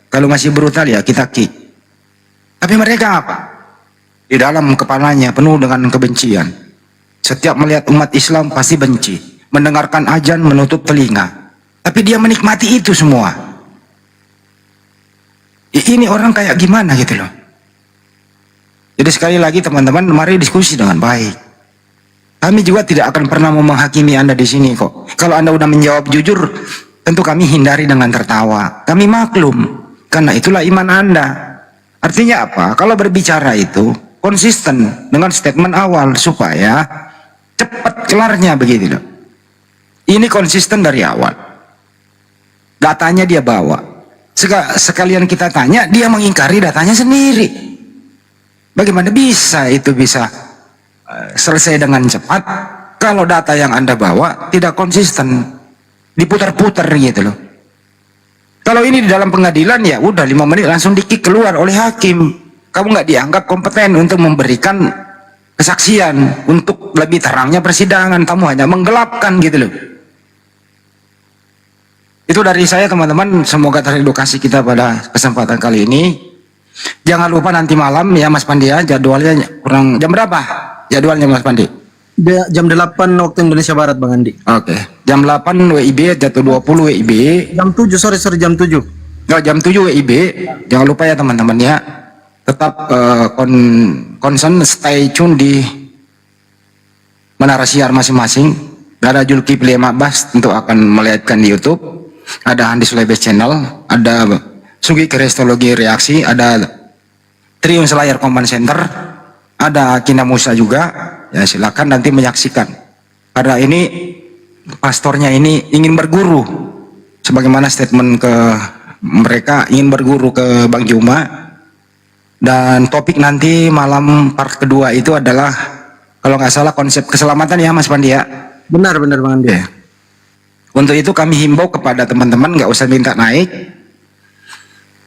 Kalau masih brutal ya kita kick. Tapi mereka apa? Di dalam kepalanya penuh dengan kebencian. Setiap melihat umat Islam pasti benci. Mendengarkan ajan menutup telinga, tapi dia menikmati itu semua. Ini orang kayak gimana gitu loh. Jadi sekali lagi teman-teman, mari diskusi dengan baik. Kami juga tidak akan pernah mau menghakimi Anda di sini kok. Kalau Anda udah menjawab jujur, tentu kami hindari dengan tertawa. Kami maklum. Karena itulah iman Anda. Artinya apa? Kalau berbicara itu konsisten dengan statement awal supaya cepat kelarnya begitu loh. Ini konsisten dari awal. Datanya dia bawa. Sekalian kita tanya, dia mengingkari datanya sendiri. Bagaimana bisa itu bisa selesai dengan cepat kalau data yang Anda bawa tidak konsisten, diputar-putar gitu loh. Kalau ini di dalam pengadilan ya udah 5 menit langsung di-kick keluar oleh hakim. Kamu nggak dianggap kompeten untuk memberikan kesaksian untuk lebih terangnya persidangan. Kamu hanya menggelapkan gitu loh. Itu dari saya teman-teman. Semoga teredukasi kita pada kesempatan kali ini. Jangan lupa nanti malam ya Mas Pandi ya, jadwalnya kurang jam berapa? Jadwalnya Mas Pandi? Jam 8 waktu Indonesia Barat Bang Andi. Oke. Jam 8 WIB, jatuh 20 WIB. Jam 7, sorry jam 7. Oh, jam 7 WIB. Jangan lupa ya teman-teman ya. Tetap concern, stay tune di menara siar masing-masing. Ada Zulkifli Ma'bas untuk akan melihatkan di YouTube. Ada Andi Sulebes Channel. Ada Sugi Kristologi Reaksi. Ada Triun Selayar Command Center. Ada Kina Musa juga. Ya silakan nanti menyaksikan. Karena ini pastornya ini ingin berguru. Sebagaimana statement ke mereka ingin berguru ke Bang Juma. Dan topik nanti malam part kedua itu adalah kalau nggak salah konsep keselamatan ya Mas Pandi ya. Benar Bang Andi. Ya. Untuk itu kami himbau kepada teman-teman nggak usah minta naik.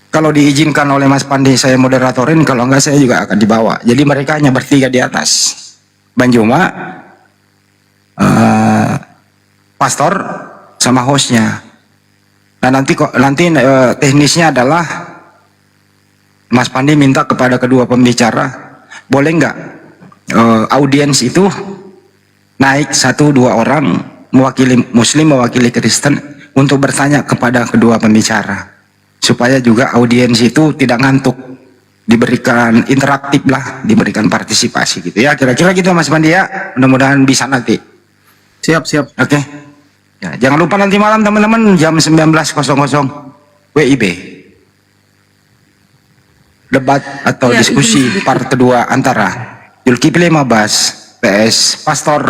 Kalau diizinkan oleh Mas Pandi saya moderatorin, kalau nggak saya juga akan dibawa. Jadi mereka hanya bertiga di atas. Bang Juma, pastor sama hostnya. Nah nanti teknisnya adalah Mas Pandi minta kepada kedua pembicara, boleh nggak audiens itu naik 1-2 orang mewakili Muslim, mewakili Kristen untuk bertanya kepada kedua pembicara supaya juga audiens itu tidak ngantuk, diberikan interaktif lah, diberikan partisipasi gitu ya, kira-kira gitu Mas Pandi ya. Mudah-mudahan bisa nanti. Siap. Oke. Ya, jangan lupa nanti malam teman-teman jam 19.00 WIB. Debat atau Ya, diskusi part kedua antara Zulkifli Ma'bas PS Pastor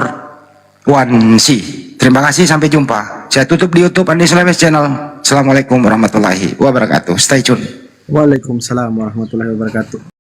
Wansi. Terima kasih, sampai jumpa. Saya tutup di YouTube Andi Sulebes Channel. Assalamualaikum warahmatullahi wabarakatuh. Stay tune. Waalaikumsalam warahmatullahi wabarakatuh.